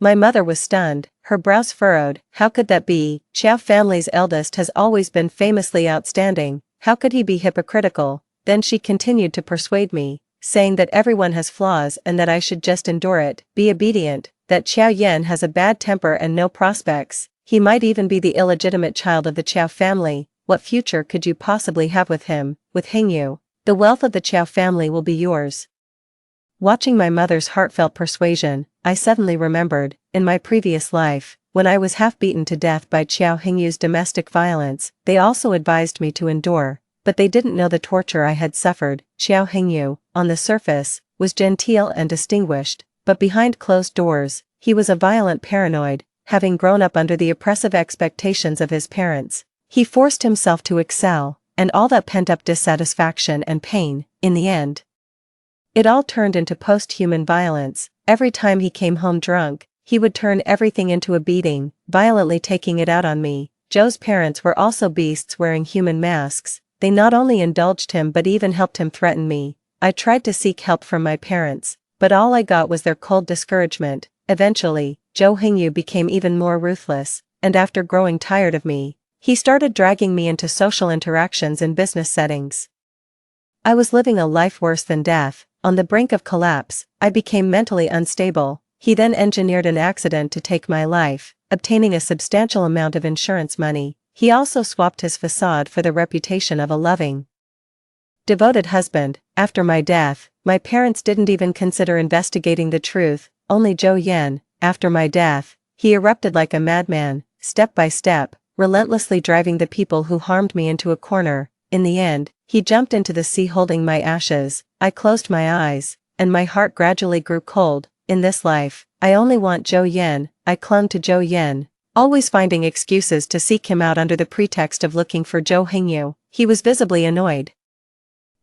My mother was stunned, her brows furrowed. How could that be? Chow family's eldest has always been famously outstanding. How could he be hypocritical? Then she continued to persuade me, saying that everyone has flaws and that I should just endure it, be obedient, that Chow Yen has a bad temper and no prospects. He might even be the illegitimate child of the Chow family. What future could you possibly have with him, with Hingyu? The wealth of the Chow family will be yours. Watching my mother's heartfelt persuasion, I suddenly remembered, in my previous life, when I was half beaten to death by Chow Hingyu's domestic violence, they also advised me to endure, but they didn't know the torture I had suffered. Chow Hingyu, on the surface, was genteel and distinguished, but behind closed doors, he was a violent paranoid, having grown up under the oppressive expectations of his parents. He forced himself to excel, and all that pent-up dissatisfaction and pain, in the end, it all turned into post-human violence. Every time he came home drunk, he would turn everything into a beating, violently taking it out on me. Joe's parents were also beasts wearing human masks. They not only indulged him but even helped him threaten me. I tried to seek help from my parents, but all I got was their cold discouragement. Eventually, Joe Hingyu became even more ruthless, and after growing tired of me, he started dragging me into social interactions in business settings. I was living a life worse than death. On the brink of collapse, I became mentally unstable. He then engineered an accident to take my life, obtaining a substantial amount of insurance money. He also swapped his facade for the reputation of a loving, devoted husband. After my death, my parents didn't even consider investigating the truth. Only Zhou Yan. After my death, he erupted like a madman, step by step, relentlessly driving the people who harmed me into a corner. In the end, he jumped into the sea holding my ashes. I closed my eyes, and my heart gradually grew cold. In this life, I only want Zhou Yan. I clung to Zhou Yan, always finding excuses to seek him out under the pretext of looking for Zhou Hingyu. He was visibly annoyed,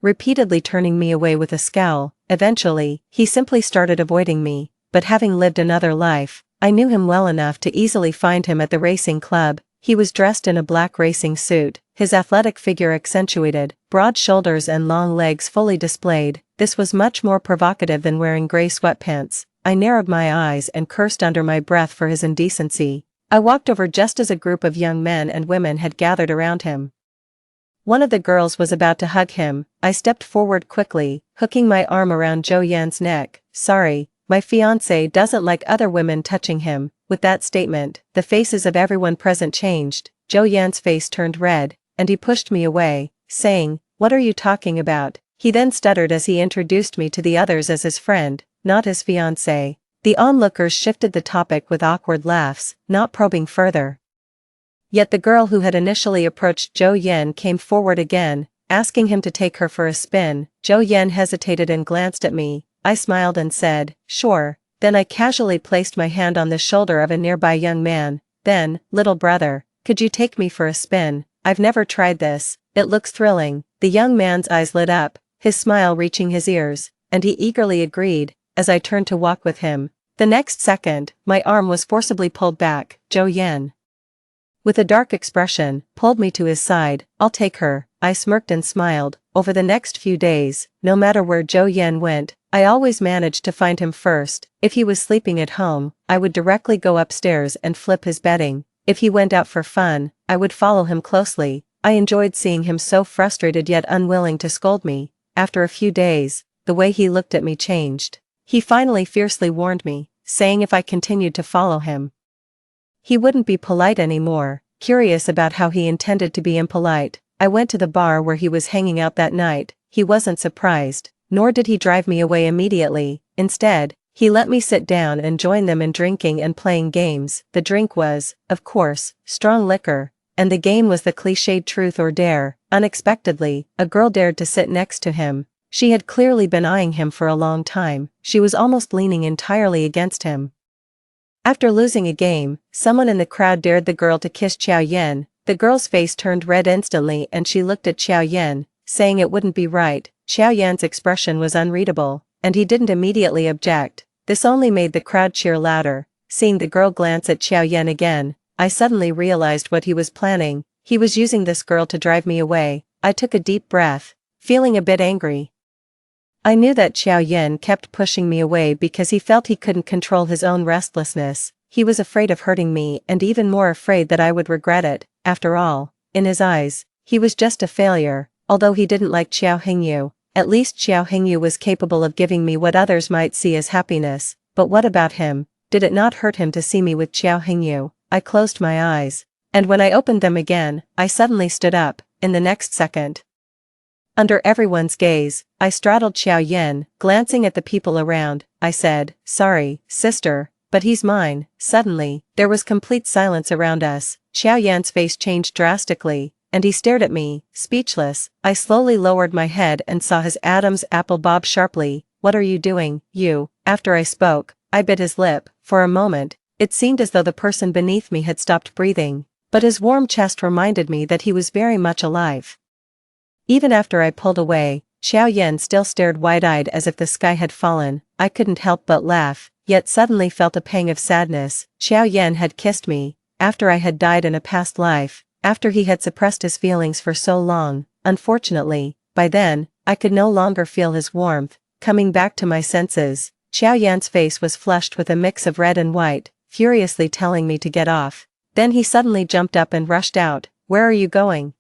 repeatedly turning me away with a scowl. Eventually, he simply started avoiding me, but having lived another life, I knew him well enough to easily find him at the racing club. He was dressed in a black racing suit, his athletic figure accentuated, broad shoulders and long legs fully displayed. This was much more provocative than wearing gray sweatpants. I narrowed my eyes and cursed under my breath for his indecency. I walked over just as a group of young men and women had gathered around him. One of the girls was about to hug him. I stepped forward quickly, hooking my arm around Zhou Yan's neck. Sorry, my fiancé doesn't like other women touching him. With that statement, the faces of everyone present changed. Zhou Yan's face turned red, and he pushed me away, saying, "What are you talking about?" He then stuttered as he introduced me to the others as his friend, not his fiancé. The onlookers shifted the topic with awkward laughs, not probing further. Yet the girl who had initially approached Zhou Yan came forward again, asking him to take her for a spin. Zhou Yan hesitated and glanced at me. I smiled and said, "Sure." Then I casually placed my hand on the shoulder of a nearby young man. Then, "Little brother, could you take me for a spin? I've never tried this. It looks thrilling." The young man's eyes lit up, his smile reaching his ears, and he eagerly agreed. As I turned to walk with him, the next second, my arm was forcibly pulled back. Zhou Yan, with a dark expression, pulled me to his side. "I'll take her." I smirked and smiled. Over the next few days, no matter where Zhou Yan went, I always managed to find him first. If he was sleeping at home, I would directly go upstairs and flip his bedding. If he went out for fun, I would follow him closely. I enjoyed seeing him so frustrated yet unwilling to scold me. After a few days, the way he looked at me changed. He finally fiercely warned me, saying if I continued to follow him, he wouldn't be polite anymore. Curious about how he intended to be impolite, I went to the bar where he was hanging out that night. He wasn't surprised, nor did he drive me away immediately. Instead, he let me sit down and join them in drinking and playing games. The drink was, of course, strong liquor, and the game was the cliched truth or dare. Unexpectedly, a girl dared to sit next to him. She had clearly been eyeing him for a long time. She was almost leaning entirely against him. After losing a game, someone in the crowd dared the girl to kiss Chow Yan. The girl's face turned red instantly and she looked at Chow Yan, saying it wouldn't be right. Chow Yan's expression was unreadable, and he didn't immediately object. This only made the crowd cheer louder. Seeing the girl glance at Chow Yan again, I suddenly realized what he was planning. He was using this girl to drive me away. I took a deep breath, feeling a bit angry. I knew that Xiao Yan kept pushing me away because he felt he couldn't control his own restlessness. He was afraid of hurting me and even more afraid that I would regret it. After all, in his eyes, he was just a failure. Although he didn't like Xiao Hingyu, at least Xiao Hingyu was capable of giving me what others might see as happiness. But what about him? Did it not hurt him to see me with Xiao Hingyu? I closed my eyes. And when I opened them again, I suddenly stood up. In the next second, under everyone's gaze, I straddled Xiao Yan. Glancing at the people around, I said, "Sorry, sister, but he's mine." Suddenly, there was complete silence around us. Xiao Yan's face changed drastically, and he stared at me, speechless. I slowly lowered my head and saw his Adam's apple bob sharply. "What are you doing, you?" After I spoke, I bit his lip. For a moment, it seemed as though the person beneath me had stopped breathing, but his warm chest reminded me that he was very much alive. Even after I pulled away, Xiao Yan still stared wide-eyed as if the sky had fallen. I couldn't help but laugh, yet suddenly felt a pang of sadness. Xiao Yan had kissed me, after I had died in a past life, after he had suppressed his feelings for so long. Unfortunately, by then, I could no longer feel his warmth. Coming back to my senses, Xiao Yan's face was flushed with a mix of red and white, furiously telling me to get off. Then he suddenly jumped up and rushed out. "Where are you going?"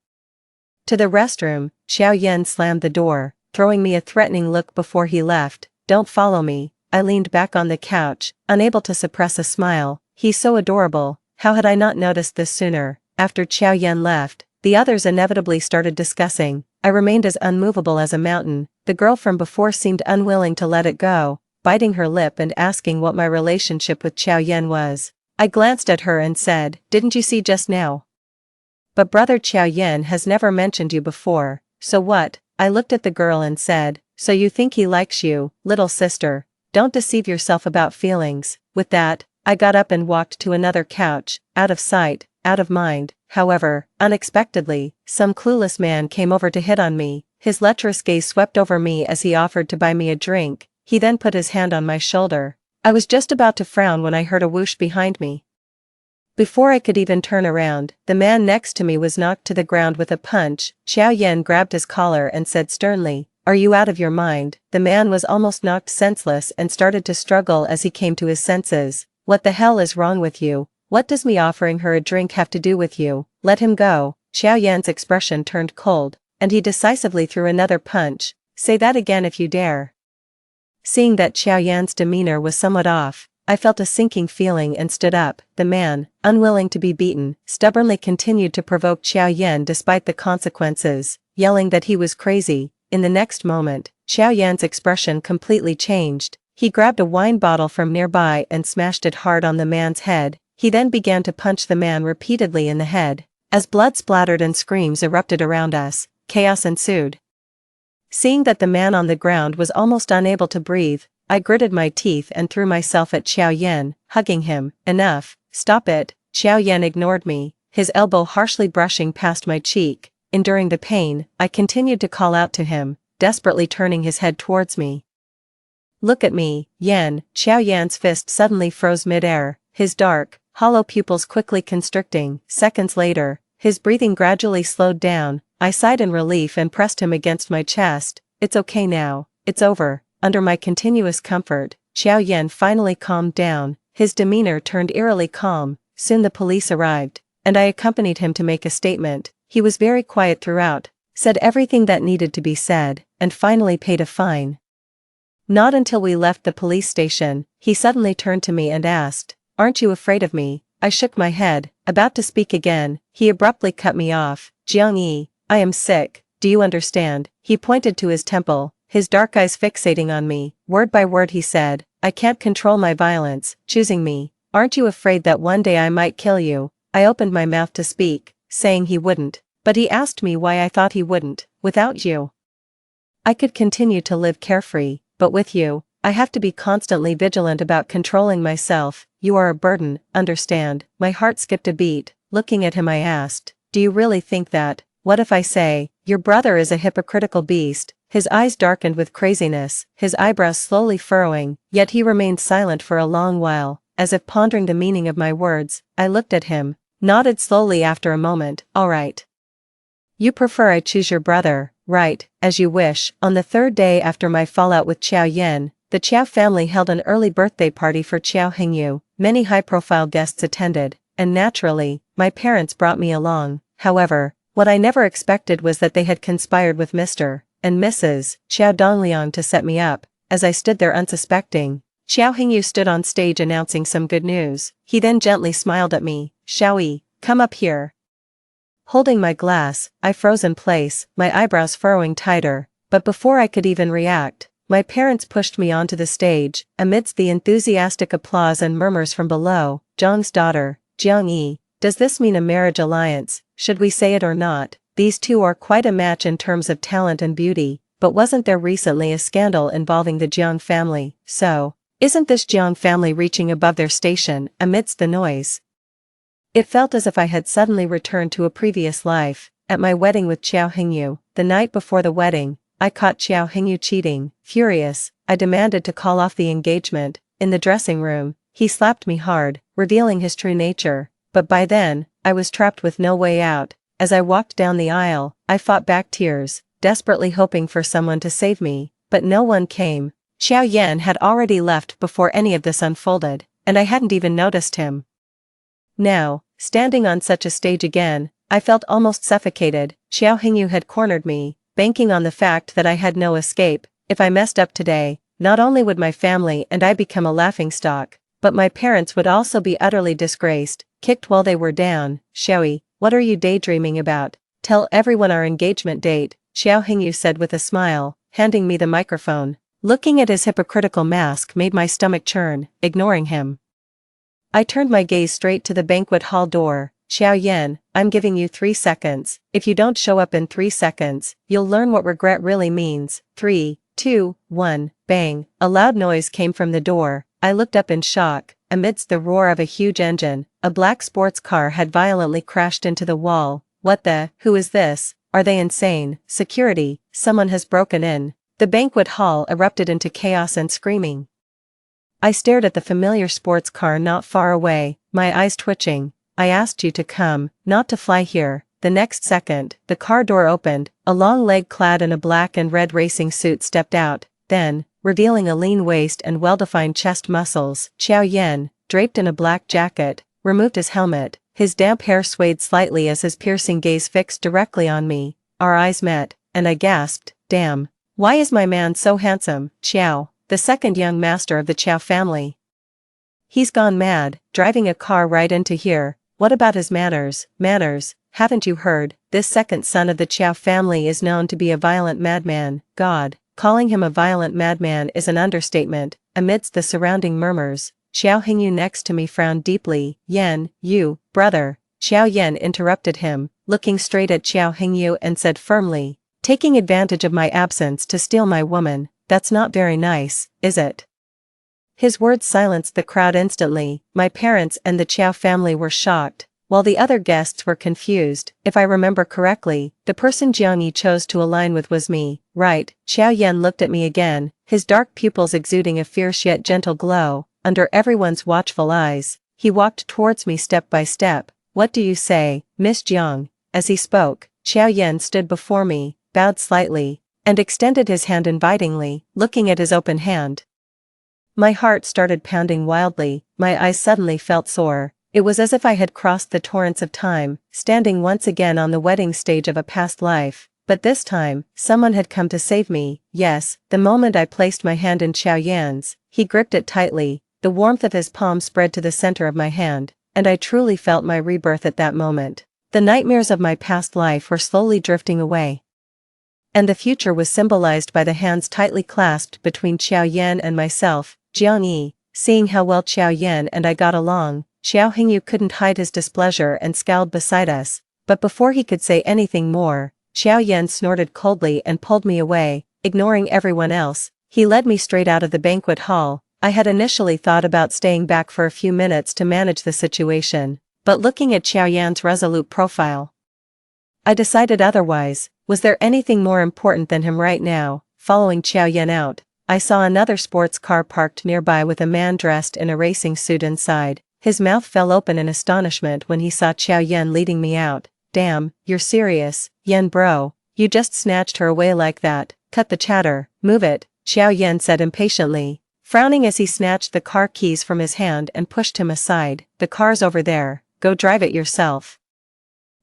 "To the restroom." Xiao Yan slammed the door, throwing me a threatening look before he left. "Don't follow me." I leaned back on the couch, unable to suppress a smile. He's so adorable. How had I not noticed this sooner? After Xiao Yan left, the others inevitably started discussing. I remained as unmovable as a mountain. The girl from before seemed unwilling to let it go, biting her lip and asking what my relationship with Xiao Yan was. I glanced at her and said, "Didn't you see just now? But brother Xiao Yan has never mentioned you before, so what?" I looked at the girl and said, "So you think he likes you, little sister? Don't deceive yourself about feelings." With that, I got up and walked to another couch. Out of sight, out of mind. However, unexpectedly, some clueless man came over to hit on me. His lecherous gaze swept over me as he offered to buy me a drink. He then put his hand on my shoulder. I was just about to frown when I heard a whoosh behind me. Before I could even turn around, the man next to me was knocked to the ground with a punch. Xiao Yan grabbed his collar and said sternly, "Are you out of your mind?" The man was almost knocked senseless and started to struggle as he came to his senses. "What the hell is wrong with you? What does me offering her a drink have to do with you? Let him go." Xiao Yan's expression turned cold, and he decisively threw another punch. "Say that again if you dare." Seeing that Xiao Yan's demeanor was somewhat off, I felt a sinking feeling and stood up. The man, unwilling to be beaten, stubbornly continued to provoke Xiao Yan despite the consequences, yelling that he was crazy. In the next moment, Xiao Yan's expression completely changed. He grabbed a wine bottle from nearby and smashed it hard on the man's head. He then began to punch the man repeatedly in the head. As blood splattered and screams erupted around us, chaos ensued. Seeing that the man on the ground was almost unable to breathe, I gritted my teeth and threw myself at Xiao Yan, hugging him. "Enough, stop it." Xiao Yan ignored me, his elbow harshly brushing past my cheek. Enduring the pain, I continued to call out to him, desperately turning his head towards me. "Look at me, Yan." Xiao Yan's fist suddenly froze mid-air, his dark, hollow pupils quickly constricting. Seconds later, his breathing gradually slowed down. I sighed in relief and pressed him against my chest. "It's okay now, it's over." Under my continuous comfort, Xiao Yan finally calmed down. His demeanor turned eerily calm. Soon the police arrived, and I accompanied him to make a statement. He was very quiet throughout, said everything that needed to be said, and finally paid a fine. Not until we left the police station, he suddenly turned to me and asked, "Aren't you afraid of me?" I shook my head, about to speak again. He abruptly cut me off. "Jiang Yi, I am sick, do you understand?" He pointed to his temple, his dark eyes fixating on me. Word by word he said, "I can't control my violence, choosing me. Aren't you afraid that one day I might kill you?" I opened my mouth to speak, saying he wouldn't, but he asked me why I thought he wouldn't. "Without you, I could continue to live carefree, but with you, I have to be constantly vigilant about controlling myself. You are a burden, understand?" My heart skipped a beat. Looking at him I asked, "Do you really think that? What if I say, your brother is a hypocritical beast?" His eyes darkened with craziness, his eyebrows slowly furrowing, yet he remained silent for a long while, as if pondering the meaning of my words. I looked at him, nodded slowly after a moment. "All right. You prefer I choose your brother, right, as you wish. On the third day after my fallout with Qiao Yan, the Qiao family held an early birthday party for Qiao Hingyu. Many high-profile guests attended, and naturally, my parents brought me along. However, what I never expected was that they had conspired with Mr. and Mrs. Qiao Dongliang to set me up. As I stood there unsuspecting, Qiao Hingyu stood on stage announcing some good news. He then gently smiled at me. "Xiaoyi, come up here." Holding my glass, I froze in place, my eyebrows furrowing tighter, but before I could even react, my parents pushed me onto the stage. Amidst the enthusiastic applause and murmurs from below, Zhang's daughter, Jiang Yi, "Does this mean a marriage alliance? Should we say it or not? These two are quite a match in terms of talent and beauty, but wasn't there recently a scandal involving the Jiang family? So, isn't this Jiang family reaching above their station?" Amidst the noise, it felt as if I had suddenly returned to a previous life. At my wedding with Qiao Hingyu, the night before the wedding, I caught Qiao Hingyu cheating. Furious, I demanded to call off the engagement. In the dressing room, he slapped me hard, revealing his true nature. But by then, I was trapped with no way out. As I walked down the aisle, I fought back tears, desperately hoping for someone to save me, but no one came. Qiao Yan had already left before any of this unfolded, and I hadn't even noticed him. Now, standing on such a stage again, I felt almost suffocated. Qiao Hingyu had cornered me, banking on the fact that I had no escape. If I messed up today, not only would my family and I become a laughingstock, but my parents would also be utterly disgraced, kicked while they were down. "Xiaoyi, what are you daydreaming about? Tell everyone our engagement date," Qiao Hingyu said with a smile, handing me the microphone. Looking at his hypocritical mask made my stomach churn. Ignoring him, I turned my gaze straight to the banquet hall door. "Qiao Yan, I'm giving you 3 seconds. If you don't show up in 3 seconds, you'll learn what regret really means." 3, 2, 1, bang. A loud noise came from the door. I looked up in shock. Amidst the roar of a huge engine, a black sports car had violently crashed into the wall. "What the? Who is this? Are they insane? Security, someone has broken in." The banquet hall erupted into chaos and screaming. I stared at the familiar sports car not far away, my eyes twitching. "I asked you to come, not to fly here." The next second, the car door opened, a long leg clad in a black and red racing suit stepped out, then, revealing a lean waist and well-defined chest muscles, Qiao Yan, draped in a black jacket, removed his helmet. His damp hair swayed slightly as his piercing gaze fixed directly on me. Our eyes met, and I gasped, "Damn. Why is my man so handsome?" "Qiao, the second young master of the Qiao family. He's gone mad, driving a car right into here. What about his manners?" "Manners? Haven't you heard? This second son of the Qiao family is known to be a violent madman." God, calling him a violent madman is an understatement. Amidst the surrounding murmurs, Qiao Hingyu next to me frowned deeply. "Yan, you, brother." Qiao Yan interrupted him, looking straight at Qiao Hingyu and said firmly, "Taking advantage of my absence to steal my woman, that's not very nice, is it?" His words silenced the crowd instantly. My parents and the Qiao family were shocked, while the other guests were confused. If I remember correctly, the person Jiang Yi chose to align with was me, right? Qiao Yan looked at me again, his dark pupils exuding a fierce yet gentle glow. Under everyone's watchful eyes, he walked towards me step by step. "What do you say, Miss Jiang?" As he spoke, Qiao Yan stood before me, bowed slightly, and extended his hand invitingly, looking at his open hand. My heart started pounding wildly, my eyes suddenly felt sore. It was as if I had crossed the torrents of time, standing once again on the wedding stage of a past life. But this time, someone had come to save me. Yes, the moment I placed my hand in Qiao Yan's, he gripped it tightly. The warmth of his palm spread to the center of my hand, and I truly felt my rebirth at that moment. The nightmares of my past life were slowly drifting away, and the future was symbolized by the hands tightly clasped between Qiao Yan and myself. Jiang Yi, seeing how well Qiao Yan and I got along, Qiao Hingyu couldn't hide his displeasure and scowled beside us, but before he could say anything more, Qiao Yan snorted coldly and pulled me away. Ignoring everyone else, he led me straight out of the banquet hall. I had initially thought about staying back for a few minutes to manage the situation, but looking at Qiao Yan's resolute profile, I decided otherwise. Was there anything more important than him right now? Following Qiao Yan out, I saw another sports car parked nearby with a man dressed in a racing suit inside. His mouth fell open in astonishment when he saw Qiao Yan leading me out. "Damn, you're serious, Yan bro. You just snatched her away like that. Cut the chatter, move it, Xiao Yan said impatiently, frowning as he snatched the car keys from his hand and pushed him aside. The car's over there, go drive it yourself.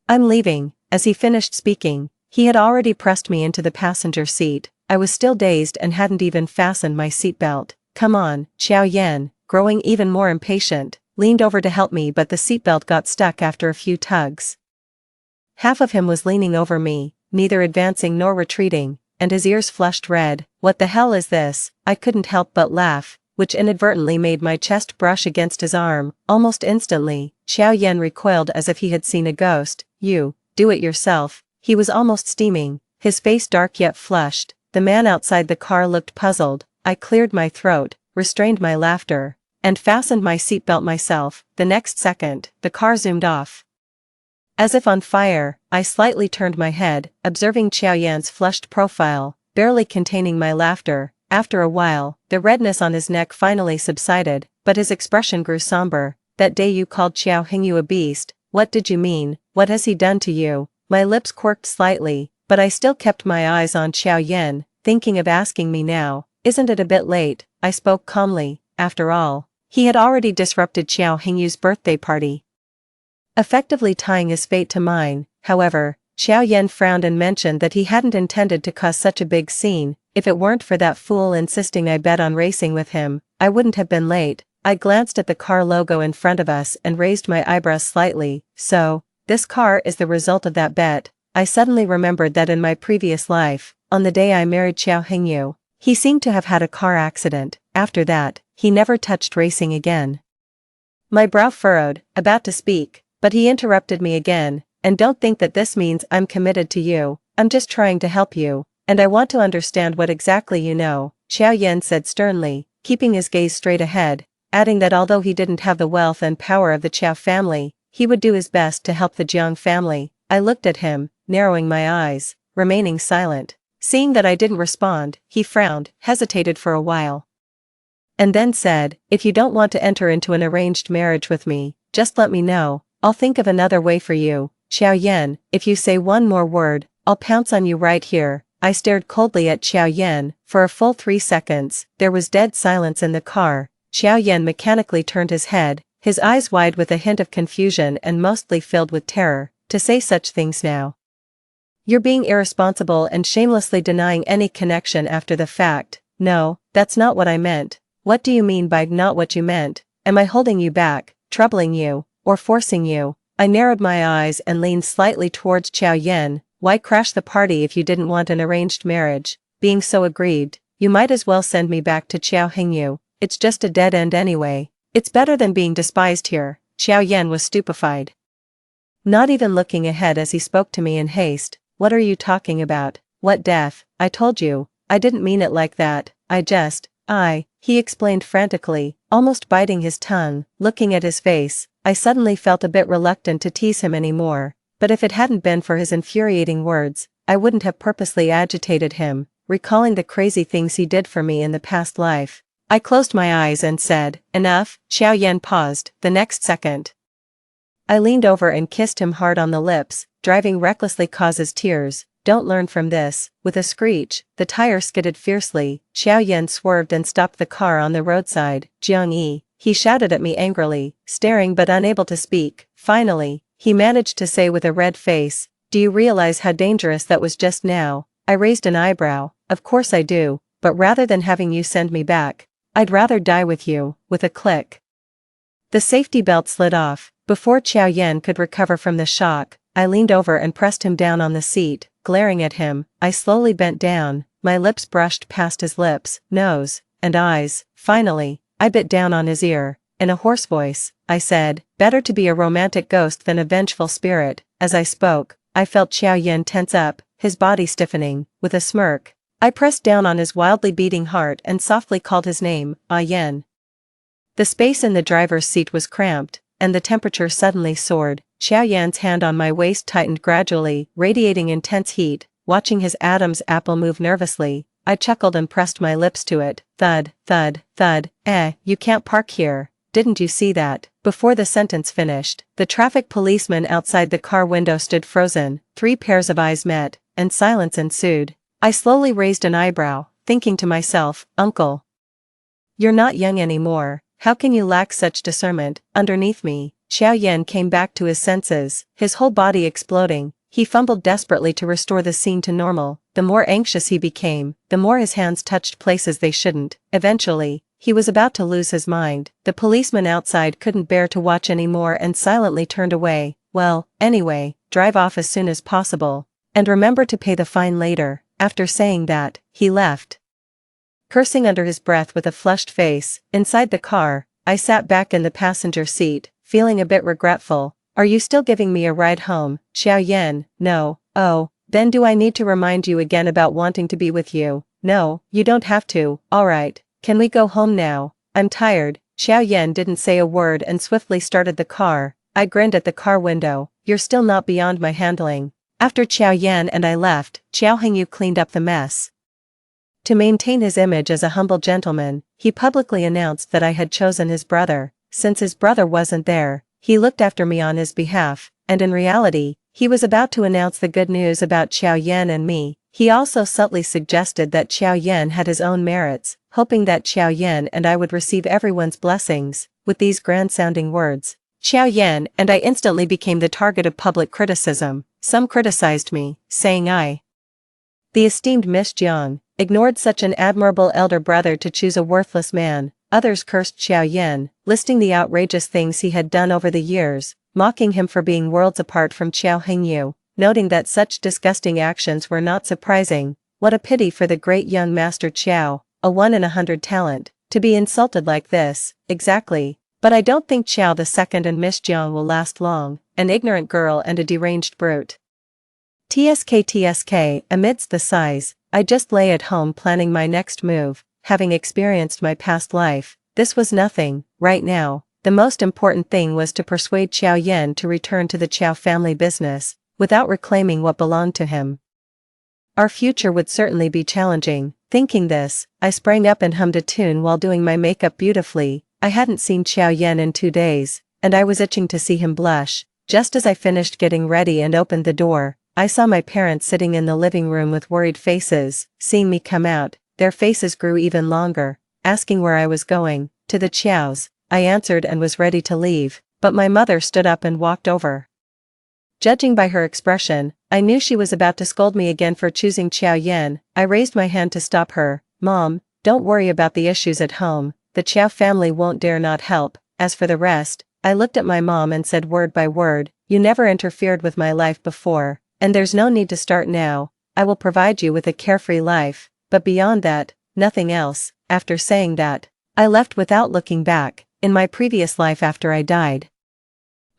I'm leaving. As he finished speaking, he had already pressed me into the passenger seat. I was still dazed and hadn't even fastened my seatbelt. Come on, Xiao Yan, growing even more impatient, leaned over to help me, but the seatbelt got stuck after a few tugs. Half of him was leaning over me, neither advancing nor retreating, and his ears flushed red. What the hell is this? I couldn't help but laugh, which inadvertently made my chest brush against his arm. Almost instantly, Xiao Yan recoiled as if he had seen a ghost. You, do it yourself. He was almost steaming, his face dark yet flushed. The man outside the car looked puzzled. I cleared my throat, restrained my laughter, and fastened my seatbelt myself. The next second, the car zoomed off. As if on fire, I slightly turned my head, observing Xiao Yan's flushed profile, barely containing my laughter. After a while, the redness on his neck finally subsided, but his expression grew somber. That day you called Xiao Hingyu a beast. What did you mean? What has he done to you? My lips quirked slightly, but I still kept my eyes on Xiao Yan, thinking of asking me now. Isn't it a bit late? I spoke calmly. After all, he had already disrupted Xiao Hingyu's birthday party, effectively tying his fate to mine. However, Xiao Yan frowned and mentioned that he hadn't intended to cause such a big scene. If it weren't for that fool insisting I bet on racing with him, I wouldn't have been late. I glanced at the car logo in front of us and raised my eyebrows slightly. So, this car is the result of that bet. I suddenly remembered that in my previous life, on the day I married Xiao Hingyu, he seemed to have had a car accident. After that, he never touched racing again. My brow furrowed, about to speak, but he interrupted me again. And don't think that this means I'm committed to you. I'm just trying to help you, and I want to understand what exactly you know, Xiao Yan said sternly, keeping his gaze straight ahead, adding that although he didn't have the wealth and power of the Qiao family, he would do his best to help the Jiang family. I looked at him, narrowing my eyes, remaining silent. Seeing that I didn't respond, he frowned, hesitated for a while, and then said, if you don't want to enter into an arranged marriage with me, just let me know. I'll think of another way for you. Xiao Yan, if you say one more word, I'll pounce on you right here. I stared coldly at Xiao Yan. For a full 3 seconds, there was dead silence in the car. Xiao Yan mechanically turned his head, his eyes wide with a hint of confusion and mostly filled with terror. To say such things now? You're being irresponsible and shamelessly denying any connection after the fact. No, that's not what I meant. What do you mean by not what you meant? Am I holding you back, troubling you, or forcing you? I narrowed my eyes and leaned slightly towards Xiao Yan. Why crash the party if you didn't want an arranged marriage? Being so aggrieved, you might as well send me back to Xiao Hingyu. It's just a dead end anyway. It's better than being despised here. Xiao Yan was stupefied, not even looking ahead as he spoke to me in haste. What are you talking about? What death? I told you, I didn't mean it like that. He explained frantically, almost biting his tongue. Looking at his face, I suddenly felt a bit reluctant to tease him anymore, but if it hadn't been for his infuriating words, I wouldn't have purposely agitated him, recalling the crazy things he did for me in the past life. I closed my eyes and said, enough. Xiao Yan paused. The next second, I leaned over and kissed him hard on the lips. Driving recklessly causes tears. Don't learn from this. With a screech, the tire skidded fiercely. Xiao Yan swerved and stopped the car on the roadside. Jiang Yi, he shouted at me angrily, staring but unable to speak. Finally, he managed to say with a red face, do you realize how dangerous that was just now? I raised an eyebrow. Of course I do, but rather than having you send me back, I'd rather die with you. With a click, the safety belt slid off. Before Xiao Yan could recover from the shock, I leaned over and pressed him down on the seat. Glaring at him, I slowly bent down. My lips brushed past his lips, nose, and eyes. Finally, I bit down on his ear. In a hoarse voice, I said, better to be a romantic ghost than a vengeful spirit. As I spoke, I felt Xiao Yan tense up, his body stiffening. With a smirk, I pressed down on his wildly beating heart and softly called his name, Yan. The space in the driver's seat was cramped, and the temperature suddenly soared. Xiao Yan's hand on my waist tightened gradually, radiating intense heat. Watching his Adam's apple move nervously, I chuckled and pressed my lips to it. Thud, thud, thud. You can't park here. Didn't you see that? Before the sentence finished, the traffic policeman outside the car window stood frozen. 3 pairs of eyes met, and silence ensued. I slowly raised an eyebrow, thinking to myself, "Uncle, you're not young anymore, how can you lack such discernment?" Underneath me, Xiao Yan came back to his senses, his whole body exploding. He fumbled desperately to restore the scene to normal. The more anxious he became, the more his hands touched places they shouldn't. Eventually, he was about to lose his mind. The policeman outside couldn't bear to watch anymore and silently turned away. "Well, anyway, drive off as soon as possible. And remember to pay the fine later." After saying that, he left, cursing under his breath with a flushed face. Inside the car, I sat back in the passenger seat, feeling a bit regretful. "Are you still giving me a ride home, Xiao Yan?" "No." "Oh, then do I need to remind you again about wanting to be with you?" "No, you don't have to." "Alright, can we go home now? I'm tired." Xiao Yan didn't say a word and swiftly started the car. I grinned at the car window. "You're still not beyond my handling." After Xiao Yan and I left, Xiao Hengyu cleaned up the mess. To maintain his image as a humble gentleman, he publicly announced that I had chosen his brother. Since his brother wasn't there, he looked after me on his behalf, and in reality, he was about to announce the good news about Xiao Yan and me. He also subtly suggested that Xiao Yan had his own merits, hoping that Xiao Yan and I would receive everyone's blessings. With these grand-sounding words, Xiao Yan and I instantly became the target of public criticism. Some criticized me, saying the esteemed Miss Jiang, ignored such an admirable elder brother to choose a worthless man. Others cursed Xiao Yan, listing the outrageous things he had done over the years, mocking him for being worlds apart from Xiao Hengyu, noting that such disgusting actions were not surprising. What a pity for the great young master Xiao, a 1 in 100 talent, to be insulted like this. Exactly. But I don't think Xiao II and Miss Jiang will last long, an ignorant girl and a deranged brute. TSK, amidst the sighs, I just lay at home planning my next move. Having experienced my past life, this was nothing. Right now, the most important thing was to persuade Xiao Yan to return to the Qiao family business, without reclaiming what belonged to him. Our future would certainly be challenging. Thinking this, I sprang up and hummed a tune while doing my makeup beautifully. I hadn't seen Xiao Yan in 2 days, and I was itching to see him blush. Just as I finished getting ready and opened the door, I saw my parents sitting in the living room with worried faces. Seeing me come out, their faces grew even longer, asking where I was going. "To the Qiaos," I answered and was ready to leave, but my mother stood up and walked over. Judging by her expression, I knew she was about to scold me again for choosing Xiao Yan. I raised my hand to stop her. "Mom, don't worry about the issues at home, the Qiao family won't dare not help. As for the rest," I looked at my mom and said word by word, "You never interfered with my life before, and there's no need to start now. I will provide you with a carefree life, but beyond that, nothing else." After saying that, I left without looking back. In my previous life after I died,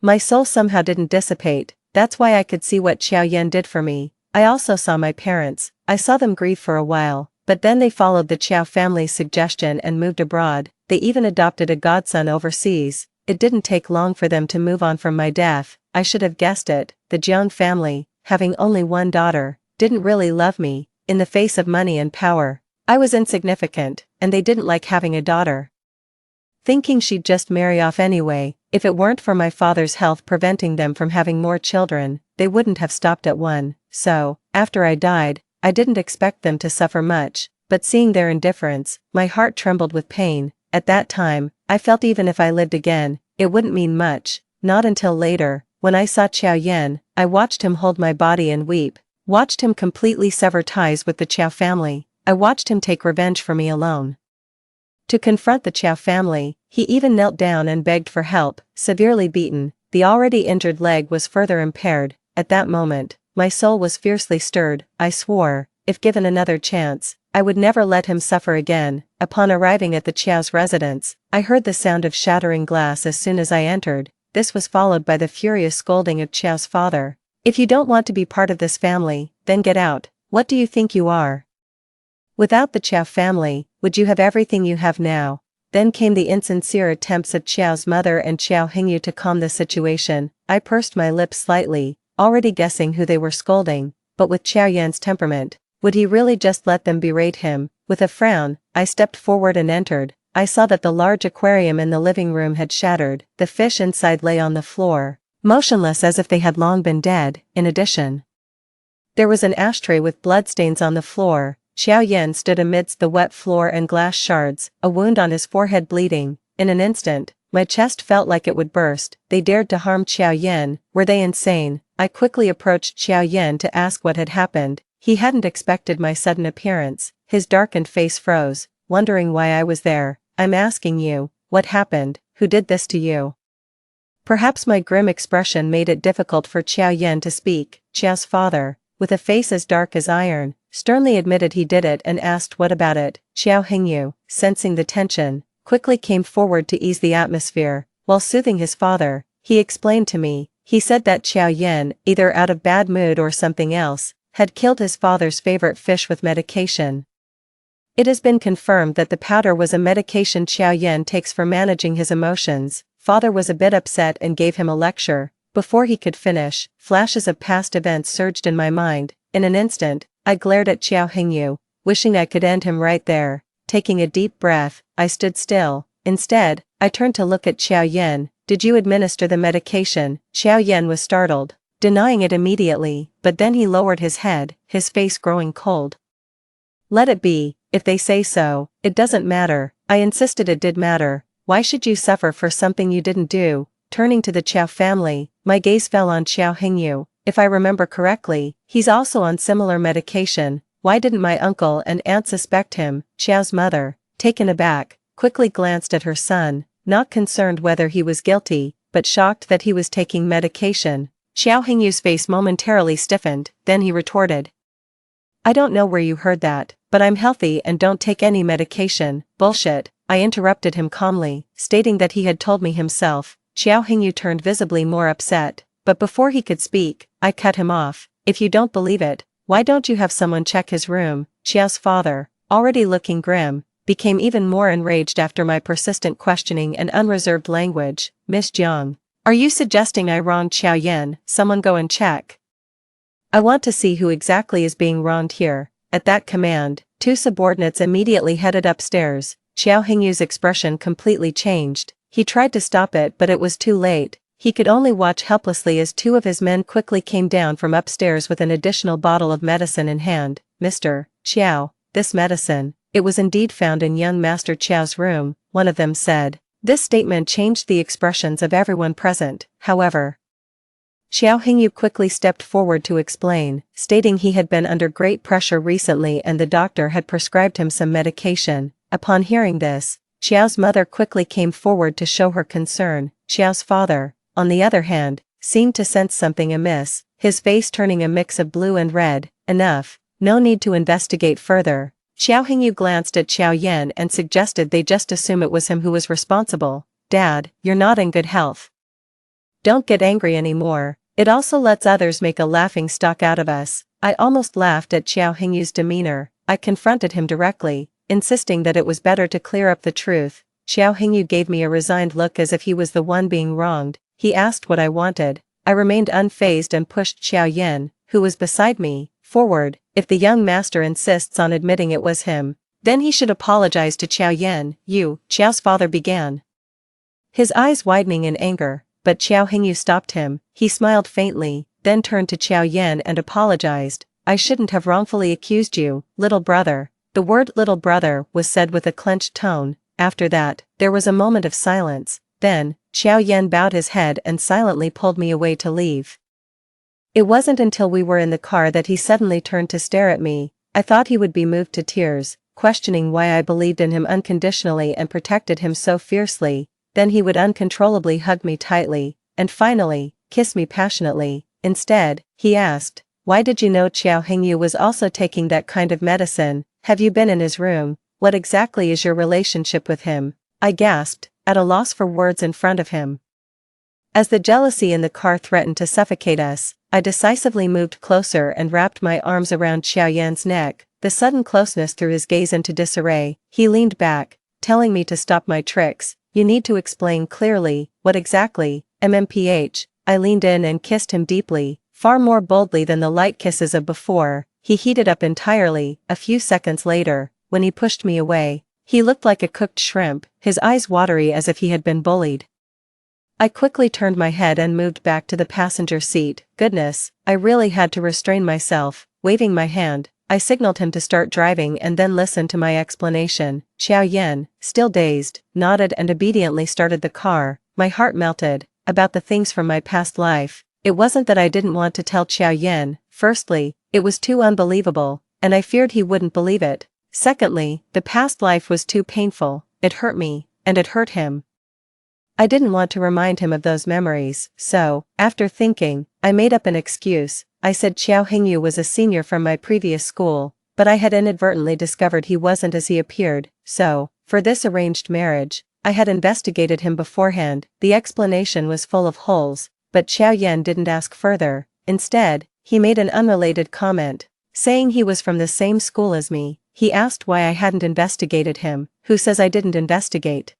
my soul somehow didn't dissipate. That's why I could see what Xiao Yan did for me. I also saw my parents. I saw them grieve for a while, but then they followed the Qiao family's suggestion and moved abroad. They even adopted a godson overseas. It didn't take long for them to move on from my death. I should have guessed it. The Jiang family, having only one daughter, didn't really love me. In the face of money and power, I was insignificant, and they didn't like having a daughter. Thinking she'd just marry off anyway, if it weren't for my father's health preventing them from having more children, they wouldn't have stopped at one. So, after I died, I didn't expect them to suffer much, but seeing their indifference, my heart trembled with pain. At that time, I felt even if I lived again, it wouldn't mean much. Not until later, when I saw Xiao Yan, I watched him hold my body and weep, watched him completely sever ties with the Qiao family. I watched him take revenge for me alone. To confront the Qiao family, he even knelt down and begged for help. Severely beaten, the already injured leg was further impaired. At that moment, my soul was fiercely stirred. I swore, if given another chance, I would never let him suffer again. Upon arriving at the Qiao's residence, I heard the sound of shattering glass as soon as I entered. This was followed by the furious scolding of Qiao's father. "If you don't want to be part of this family, then get out. What do you think you are? Without the Qiao family, would you have everything you have now?" Then came the insincere attempts of Qiao's mother and Xiao Hengyu to calm the situation. I pursed my lips slightly, already guessing who they were scolding, but with Xiao Yan's temperament, would he really just let them berate him? With a frown, I stepped forward and entered. I saw that the large aquarium in the living room had shattered. The fish inside lay on the floor, motionless as if they had long been dead. In addition, There was an ashtray with bloodstains on the floor. Xiao Yan stood amidst the wet floor and glass shards, a wound on his forehead bleeding. In an instant, my chest felt like it would burst. They dared to harm Xiao Yan. Were they insane? I quickly approached Xiao Yan to ask what had happened. He hadn't expected my sudden appearance. His darkened face froze, wondering why I was there. I'm asking you, what happened? Who did this to you? Perhaps my grim expression made it difficult for Xiao Yan to speak. Xiao's father, with a face as dark as iron, sternly admitted he did it and asked what about it. Xiao Hengyu, sensing the tension, quickly came forward to ease the atmosphere. While soothing his father, he explained to me. He said that Xiao Yan, either out of bad mood or something else, had killed his father's favorite fish with medication. It has been confirmed that the powder was a medication Xiao Yan takes for managing his emotions. Father was a bit upset and gave him a lecture. Before he could finish, flashes of past events surged in my mind. In an instant, I glared at Xiao Hengyu, wishing I could end him right there. Taking a deep breath, I stood still. Instead, I turned to look at Xiao Yan. Did you administer the medication? Xiao Yan was startled, denying it immediately, but then he lowered his head, his face growing cold. Let it be, if they say so, it doesn't matter. I insisted it did matter. Why should you suffer for something you didn't do? Turning to the Qiao family, my gaze fell on Xiao Hengyu. If I remember correctly, he's also on similar medication. Why didn't my uncle and aunt suspect him? Xiao's mother, taken aback, quickly glanced at her son, not concerned whether he was guilty, but shocked that he was taking medication. Xiao Hengyu's face momentarily stiffened, then he retorted. I don't know where you heard that, but I'm healthy and don't take any medication. Bullshit. I interrupted him calmly, stating that he had told me himself. Xiao Hengyu turned visibly more upset, but before he could speak, I cut him off. If you don't believe it, why don't you have someone check his room? Xiao's father, already looking grim, became even more enraged after my persistent questioning and unreserved language. Miss Jiang, are you suggesting I wronged Xiao Yan? Someone go and check. I want to see who exactly is being wronged here. At that command, two subordinates immediately headed upstairs. Xiao Hengyu's expression completely changed. He tried to stop it, but it was too late. He could only watch helplessly as two of his men quickly came down from upstairs with an additional bottle of medicine in hand. Mr. Xiao, this medicine, it was indeed found in young Master Qiao's room, one of them said. This statement changed the expressions of everyone present, however. Xiao Hengyu quickly stepped forward to explain, stating he had been under great pressure recently and the doctor had prescribed him some medication. Upon hearing this, Xiao's mother quickly came forward to show her concern. Xiao's father, on the other hand, seemed to sense something amiss, his face turning a mix of blue and red. Enough, no need to investigate further. Xiao Hengyu glanced at Xiao Yan and suggested they just assume it was him who was responsible. Dad, you're not in good health. Don't get angry anymore. It also lets others make a laughing stock out of us. I almost laughed at Xiao Hengyu's demeanor. I confronted him directly, insisting that it was better to clear up the truth. Xiao Hengyu gave me a resigned look as if he was the one being wronged. He asked what I wanted. I remained unfazed and pushed Xiao Yan, who was beside me, forward. If the young master insists on admitting it was him, then he should apologize to Xiao Yan. You, Xiao's father began, his eyes widening in anger, but Xiao Hengyu stopped him. He smiled faintly, then turned to Xiao Yan and apologized. I shouldn't have wrongfully accused you, little brother. The word little brother was said with a clenched tone. After that, there was a moment of silence. Then, Xiao Yan bowed his head and silently pulled me away to leave. It wasn't until we were in the car that he suddenly turned to stare at me. I thought he would be moved to tears, questioning why I believed in him unconditionally and protected him so fiercely. Then he would uncontrollably hug me tightly, and finally, kiss me passionately. Instead, he asked, why did you know Xiao Hengyu was also taking that kind of medicine? Have you been in his room? What exactly is your relationship with him? I gasped, at a loss for words in front of him. As the jealousy in the car threatened to suffocate us, I decisively moved closer and wrapped my arms around Xiao Yan's neck. The sudden closeness threw his gaze into disarray. He leaned back, telling me to stop my tricks. You need to explain clearly, what exactly? MMPH. I leaned in and kissed him deeply, far more boldly than the light kisses of before. He heated up entirely. A few seconds later, when he pushed me away, he looked like a cooked shrimp, his eyes watery as if he had been bullied. I quickly turned my head and moved back to the passenger seat. Goodness, I really had to restrain myself. waving my hand. I signaled him to start driving and then listened to my explanation. Xiao Yan, still dazed, nodded and obediently started the car. My heart melted. About the things from my past life. It wasn't that I didn't want to tell Xiao Yan. Firstly, it was too unbelievable, and I feared he wouldn't believe it. Secondly, the past life was too painful. It hurt me, and it hurt him. I didn't want to remind him of those memories, so, after thinking, I made up an excuse. I said Xiao Hingyu was a senior from my previous school, but I had inadvertently discovered he wasn't as he appeared, so, for this arranged marriage, I had investigated him beforehand. The explanation was full of holes, but Xiao Yan didn't ask further. Instead, he made an unrelated comment, saying he was from the same school as me. He asked why I hadn't investigated him. Who says I didn't investigate?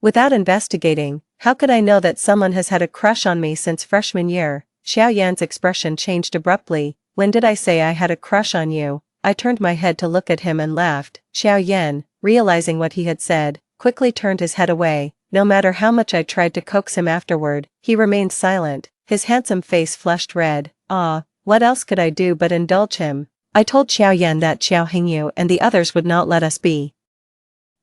Without investigating, how could I know that someone has had a crush on me since freshman year? Xiao Yan's expression changed abruptly. When did I say I had a crush on you? I turned my head to look at him and laughed. Xiao Yan, realizing what he had said, quickly turned his head away. No matter how much I tried to coax him afterward, he remained silent. His handsome face flushed red. What else could I do but indulge him? I told Xiao Yan that Xiao Hingyu and the others would not let us be.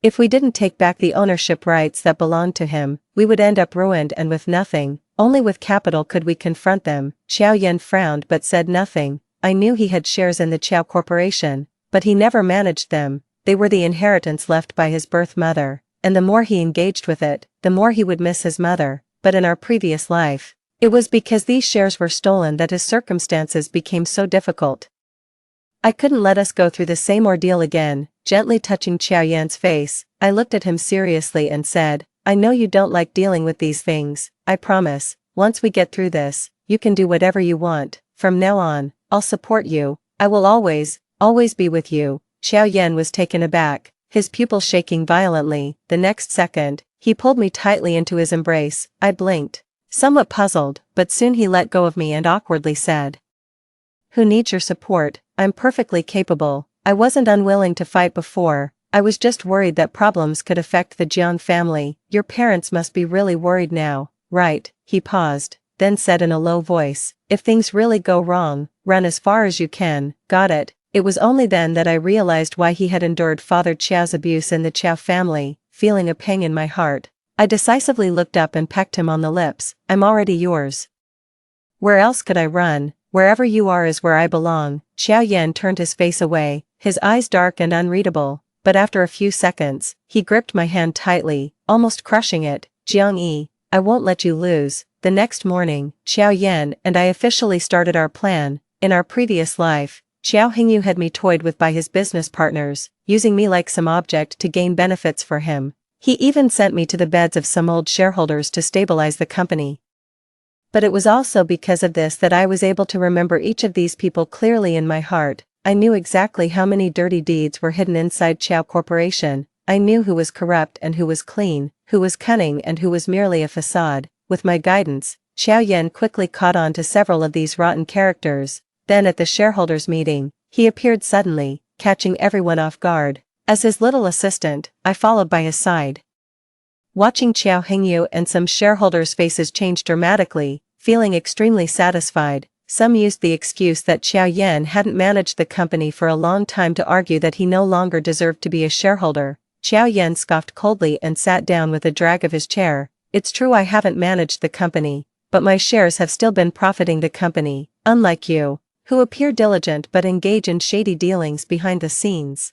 If we didn't take back the ownership rights that belonged to him, we would end up ruined and with nothing. Only with capital could we confront them. Xiao Yan frowned but said nothing. I knew he had shares in the Qiao Corporation, but he never managed them. They were the inheritance left by his birth mother, and the more he engaged with it, the more he would miss his mother. But in our previous life, it was because these shares were stolen that his circumstances became so difficult. I couldn't let us go through the same ordeal again. Gently touching Xiao Yan's face, I looked at him seriously and said, I know you don't like dealing with these things. I promise, once we get through this, you can do whatever you want. From now on, I'll support you. I will always be with you. Xiao Yan was taken aback, his pupils shaking violently. The next second, he pulled me tightly into his embrace. I blinked, somewhat puzzled, but soon he let go of me and awkwardly said, Who needs your support? I'm perfectly capable. I wasn't unwilling to fight before. I was just worried that problems could affect the Jiang family. Your parents must be really worried now, right? He paused, then said in a low voice, If things really go wrong, run as far as you can. Got it. It was only then that I realized why he had endured Father Qiao's abuse in the Qiao family. Feeling a pang in my heart, I decisively looked up and pecked him on the lips. I'm already yours. Where else could I run? Wherever you are is where I belong. Xiao Yan turned his face away, his eyes dark and unreadable, but after a few seconds, he gripped my hand tightly, almost crushing it. Jiang Yi, I won't let you lose. The next morning, Xiao Yan and I officially started our plan. In our previous life, Xiao Hingyu had me toyed with by his business partners, using me like some object to gain benefits for him. He even sent me to the beds of some old shareholders to stabilize the company. But it was also because of this that I was able to remember each of these people clearly in my heart. I knew exactly how many dirty deeds were hidden inside Qiao Corporation. I knew who was corrupt and who was clean, who was cunning and who was merely a facade. With my guidance, Xiao Yan quickly caught on to several of these rotten characters. Then at the shareholders' meeting, he appeared suddenly, catching everyone off guard. As his little assistant, I followed by his side. Watching Xiao Hingyu and some shareholders' faces change dramatically, feeling extremely satisfied, some used the excuse that Xiao Yan hadn't managed the company for a long time to argue that he no longer deserved to be a shareholder. Xiao Yan scoffed coldly and sat down with a drag of his chair. It's true I haven't managed the company, but my shares have still been profiting the company, unlike you, who appear diligent but engage in shady dealings behind the scenes.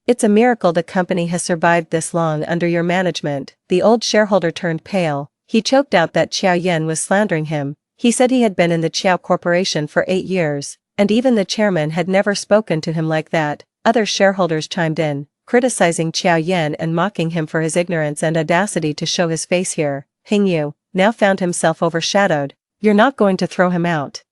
It's a miracle the company has survived this long under your management. The old shareholder turned pale. He choked out that Xiao Yan was slandering him. He said he had been in the Qiao Corporation for 8 years, and even the chairman had never spoken to him like that. Other shareholders chimed in, criticizing Xiao Yan and mocking him for his ignorance and audacity to show his face here. Hingyu now found himself overshadowed. You're not going to throw him out?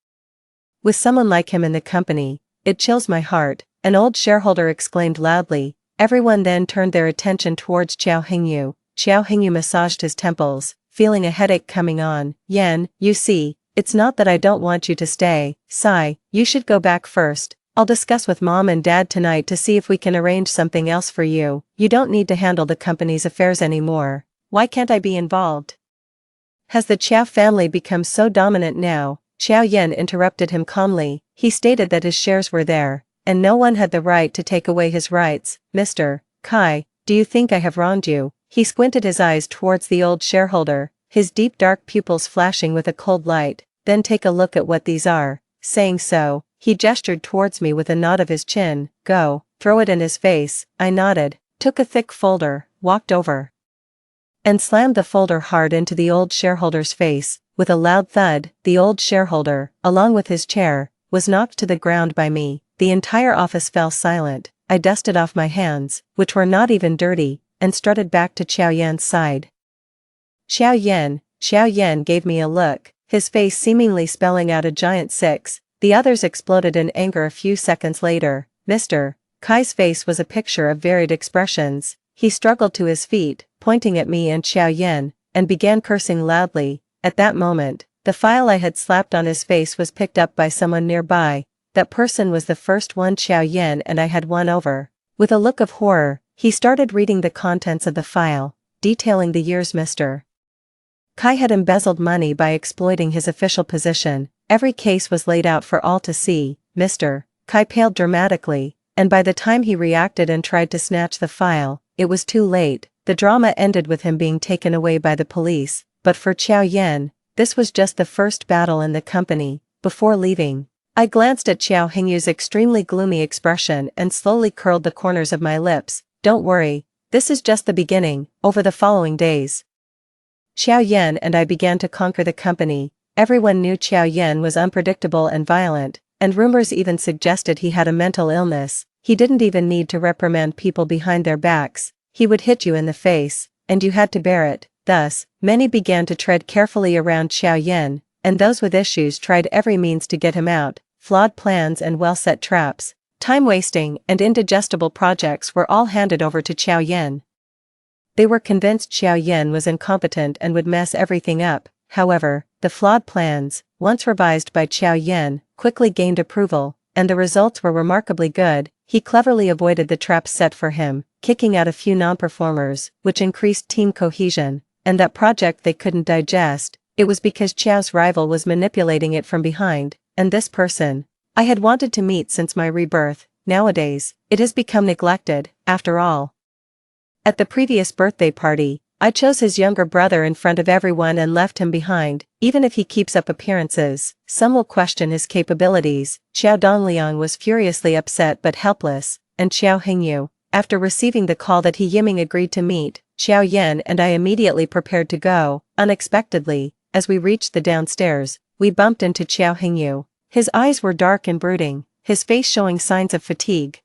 With someone like him in the company, it chills my heart, an old shareholder exclaimed loudly. Everyone then turned their attention towards Xiao Hingyu. Xiao Hingyu massaged his temples, feeling a headache coming on. Yan, you see, it's not that I don't want you to stay. Sai, you should go back first. I'll discuss with Mom and Dad tonight to see if we can arrange something else for you. You don't need to handle the company's affairs anymore. Why can't I be involved? Has the Qiao family become so dominant now? Xiao Yan interrupted him calmly. He stated that his shares were there, and no one had the right to take away his rights. Mr. Kai, do you think I have wronged you? He squinted his eyes towards the old shareholder, his deep dark pupils flashing with a cold light. Then take a look at what these are. Saying so, he gestured towards me with a nod of his chin. Go, throw it in his face. I nodded, took a thick folder, walked over, and slammed the folder hard into the old shareholder's face. With a loud thud, the old shareholder, along with his chair, was knocked to the ground by me. The entire office fell silent. I dusted off my hands, which were not even dirty, and strutted back to Xiao Yan's side. Xiao Yan gave me a look, his face seemingly spelling out a giant 6. The others exploded in anger a few seconds later. Mr. Kai's face was a picture of varied expressions. He struggled to his feet, pointing at me and Xiao Yan, and began cursing loudly. At that moment, the file I had slapped on his face was picked up by someone nearby. That person was the first one Xiao Yan and I had won over. With a look of horror, he started reading the contents of the file, detailing the years Mr. Kai had embezzled money by exploiting his official position. Every case was laid out for all to see. Mr. Kai paled dramatically, and by the time he reacted and tried to snatch the file, it was too late. The drama ended with him being taken away by the police. But for Xiao Yan, this was just the first battle in the company. Before leaving, I glanced at Xiao Hingyu's extremely gloomy expression and slowly curled the corners of my lips. Don't worry, this is just the beginning. Over the following days, Xiao Yan and I began to conquer the company. Everyone knew Xiao Yan was unpredictable and violent, and rumors even suggested he had a mental illness. He didn't even need to reprimand people behind their backs. He would hit you in the face, and you had to bear it. Thus, many began to tread carefully around Xiao Yan, and those with issues tried every means to get him out. Flawed plans and well-set traps, time-wasting and indigestible projects were all handed over to Xiao Yan. They were convinced Xiao Yan was incompetent and would mess everything up. However, the flawed plans, once revised by Xiao Yan, quickly gained approval, and the results were remarkably good. He cleverly avoided the traps set for him, kicking out a few non-performers, which increased team cohesion. And that project they couldn't digest. It was because Xiao's rival was manipulating it from behind, and this person I had wanted to meet since my rebirth. Nowadays, it has become neglected. After all, at the previous birthday party, I chose his younger brother in front of everyone and left him behind. Even if he keeps up appearances, some will question his capabilities. Xiao Dongliang was furiously upset but helpless, and Xiao Hingyu, after receiving the call that He Yiming agreed to meet, Xiao Yan and I immediately prepared to go. Unexpectedly, as we reached the downstairs, we bumped into Xiao Hingyu. His eyes were dark and brooding, his face showing signs of fatigue.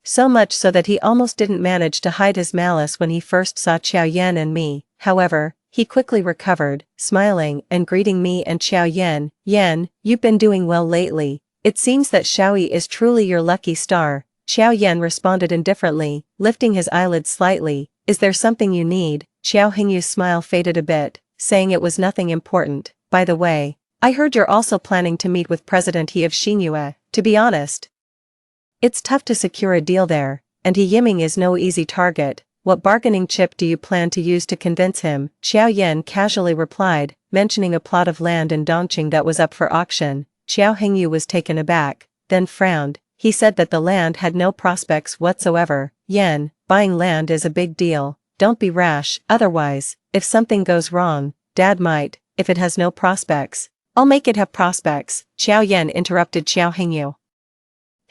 So much so that he almost didn't manage to hide his malice when he first saw Xiao Yan and me. However, he quickly recovered, smiling and greeting me and Xiao Yan. Yan, you've been doing well lately. It seems that Xiaoyi is truly your lucky star. Xiao Yan responded indifferently, lifting his eyelids slightly. Is there something you need? Xiao Hingyu's smile faded a bit, saying it was nothing important. By the way, I heard you're also planning to meet with President He of Xinhua. To be honest, it's tough to secure a deal there, and He Yiming is no easy target. What bargaining chip do you plan to use to convince him? Xiao Yan casually replied, mentioning a plot of land in Dongqing that was up for auction. Xiao Hingyu was taken aback, then frowned. He said that the land had no prospects whatsoever. Yan, buying land is a big deal. Don't be rash, otherwise, if something goes wrong, Dad might. If it has no prospects, I'll make it have prospects. Xiao Yan interrupted Xiao Hingyu,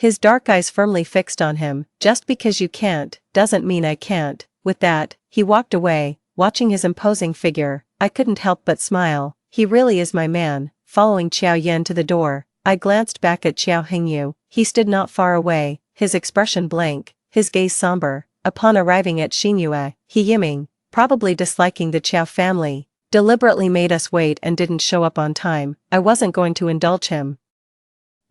his dark eyes firmly fixed on him. Just because you can't, doesn't mean I can't. With that, he walked away, watching his imposing figure. I couldn't help but smile. He really is my man. Following Xiao Yan to the door, I glanced back at Xiao Hingyu. He stood not far away, his expression blank, his gaze somber. Upon arriving at Xinhua, He Yiming, probably disliking the Qiao family, deliberately made us wait and didn't show up on time. I wasn't going to indulge him.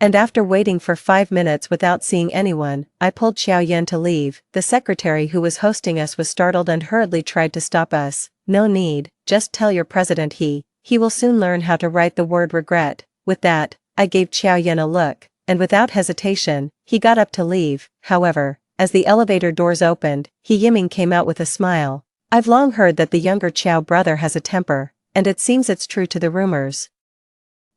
And after waiting for 5 minutes without seeing anyone, I pulled Xiao Yan to leave. The secretary who was hosting us was startled and hurriedly tried to stop us. No need, just tell your president he will soon learn how to write the word regret. With that, I gave Xiao Yan a look, and without hesitation, he got up to leave. However, as the elevator doors opened, He Yiming came out with a smile. I've long heard that the younger Qiao brother has a temper, and it seems it's true to the rumors.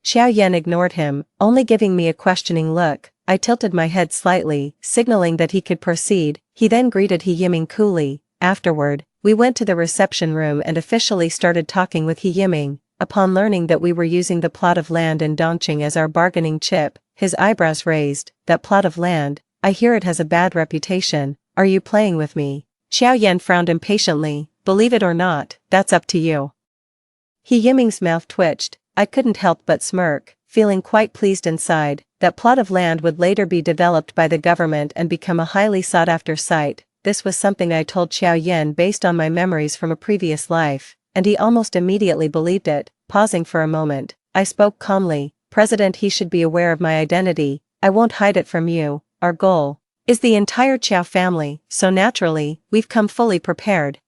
Xiao Yan ignored him, only giving me a questioning look. I tilted my head slightly, signaling that he could proceed. He then greeted He Yiming coolly. Afterward, we went to the reception room and officially started talking with He Yiming. Upon learning that we were using the plot of land in Dongqing as our bargaining chip, his eyebrows raised. That plot of land? I hear it has a bad reputation. Are you playing with me? Xiao Yan frowned impatiently. Believe it or not, that's up to you. He Yiming's mouth twitched. I couldn't help but smirk, feeling quite pleased inside. That plot of land would later be developed by the government and become a highly sought-after site. This was something I told Xiao Yan based on my memories from a previous life, and he almost immediately believed it. Pausing for a moment, I spoke calmly. President, he should be aware of my identity. I won't hide it from you. Our goal is the entire Qiao family, so naturally, we've come fully prepared.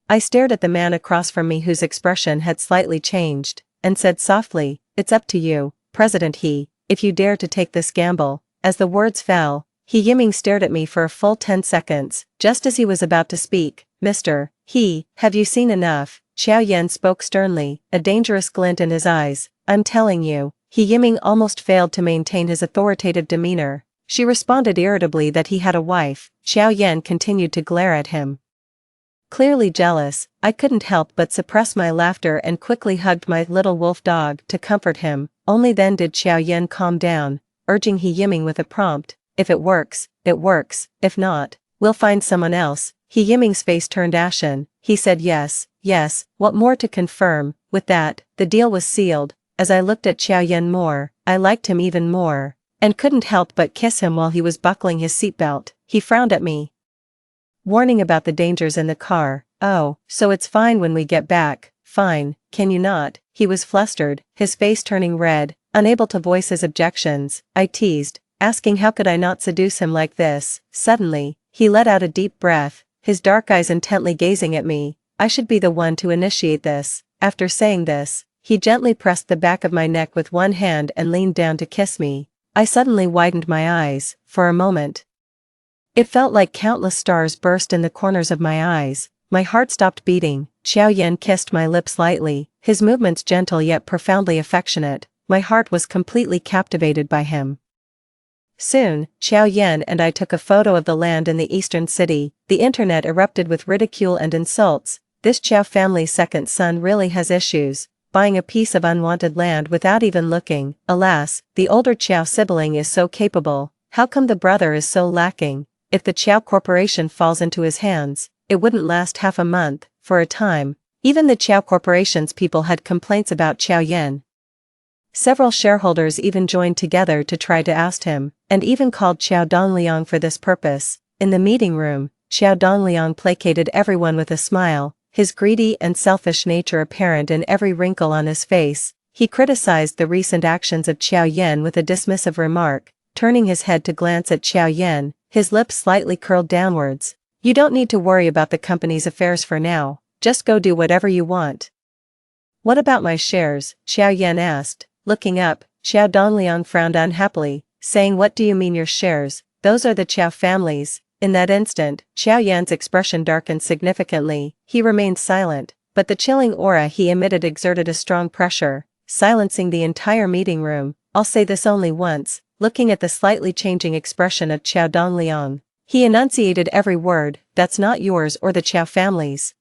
I stared at the man across from me whose expression had slightly changed, and said softly, it's up to you, President He, if you dare to take this gamble. As the words fell, He Yiming stared at me for a full 10 seconds, just as he was about to speak. Mr. He, have you seen enough? Xiao Yan spoke sternly, a dangerous glint in his eyes. I'm telling you. He Yiming almost failed to maintain his authoritative demeanor. She responded irritably that he had a wife. Xiao Yan continued to glare at him. Clearly jealous, I couldn't help but suppress my laughter and quickly hugged my little wolf dog to comfort him. Only then did Xiao Yan calm down, urging He Yiming with a prompt, if it works, it works. If not, we'll find someone else. He Yiming's face turned ashen. He said yes, what more to confirm? With that, the deal was sealed. As I looked at Xiao Yan more, I liked him even more, and couldn't help but kiss him while he was buckling his seatbelt. He frowned at me, warning about the dangers in the car. Oh, so it's fine when we get back. Fine, can you not? He was flustered, his face turning red, unable to voice his objections. I teased, asking how could I not seduce him like this. Suddenly, he let out a deep breath, his dark eyes intently gazing at me. I should be the one to initiate this. After saying this, he gently pressed the back of my neck with one hand and leaned down to kiss me. I suddenly widened my eyes. For a moment, it felt like countless stars burst in the corners of my eyes. My heart stopped beating. Xiao Yan kissed my lips lightly, his movements gentle yet profoundly affectionate. My heart was completely captivated by him. Soon, Xiao Yan and I took a photo of the land in the eastern city. The internet erupted with ridicule and insults. This Qiao family's second son really has issues, buying a piece of unwanted land without even looking. Alas, the older Qiao sibling is so capable. How come the brother is so lacking? If the Qiao Corporation falls into his hands, it wouldn't last half a month. For a time, even the Qiao Corporation's people had complaints about Xiao Yan. Several shareholders even joined together to try to oust him, and even called Xiao Dongliang for this purpose. In the meeting room, Xiao Dongliang placated everyone with a smile, his greedy and selfish nature apparent in every wrinkle on his face. He criticized the recent actions of Xiao Yan with a dismissive remark, turning his head to glance at Xiao Yan, his lips slightly curled downwards. You don't need to worry about the company's affairs for now, just go do whatever you want. What about my shares? Xiao Yan asked. Looking up, Xiao Dongliang frowned unhappily, saying, what do you mean your shares? Those are the Qiao family's. In that instant, Xiao Yan's expression darkened significantly. He remained silent, but the chilling aura he emitted exerted a strong pressure, silencing the entire meeting room. I'll say this only once. Looking at the slightly changing expression of Xiao Dongliang, he enunciated every word, that's not yours or the Qiao family's.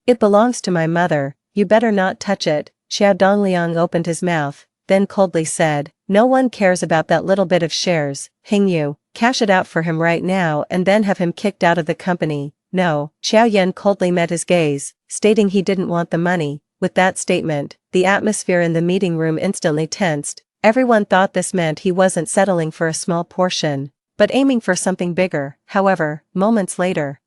It belongs to my mother, you better not touch it. Xiao Dongliang opened his mouth, then coldly said, no one cares about that little bit of shares. Hing Yu, cash it out for him right now and then have him kicked out of the company. No. Xiao Yan coldly met his gaze, stating he didn't want the money. With that statement, the atmosphere in the meeting room instantly tensed. Everyone thought this meant he wasn't settling for a small portion, but aiming for something bigger. However, moments later,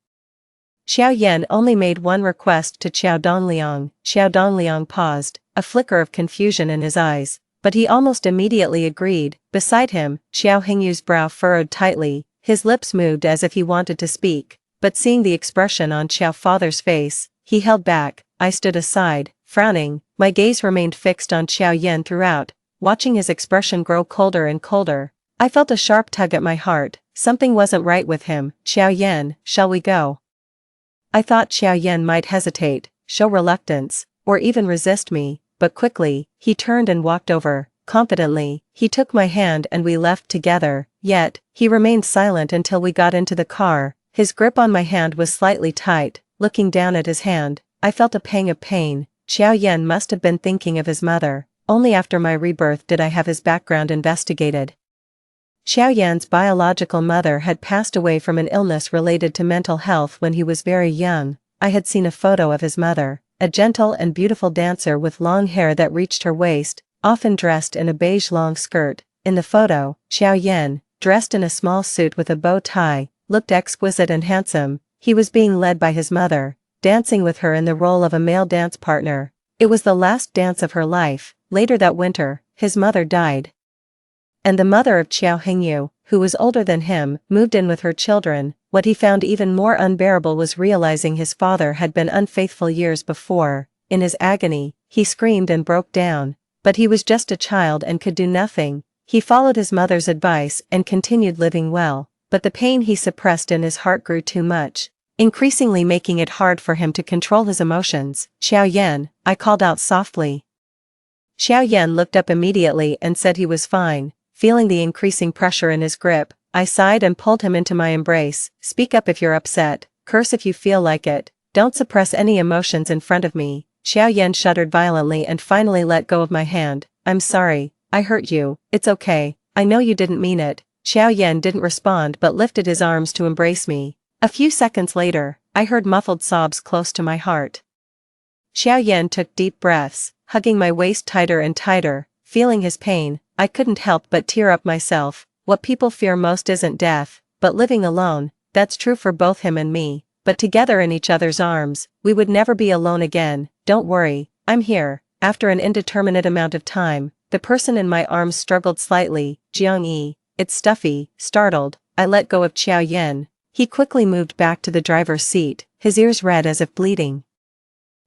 Xiao Yan only made one request to Xiao Dongliang. Xiao Dongliang paused, a flicker of confusion in his eyes, but he almost immediately agreed. Beside him, Xiao Hingyu's brow furrowed tightly, his lips moved as if he wanted to speak, but seeing the expression on Xiao father's face, he held back. I stood aside, frowning, my gaze remained fixed on Xiao Yan throughout, watching his expression grow colder and colder. I felt a sharp tug at my heart, something wasn't right with him. Xiao Yan, shall we go? I thought Xiao Yan might hesitate, show reluctance, or even resist me, but quickly, he turned and walked over. Confidently, he took my hand and we left together, yet, he remained silent until we got into the car. His grip on my hand was slightly tight. Looking down at his hand, I felt a pang of pain. Xiao Yan must have been thinking of his mother. Only after my rebirth did I have his background investigated. Xiao Yan's biological mother had passed away from an illness related to mental health when he was very young. I had seen a photo of his mother, a gentle and beautiful dancer with long hair that reached her waist, often dressed in a beige long skirt. In the photo, Xiao Yan, dressed in a small suit with a bow tie, looked exquisite and handsome. He was being led by his mother, dancing with her in the role of a male dance partner. It was the last dance of her life. Later that winter, his mother died. And the mother of Qiao Hengyu, who was older than him, moved in with her children. What he found even more unbearable was realizing his father had been unfaithful years before. In his agony, he screamed and broke down. But he was just a child and could do nothing. He followed his mother's advice and continued living well, but the pain he suppressed in his heart grew too much, increasingly making it hard for him to control his emotions. "Xiao Yan," I called out softly. Xiao Yan looked up immediately and said he was fine. Feeling the increasing pressure in his grip, I sighed and pulled him into my embrace. "Speak up if you're upset, curse if you feel like it, don't suppress any emotions in front of me." Xiao Yan shuddered violently and finally let go of my hand. "I'm sorry, I hurt you, it's okay, I know you didn't mean it." Xiao Yan didn't respond but lifted his arms to embrace me. A few seconds later, I heard muffled sobs close to my heart. Xiao Yan took deep breaths, hugging my waist tighter and tighter. Feeling his pain, I couldn't help but tear up myself. What people fear most isn't death, but living alone. That's true for both him and me. But together in each other's arms, we would never be alone again. "Don't worry, I'm here." After an indeterminate amount of time, the person in my arms struggled slightly. "Jiang Yi, it's stuffy." Startled, I let go of Xiao Yan. He quickly moved back to the driver's seat, his ears red as if bleeding.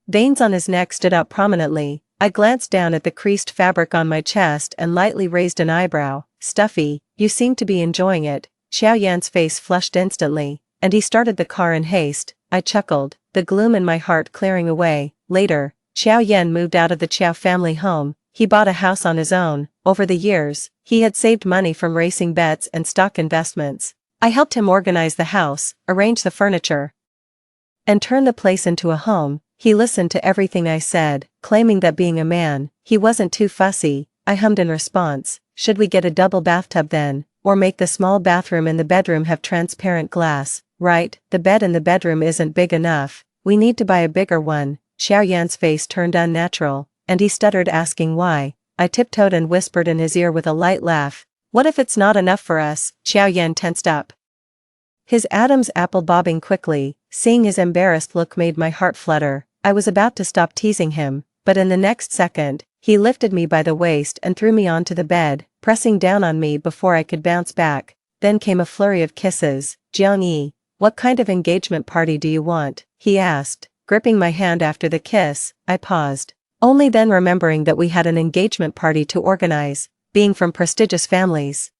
Veins on his neck stood out prominently. I glanced down at the creased fabric on my chest and lightly raised an eyebrow. "Stuffy, you seem to be enjoying it." Xiao Yan's face flushed instantly, and he started the car in haste. I chuckled, the gloom in my heart clearing away. Later, Xiao Yan moved out of the Qiao family home. He bought a house on his own. Over the years, he had saved money from racing bets and stock investments. I helped him organize the house, arrange the furniture, and turn the place into a home. He listened to everything I said, claiming that being a man, he wasn't too fussy. I hummed in response, "Should we get a double bathtub then, or make the small bathroom in the bedroom have transparent glass?" "Right, the bed in the bedroom isn't big enough, we need to buy a bigger one." Xiao Yan's face turned unnatural, and he stuttered asking why. I tiptoed and whispered in his ear with a light laugh, "What if it's not enough for us?" Xiao Yan tensed up, his Adam's apple bobbing quickly. Seeing his embarrassed look made my heart flutter. I was about to stop teasing him, but in the next second, he lifted me by the waist and threw me onto the bed, pressing down on me before I could bounce back. Then came a flurry of kisses. "Jiang Yi, what kind of engagement party do you want?" he asked, gripping my hand after the kiss. I paused, only then remembering that we had an engagement party to organize. Being from prestigious families,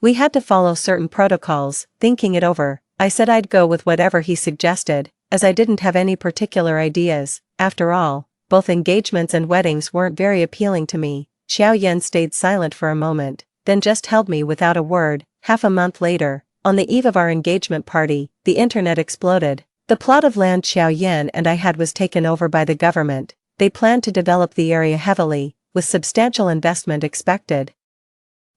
we had to follow certain protocols. Thinking it over, I said I'd go with whatever he suggested, as I didn't have any particular ideas. After all, both engagements and weddings weren't very appealing to me. Xiao Yan stayed silent for a moment, then just held me without a word. Half a month later, on the eve of our engagement party, the internet exploded. The plot of land Xiao Yan and I had was taken over by the government. They planned to develop the area heavily, with substantial investment expected.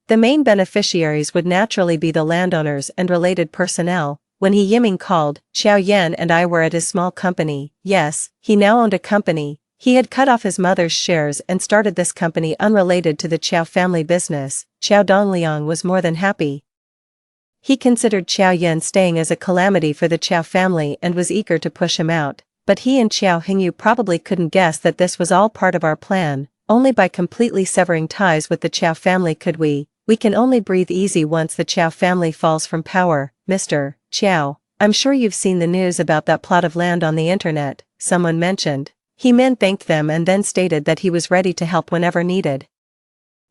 The main beneficiaries would naturally be the landowners and related personnel. When He Yiming called, Xiao Yan and I were at his small company. Yes, he now owned a company. He had cut off his mother's shares and started this company unrelated to the Qiao family business. Qiao Dongliang was more than happy. He considered Xiao Yan staying as a calamity for the Qiao family and was eager to push him out. But he and Qiao Hengyu probably couldn't guess that this was all part of our plan. Only by completely severing ties with the Qiao family could we can only breathe easy once the Qiao family falls from power. "Mr. Qiao, I'm sure you've seen the news about that plot of land on the internet," someone mentioned. He Min thanked them and then stated that he was ready to help whenever needed.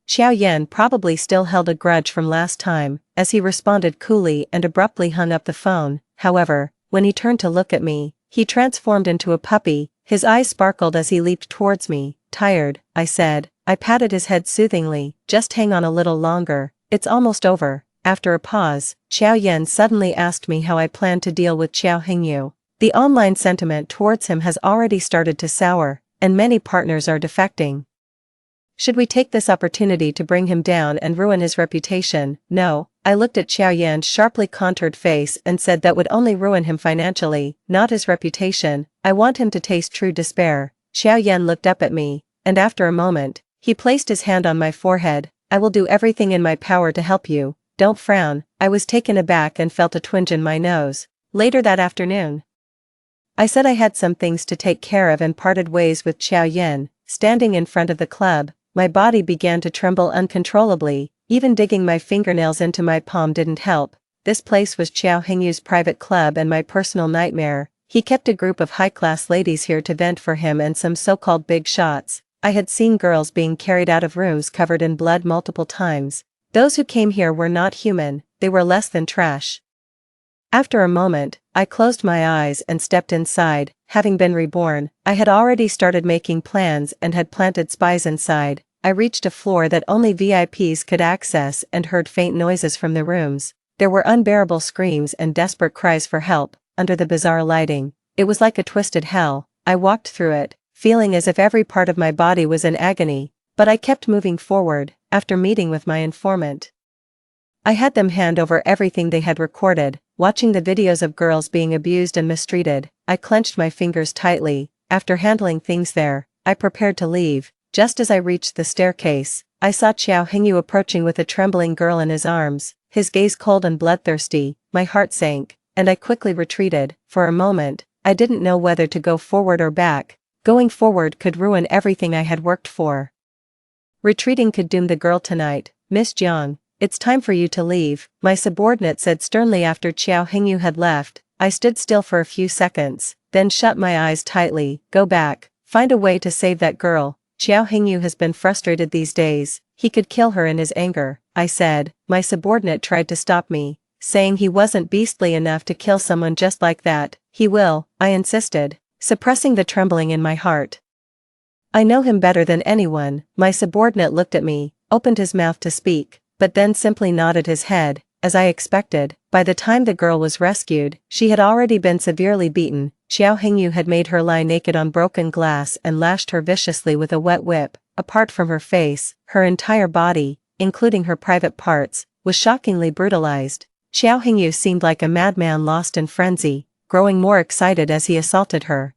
Xiao Yan probably still held a grudge from last time, as he responded coolly and abruptly hung up the phone. However, when he turned to look at me, he transformed into a puppy. His eyes sparkled as he leaped towards me. Tired, I said. I patted his head soothingly. Just hang on a little longer, it's almost over. After a pause, Xiao Yan suddenly asked me how I planned to deal with Xiao Hengyu. The online sentiment towards him has already started to sour, and many partners are defecting. Should we take this opportunity to bring him down and ruin his reputation? No. I looked at Xiao Yan's sharply contoured face and said that would only ruin him financially, not his reputation. I want him to taste true despair. Xiao Yan looked up at me, and after a moment, he placed his hand on my forehead. I will do everything in my power to help you. Don't frown. I was taken aback and felt a twinge in my nose. Later that afternoon, I said I had some things to take care of and parted ways with Xiao Yan. Standing in front of the club, my body began to tremble uncontrollably. Even digging my fingernails into my palm didn't help. This place was Xiao Hengyu's private club and my personal nightmare. He kept a group of high-class ladies here to vent for him and some so-called big shots. I had seen girls being carried out of rooms covered in blood multiple times. Those who came here were not human, they were less than trash. After a moment, I closed my eyes and stepped inside. Having been reborn, I had already started making plans and had planted spies inside. I reached a floor that only VIPs could access and heard faint noises from the rooms. There were unbearable screams and desperate cries for help. Under the bizarre lighting, it was like a twisted hell. I walked through it, feeling as if every part of my body was in agony, but I kept moving forward. After meeting with my informant, I had them hand over everything they had recorded. Watching the videos of girls being abused and mistreated, I clenched my fingers tightly. After handling things there, I prepared to leave. Just as I reached the staircase, I saw Xiao Hengyu approaching with a trembling girl in his arms, his gaze cold and bloodthirsty. My heart sank, and I quickly retreated. For a moment, I didn't know whether to go forward or back. Going forward could ruin everything I had worked for. Retreating could doom the girl tonight. Miss Jiang, it's time for you to leave, my subordinate said sternly after Xiao Hengyu had left. I stood still for a few seconds, then shut my eyes tightly. Go back, find a way to save that girl. Xiao Hengyu has been frustrated these days, he could kill her in his anger, I said. My subordinate tried to stop me, saying he wasn't beastly enough to kill someone just like that. He will, I insisted, suppressing the trembling in my heart. I know him better than anyone. My subordinate looked at me, opened his mouth to speak, but then simply nodded his head. As I expected, by the time the girl was rescued, she had already been severely beaten. Xiao Hengyu had made her lie naked on broken glass and lashed her viciously with a wet whip. Apart from her face, her entire body, including her private parts, was shockingly brutalized. Xiao Hengyu seemed like a madman lost in frenzy, growing more excited as he assaulted her.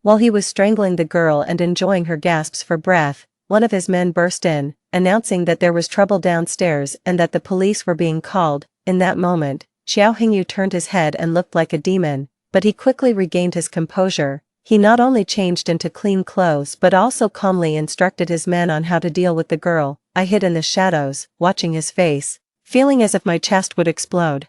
While he was strangling the girl and enjoying her gasps for breath, one of his men burst in, announcing that there was trouble downstairs and that the police were being called. In that moment, Xiao Hengyu turned his head and looked like a demon, but he quickly regained his composure. He not only changed into clean clothes but also calmly instructed his men on how to deal with the girl. I hid in the shadows, watching his face, feeling as if my chest would explode.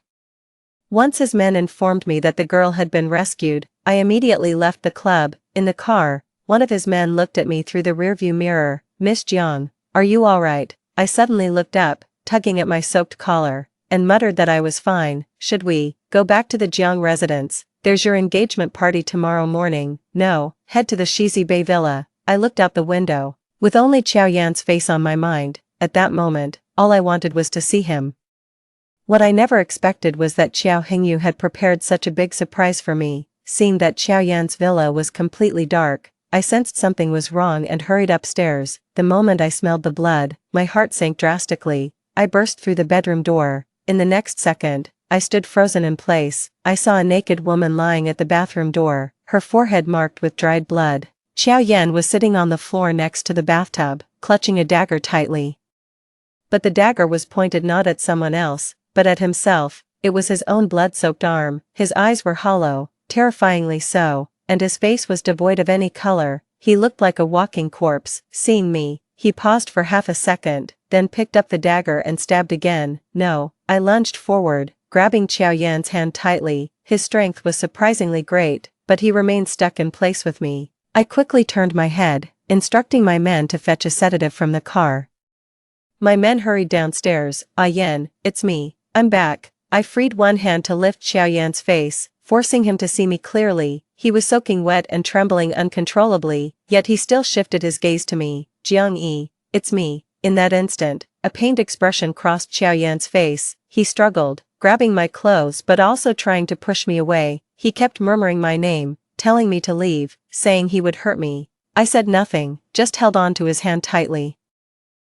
Once his men informed me that the girl had been rescued, I immediately left the club. In the car, one of his men looked at me through the rearview mirror. Miss Jiang, are you alright? I suddenly looked up, tugging at my soaked collar, and muttered that I was fine. Should we go back to the Jiang residence? There's your engagement party tomorrow morning. No, head to the Shizi Bay Villa. I looked out the window, with only Xiao Yan's face on my mind. At that moment, all I wanted was to see him. What I never expected was that Xiao Hengyu had prepared such a big surprise for me. Seeing that Xiao Yan's villa was completely dark, I sensed something was wrong and hurried upstairs. The moment I smelled the blood, my heart sank drastically. I burst through the bedroom door. In the next second, I stood frozen in place. I saw a naked woman lying at the bathroom door, her forehead marked with dried blood. Xiao Yan was sitting on the floor next to the bathtub, clutching a dagger tightly. But the dagger was pointed not at someone else, but at himself. It was his own blood-soaked arm. His eyes were hollow, terrifyingly so, and his face was devoid of any color. He looked like a walking corpse. Seeing me, he paused for half a second, then picked up the dagger and stabbed again. No, I lunged forward, grabbing Xiao Yan's hand tightly. His strength was surprisingly great, but he remained stuck in place with me. I quickly turned my head, instructing my men to fetch a sedative from the car. My men hurried downstairs. Ah Yan, it's me. I'm back. I freed one hand to lift Xiao Yan's face, forcing him to see me clearly. He was soaking wet and trembling uncontrollably, yet he still shifted his gaze to me. Jiang-yi, it's me. In that instant, a pained expression crossed Xiao Yan's face. He struggled, grabbing my clothes but also trying to push me away. He kept murmuring my name, telling me to leave, saying he would hurt me. I said nothing, just held on to his hand tightly.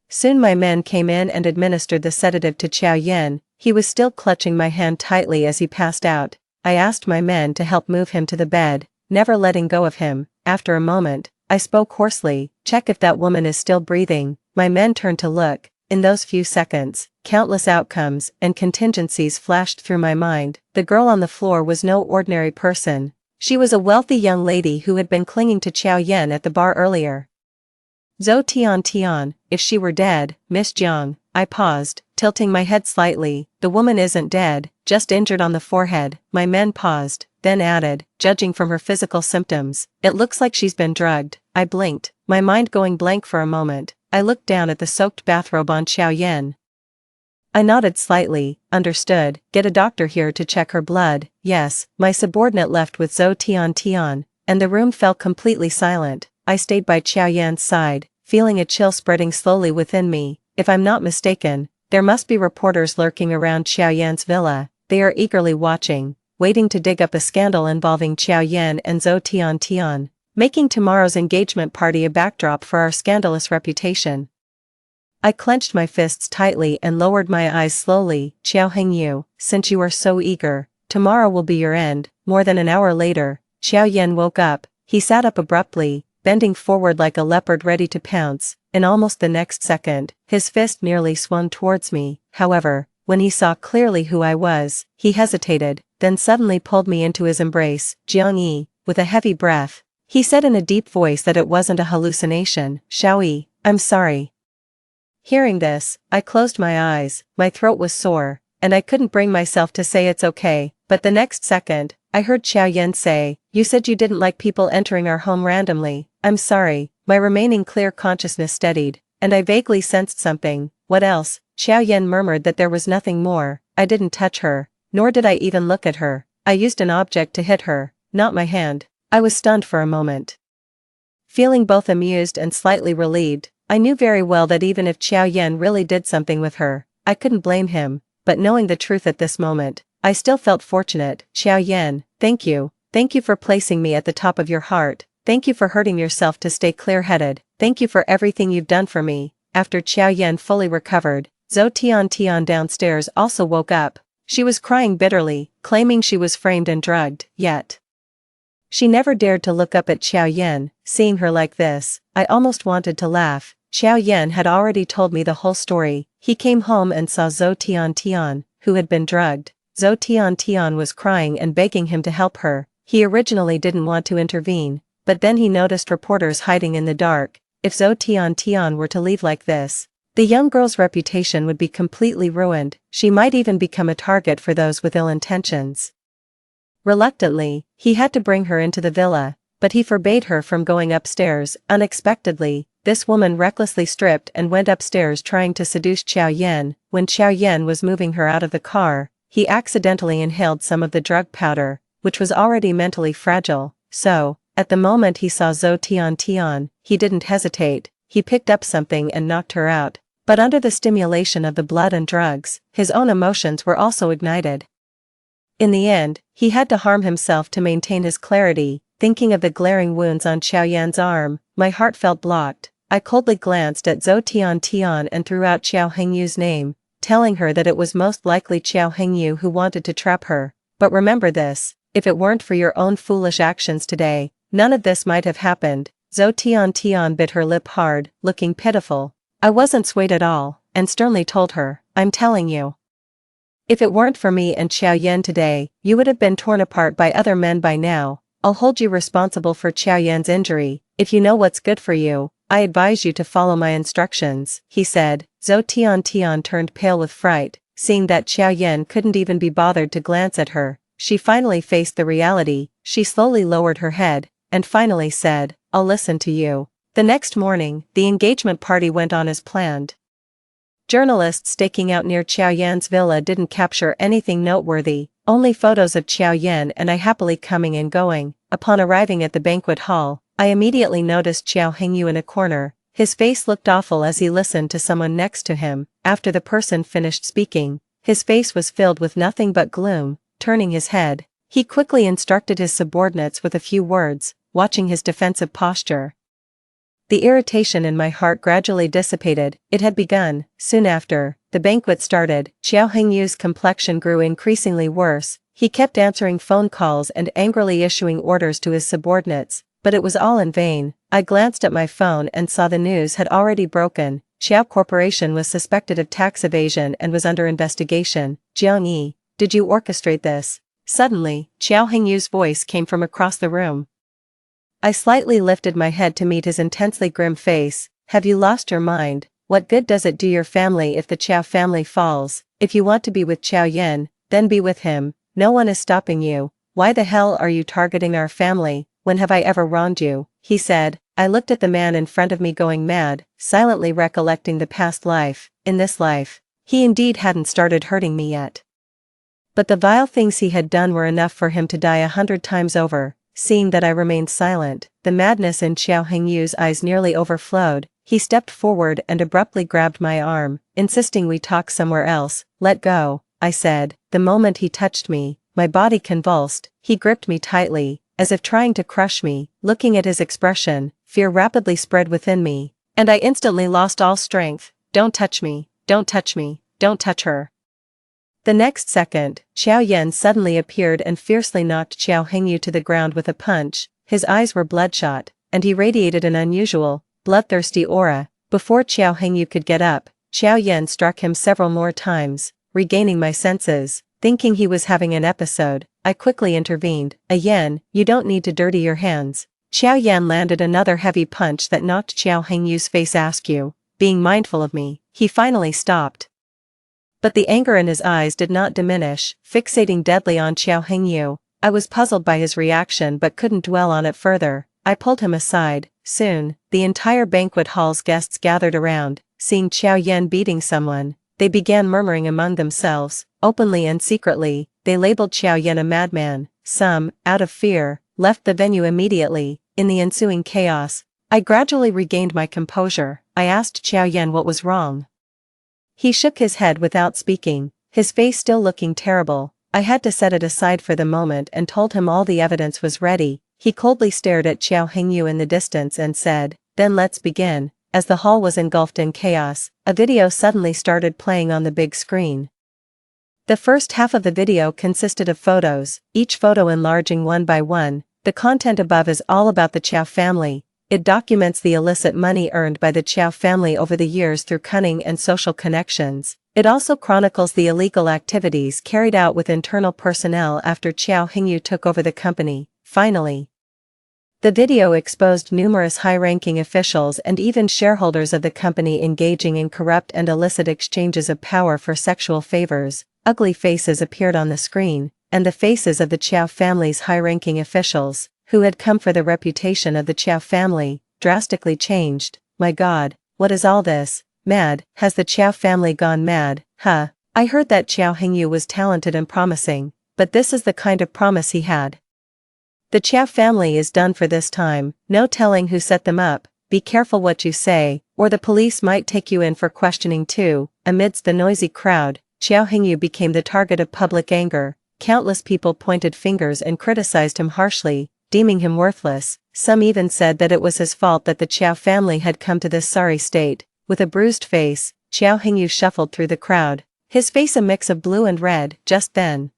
Soon my men came in and administered the sedative to Xiao Yan. He was still clutching my hand tightly as he passed out. I asked my men to help move him to the bed, never letting go of him. After a moment, I spoke hoarsely, "Check if that woman is still breathing." My men turned to look. In those few seconds, countless outcomes and contingencies flashed through my mind. The girl on the floor was no ordinary person. She was a wealthy young lady who had been clinging to Xiao Yan at the bar earlier. Zhou Tian, if she were dead, Miss Jiang. I paused, tilting my head slightly. The woman isn't dead, just injured on the forehead. My men paused, then added, judging from her physical symptoms, it looks like she's been drugged. I blinked, my mind going blank for a moment. I looked down at the soaked bathrobe on Xiao Yan. I nodded slightly. Understood. Get a doctor here to check her blood. Yes. My subordinate left with Zhou Tian, and the room fell completely silent. I stayed by Xiao Yan's side, feeling a chill spreading slowly within me. If I'm not mistaken, there must be reporters lurking around Xiao Yan's villa. They are eagerly watching, waiting to dig up a scandal involving Xiao Yan and Zhou Tian, making tomorrow's engagement party a backdrop for our scandalous reputation. I clenched my fists tightly and lowered my eyes slowly. Xiao Hengyu, since you are so eager, tomorrow will be your end. More than an hour later, Xiao Yan woke up. He sat up abruptly, bending forward like a leopard ready to pounce. In almost the next second, his fist nearly swung towards me. However, when he saw clearly who I was, he hesitated, then suddenly pulled me into his embrace. Jiang-yi, with a heavy breath, he said in a deep voice that it wasn't a hallucination. Xiao-yi, I'm sorry. Hearing this, I closed my eyes. My throat was sore, and I couldn't bring myself to say it's okay. But the next second, I heard Xiao Yan say, you said you didn't like people entering our home randomly. I'm sorry. My remaining clear consciousness steadied, and I vaguely sensed something. What else? Xiao Yan murmured that there was nothing more. I didn't touch her, nor did I even look at her. I used an object to hit her, not my hand. I was stunned for a moment. Feeling both amused and slightly relieved, I knew very well that even if Xiao Yan really did something with her, I couldn't blame him, but knowing the truth at this moment, I still felt fortunate. Xiao Yan, thank you. Thank you for placing me at the top of your heart. Thank you for hurting yourself to stay clear-headed. Thank you for everything you've done for me. After Xiao Yan fully recovered, Zhou Tian downstairs also woke up. She was crying bitterly, claiming she was framed and drugged, yet she never dared to look up at Xiao Yan. Seeing her like this, I almost wanted to laugh. Xiao Yan had already told me the whole story. He came home and saw Zhou Tian, who had been drugged. Zhou Tian was crying and begging him to help her. He originally didn't want to intervene, but then he noticed reporters hiding in the dark. If Zhou Tian were to leave like this, the young girl's reputation would be completely ruined. She might even become a target for those with ill intentions. Reluctantly, he had to bring her into the villa, but he forbade her from going upstairs. Unexpectedly, this woman recklessly stripped and went upstairs trying to seduce Xiao Yan. When Xiao Yan was moving her out of the car, he accidentally inhaled some of the drug powder, which was already mentally fragile. So, at the moment he saw Zhou Tian, he didn't hesitate. He picked up something and knocked her out. But under the stimulation of the blood and drugs, his own emotions were also ignited. In the end, he had to harm himself to maintain his clarity. Thinking of the glaring wounds on Xiao Yan's arm, my heart felt blocked. I coldly glanced at Zhou Tian and threw out Xiao Hengyu's name, telling her that it was most likely Xiao Hengyu who wanted to trap her. But remember this, if it weren't for your own foolish actions today, none of this might have happened. Zhou Tian bit her lip hard, looking pitiful. I wasn't swayed at all, and sternly told her, I'm telling you. If it weren't for me and Xiao Yan today, you would have been torn apart by other men by now. I'll hold you responsible for Xiao Yan's injury. If you know what's good for you, I advise you to follow my instructions, he said. Zhou Tian turned pale with fright, seeing that Xiao Yan couldn't even be bothered to glance at her. She finally faced the reality. She slowly lowered her head, and finally said, I'll listen to you. The next morning, the engagement party went on as planned. Journalists staking out near Xiao Yan's villa didn't capture anything noteworthy, only photos of Qiao Yan and I happily coming and going. Upon arriving at the banquet hall, I immediately noticed Qiao Hengyu in a corner. His face looked awful as he listened to someone next to him. After the person finished speaking, his face was filled with nothing but gloom. Turning his head, he quickly instructed his subordinates with a few words, watching his defensive posture. The irritation in my heart gradually dissipated. It had begun. Soon after, the banquet started. Qiao Hengyu's complexion grew increasingly worse. He kept answering phone calls and angrily issuing orders to his subordinates, but it was all in vain. I glanced at my phone and saw the news had already broken. Qiao Corporation was suspected of tax evasion and was under investigation. Jiang Yi, did you orchestrate this? Suddenly, Qiao Hengyu's voice came from across the room. I slightly lifted my head to meet his intensely grim face. Have you lost your mind? What good does it do your family if the Qiao family falls? If you want to be with Qiao Yan, then be with him. No one is stopping you. Why the hell are you targeting our family? When have I ever wronged you? He said. I looked at the man in front of me going mad, silently recollecting the past life. In this life, he indeed hadn't started hurting me yet. But the vile things he had done were enough for him to die 100 times over. Seeing that I remained silent, the madness in Qiao Hengyu's eyes nearly overflowed. He stepped forward and abruptly grabbed my arm, insisting we talk somewhere else. Let go, I said. The moment he touched me, my body convulsed. He gripped me tightly, as if trying to crush me. Looking at his expression, fear rapidly spread within me, and I instantly lost all strength. Don't touch me, don't touch me, don't touch her. The next second, Qiao Yan suddenly appeared and fiercely knocked Qiao Hengyu to the ground with a punch. His eyes were bloodshot, and he radiated an unusual, bloodthirsty aura. Before Qiao Hengyu could get up, Qiao Yan struck him several more times. Regaining my senses, thinking he was having an episode, I quickly intervened. Yan, you don't need to dirty your hands. Qiao Yan landed another heavy punch that knocked Qiao Hengyu's face askew. Being mindful of me, he finally stopped. But the anger in his eyes did not diminish, fixating deadly on Qiao Hengyu. I was puzzled by his reaction but couldn't dwell on it further. I pulled him aside. Soon, the entire banquet hall's guests gathered around. Seeing Qiao Yan beating someone, they began murmuring among themselves. Openly and secretly, they labeled Qiao Yan a madman. Some, out of fear, left the venue immediately. In the ensuing chaos, I gradually regained my composure. I asked Qiao Yan what was wrong. He shook his head without speaking, his face still looking terrible. I had to set it aside for the moment and told him all the evidence was ready. He coldly stared at Qiao Hengyu in the distance and said, "Then let's begin." As the hall was engulfed in chaos, a video suddenly started playing on the big screen. The first half of the video consisted of photos, each photo enlarging one by one. The content above is all about the Qiao family. It documents the illicit money earned by the Qiao family over the years through cunning and social connections. It also chronicles the illegal activities carried out with internal personnel after Qiao Hengyu took over the company. Finally, the video exposed numerous high-ranking officials and even shareholders of the company engaging in corrupt and illicit exchanges of power for sexual favors. Ugly faces appeared on the screen, and the faces of the Qiao family's high-ranking officials, who had come for the reputation of the Qiao family, drastically changed. My God, what is all this? Mad? Has the Qiao family gone mad? Huh. I heard that Qiao Hengyu was talented and promising, but this is the kind of promise he had. The Qiao family is done for this time. No telling who set them up. Be careful what you say, or the police might take you in for questioning too. Amidst the noisy crowd, Qiao Hengyu became the target of public anger. Countless people pointed fingers and criticized him harshly, deeming him worthless. Some even said that it was his fault that the Qiao family had come to this sorry state. With a bruised face, Qiao Hengyu shuffled through the crowd, his face a mix of blue and red. Just then,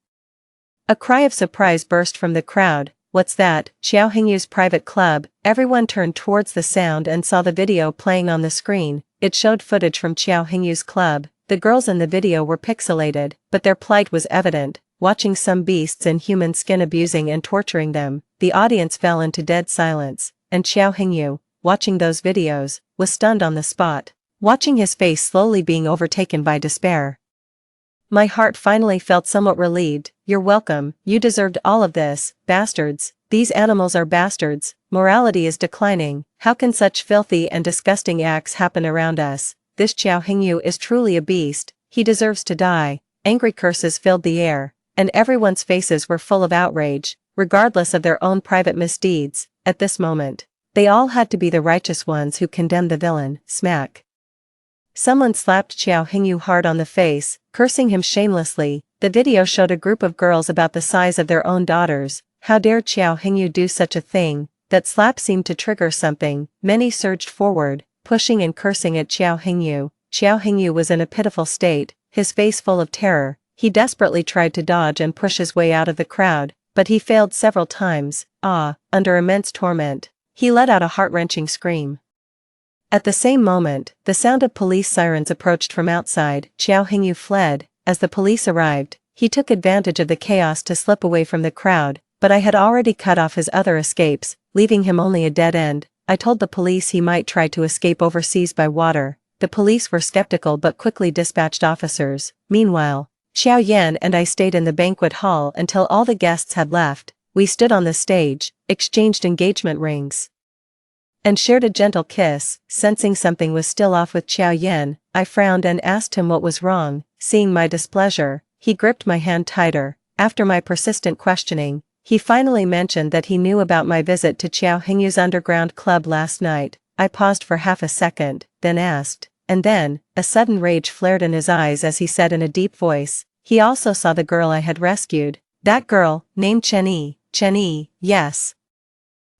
a cry of surprise burst from the crowd. What's that? Qiao Hengyu's private club. Everyone turned towards the sound and saw the video playing on the screen. It showed footage from Qiao Hengyu's club. The girls in the video were pixelated, but their plight was evident. Watching some beasts in human skin abusing and torturing them, the audience fell into dead silence, and Qiao Hengyu, watching those videos, was stunned on the spot, watching his face slowly being overtaken by despair. My heart finally felt somewhat relieved. You're welcome, you deserved all of this, bastards. These animals are bastards. Morality is declining. How can such filthy and disgusting acts happen around us? This Qiao Hengyu is truly a beast. He deserves to die. Angry curses filled the air. and everyone's faces were full of outrage, regardless of their own private misdeeds. At this moment, they all had to be the righteous ones who condemned the villain. Smack. Someone slapped Xiao Hingyu hard on the face, cursing him shamelessly. The video showed a group of girls about the size of their own daughters. How dare Xiao Hingyu do such a thing? That slap seemed to trigger something. Many surged forward, pushing and cursing at Xiao Hingyu. Xiao Hingyu was in a pitiful state, his face full of terror. He desperately tried to dodge and push his way out of the crowd, but he failed several times. Under immense torment, he let out a heart-wrenching scream. At the same moment, the sound of police sirens approached from outside. Xiao Hingyu fled. As the police arrived, he took advantage of the chaos to slip away from the crowd, but I had already cut off his other escapes, leaving him only a dead end. I told the police he might try to escape overseas by water. The police were skeptical but quickly dispatched officers. Meanwhile, Xiao Yan and I stayed in the banquet hall until all the guests had left. We stood on the stage, exchanged engagement rings, and shared a gentle kiss. Sensing something was still off with Xiao Yan, I frowned and asked him what was wrong. Seeing my displeasure, he gripped my hand tighter. After my persistent questioning, he finally mentioned that he knew about my visit to Xiao Hingyu's underground club last night. I paused for half a second, then asked, and then, a sudden rage flared in his eyes as he said in a deep voice, he also saw the girl I had rescued. That girl, named Chen Yi. Chen Yi, yes.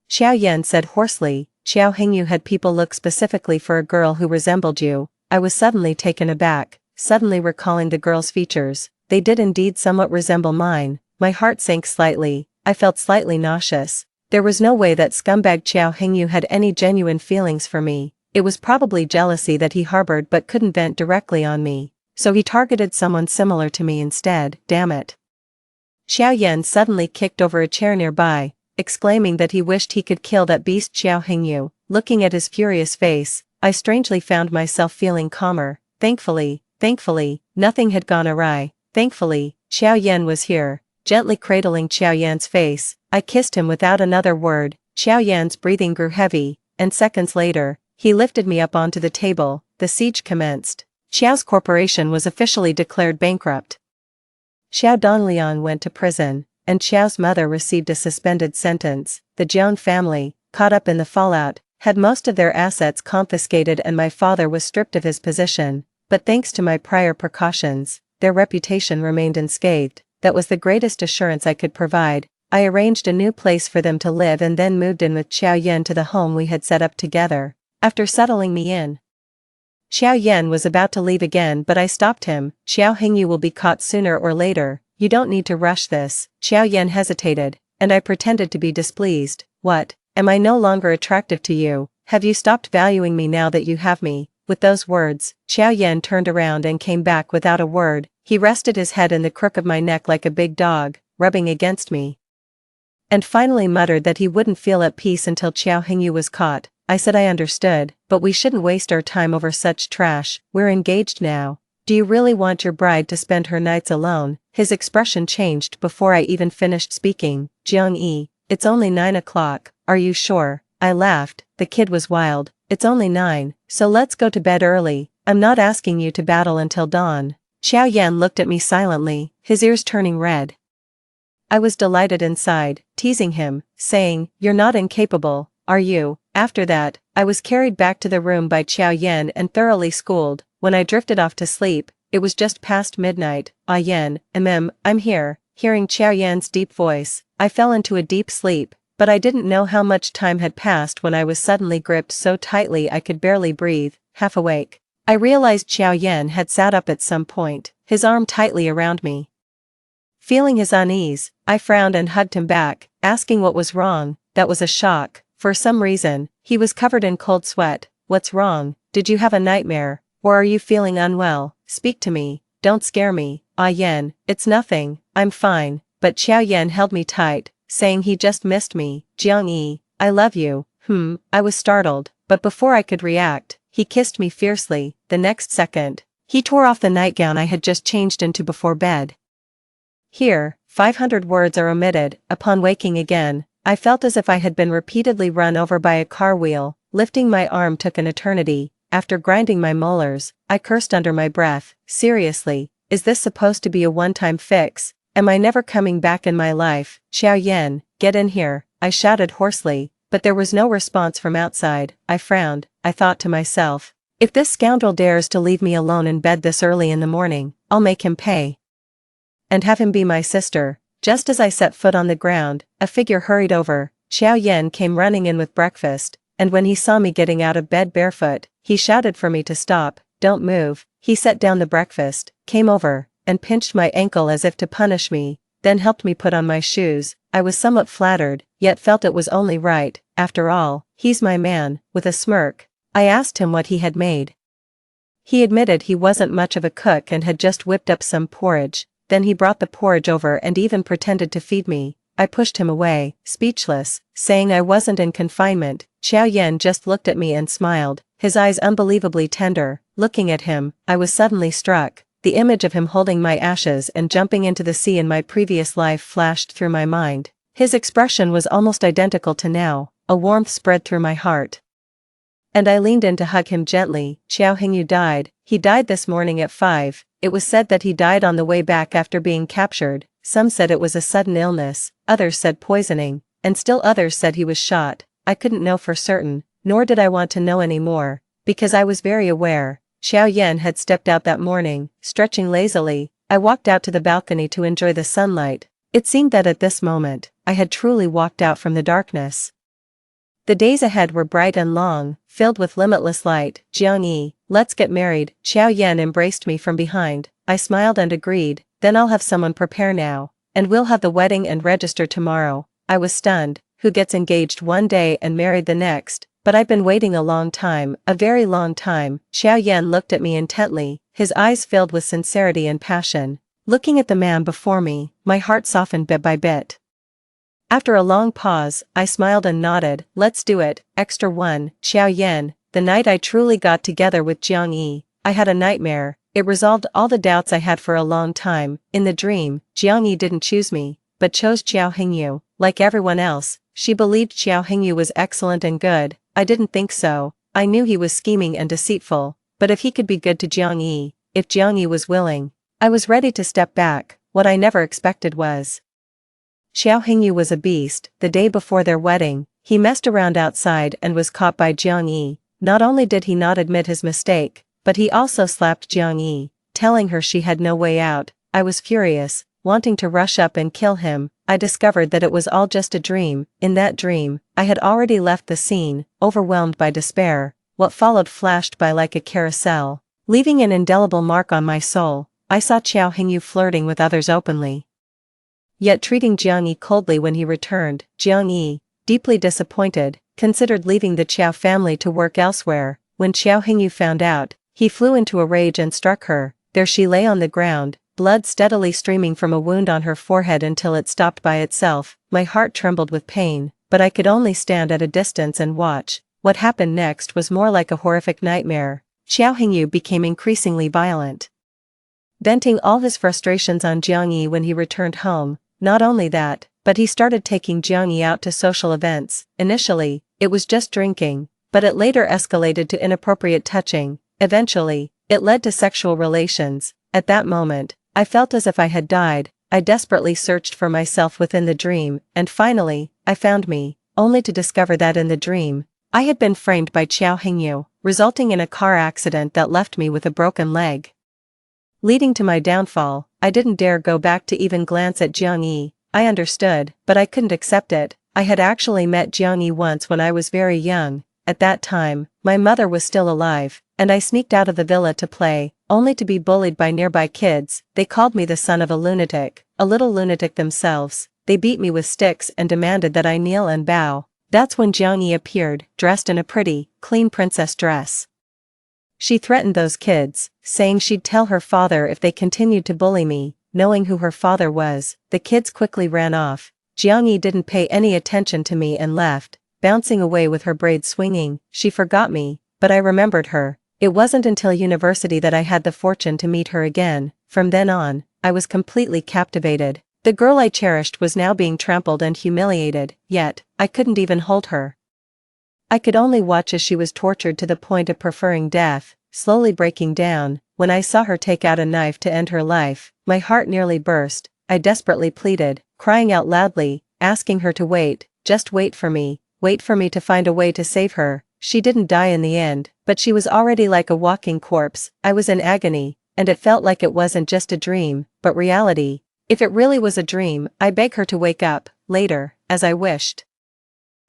Xiao Yan said hoarsely. Xiao Hingyu had people look specifically for a girl who resembled you. I was suddenly taken aback, suddenly recalling the girl's features. They did indeed somewhat resemble mine. My heart sank slightly. I felt slightly nauseous. There was no way that scumbag Xiao Hingyu had any genuine feelings for me. It was probably jealousy that he harbored but couldn't vent directly on me. So he targeted someone similar to me instead. Damn it. Xiao Yan suddenly kicked over a chair nearby, exclaiming that he wished he could kill that beast Xiao Hingyu. Looking at his furious face, I strangely found myself feeling calmer. Thankfully, nothing had gone awry. Thankfully, Xiao Yan was here. Gently cradling Xiao Yan's face, I kissed him without another word. Xiao Yan's breathing grew heavy, and seconds later, he lifted me up onto the table. The siege commenced. Xiao's corporation was officially declared bankrupt. Xiao Dongliang went to prison, and Xiao's mother received a suspended sentence. The Jiang family, caught up in the fallout, had most of their assets confiscated and my father was stripped of his position, but thanks to my prior precautions, their reputation remained unscathed. That was the greatest assurance I could provide. I arranged a new place for them to live and then moved in with Xiao Yan to the home we had set up together. After settling me in, Xiao Yan was about to leave again but I stopped him. Xiao Hingyu will be caught sooner or later. You don't need to rush this. Xiao Yan hesitated, and I pretended to be displeased. What? Am I no longer attractive to you? Have you stopped valuing me now that you have me? With those words, Xiao Yan turned around and came back without a word. He rested his head in the crook of my neck like a big dog, rubbing against me, and finally muttered that he wouldn't feel at peace until Xiao Hingyu was caught. I said I understood, but we shouldn't waste our time over such trash. We're engaged now. Do you really want your bride to spend her nights alone? His expression changed before I even finished speaking. Jiang Yi, it's only 9 o'clock, are you sure? I laughed. The kid was wild. It's only 9, so let's go to bed early. I'm not asking you to battle until dawn. Xiao Yan looked at me silently, his ears turning red. I was delighted inside, teasing him, saying, you're not incapable, are you? After that, I was carried back to the room by Xiao Yan and thoroughly schooled. When I drifted off to sleep, it was just past midnight. Ah Yan, I'm here. Hearing Xiao Yan's deep voice, I fell into a deep sleep, but I didn't know how much time had passed when I was suddenly gripped so tightly I could barely breathe. Half awake, I realized Xiao Yan had sat up at some point, his arm tightly around me. Feeling his unease, I frowned and hugged him back, asking what was wrong. That was a shock. For some reason, he was covered in cold sweat. What's wrong? Did you have a nightmare? Or are you feeling unwell? Speak to me. Don't scare me. Ah Yan, it's nothing. I'm fine. But Xiao Yan held me tight, saying he just missed me. Jiang Yi, I love you. I was startled, but before I could react, he kissed me fiercely. The next second, he tore off the nightgown I had just changed into before bed. Here, 500 words are omitted. Upon waking again, I felt as if I had been repeatedly run over by a car wheel. Lifting my arm took an eternity. After grinding my molars, I cursed under my breath. Seriously, is this supposed to be a one-time fix? Am I never coming back in my life? Xiao Yan, get in here, I shouted hoarsely, but there was no response from outside. I frowned. I thought to myself, if this scoundrel dares to leave me alone in bed this early in the morning, I'll make him pay. And have him be my sister. Just as I set foot on the ground, a figure hurried over. Xiao Yan came running in with breakfast, and when he saw me getting out of bed barefoot, he shouted for me to stop. Don't move. He set down the breakfast, came over, and pinched my ankle as if to punish me, then helped me put on my shoes. I was somewhat flattered, yet felt it was only right. After all, he's my man. With a smirk, I asked him what he had made. He admitted he wasn't much of a cook and had just whipped up some porridge. Then he brought the porridge over and even pretended to feed me. I pushed him away, speechless, saying I wasn't in confinement. Xiao Yan just looked at me and smiled, his eyes unbelievably tender. Looking at him, I was suddenly struck. The image of him holding my ashes and jumping into the sea in my previous life flashed through my mind. His expression was almost identical to now. A warmth spread through my heart. And I leaned in to hug him gently. Xiao Hingyu died. He died this morning at 5. It was said that he died on the way back after being captured. Some said it was a sudden illness, others said poisoning, and still others said he was shot. I couldn't know for certain, nor did I want to know any more, because I was very aware. Xiao Yan had stepped out that morning, stretching lazily. I walked out to the balcony to enjoy the sunlight. It seemed that at this moment, I had truly walked out from the darkness. The days ahead were bright and long, filled with limitless light. Jiang Yi, let's get married. Xiao Yan embraced me from behind. I smiled and agreed. Then I'll have someone prepare now, and we'll have the wedding and register tomorrow. I was stunned. Who gets engaged one day and married the next? But I've been waiting a long time, a very long time. Xiao Yan looked at me intently, his eyes filled with sincerity and passion. Looking at the man before me, my heart softened bit by bit. After a long pause, I smiled and nodded. Let's do it. Extra 1. Xiao Yan, the night I truly got together with Jiang Yi, I had a nightmare. It resolved all the doubts I had for a long time. In the dream, Jiang Yi didn't choose me, but chose Xiao Hingyu. Like everyone else, she believed Xiao Hingyu was excellent and good. I didn't think so. I knew he was scheming and deceitful, but if he could be good to Jiang Yi, if Jiang Yi was willing, I was ready to step back. What I never expected was Xiao Hingyu was a beast. The day before their wedding, he messed around outside and was caught by Jiang Yi. Not only did he not admit his mistake, but he also slapped Jiang Yi, telling her she had no way out. I was furious, wanting to rush up and kill him. I discovered that it was all just a dream. In that dream, I had already left the scene, overwhelmed by despair. What followed flashed by like a carousel, leaving an indelible mark on my soul. I saw Xiao Hingyu flirting with others openly, yet treating Jiang Yi coldly when he returned. Jiang Yi, deeply disappointed, considered leaving the Qiao family to work elsewhere. When Xiao Hingyu found out, he flew into a rage and struck her. There she lay on the ground, blood steadily streaming from a wound on her forehead until it stopped by itself. My heart trembled with pain, but I could only stand at a distance and watch. What happened next was more like a horrific nightmare. Xiao Hingyu became increasingly violent, venting all his frustrations on Jiang Yi when he returned home. Not only that, but he started taking Jiang Yi out to social events. Initially, it was just drinking, but it later escalated to inappropriate touching. Eventually, it led to sexual relations. At that moment, I felt as if I had died. I desperately searched for myself within the dream, and finally, I found me, only to discover that in the dream, I had been framed by Xiao Hingyu, resulting in a car accident that left me with a broken leg. Leading to my downfall, I didn't dare go back to even glance at Jiang Yi. I understood, but I couldn't accept it. I had actually met Jiang Yi once when I was very young. At that time, my mother was still alive, and I sneaked out of the villa to play, only to be bullied by nearby kids. They called me the son of a little lunatic themselves. They beat me with sticks and demanded that I kneel and bow. That's when Jiang Yi appeared, dressed in a pretty, clean princess dress. She threatened those kids, saying she'd tell her father if they continued to bully me. Knowing who her father was, the kids quickly ran off. Jiang Yi didn't pay any attention to me and left, bouncing away with her braids swinging. She forgot me, but I remembered her. It wasn't until university that I had the fortune to meet her again. From then on, I was completely captivated. The girl I cherished was now being trampled and humiliated, yet, I couldn't even hold her. I could only watch as she was tortured to the point of preferring death, slowly breaking down. When I saw her take out a knife to end her life, my heart nearly burst. I desperately pleaded, crying out loudly, asking her to wait, just wait for me to find a way to save her. She didn't die in the end, but she was already like a walking corpse. I was in agony, and it felt like it wasn't just a dream, but reality. If it really was a dream, I beg her to wake up, later, as I wished.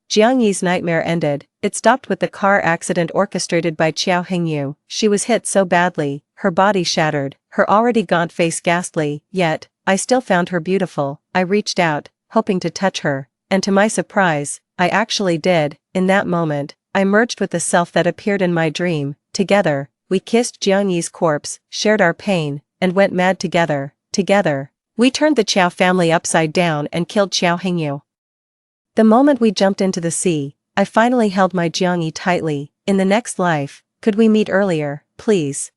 Jiang Yi's nightmare ended. It stopped with the car accident orchestrated by Qiao Hengyu. She was hit so badly, her body shattered, her already gaunt face ghastly, yet, I still found her beautiful. I reached out, hoping to touch her, and to my surprise, I actually did. In that moment, I merged with the self that appeared in my dream. Together, we kissed Jiang Yi's corpse, shared our pain, and went mad together. Together, we turned the Qiao family upside down and killed Qiao Hengyu. The moment we jumped into the sea, I finally held my Jiang Yi tightly. In the next life, could we meet earlier, please?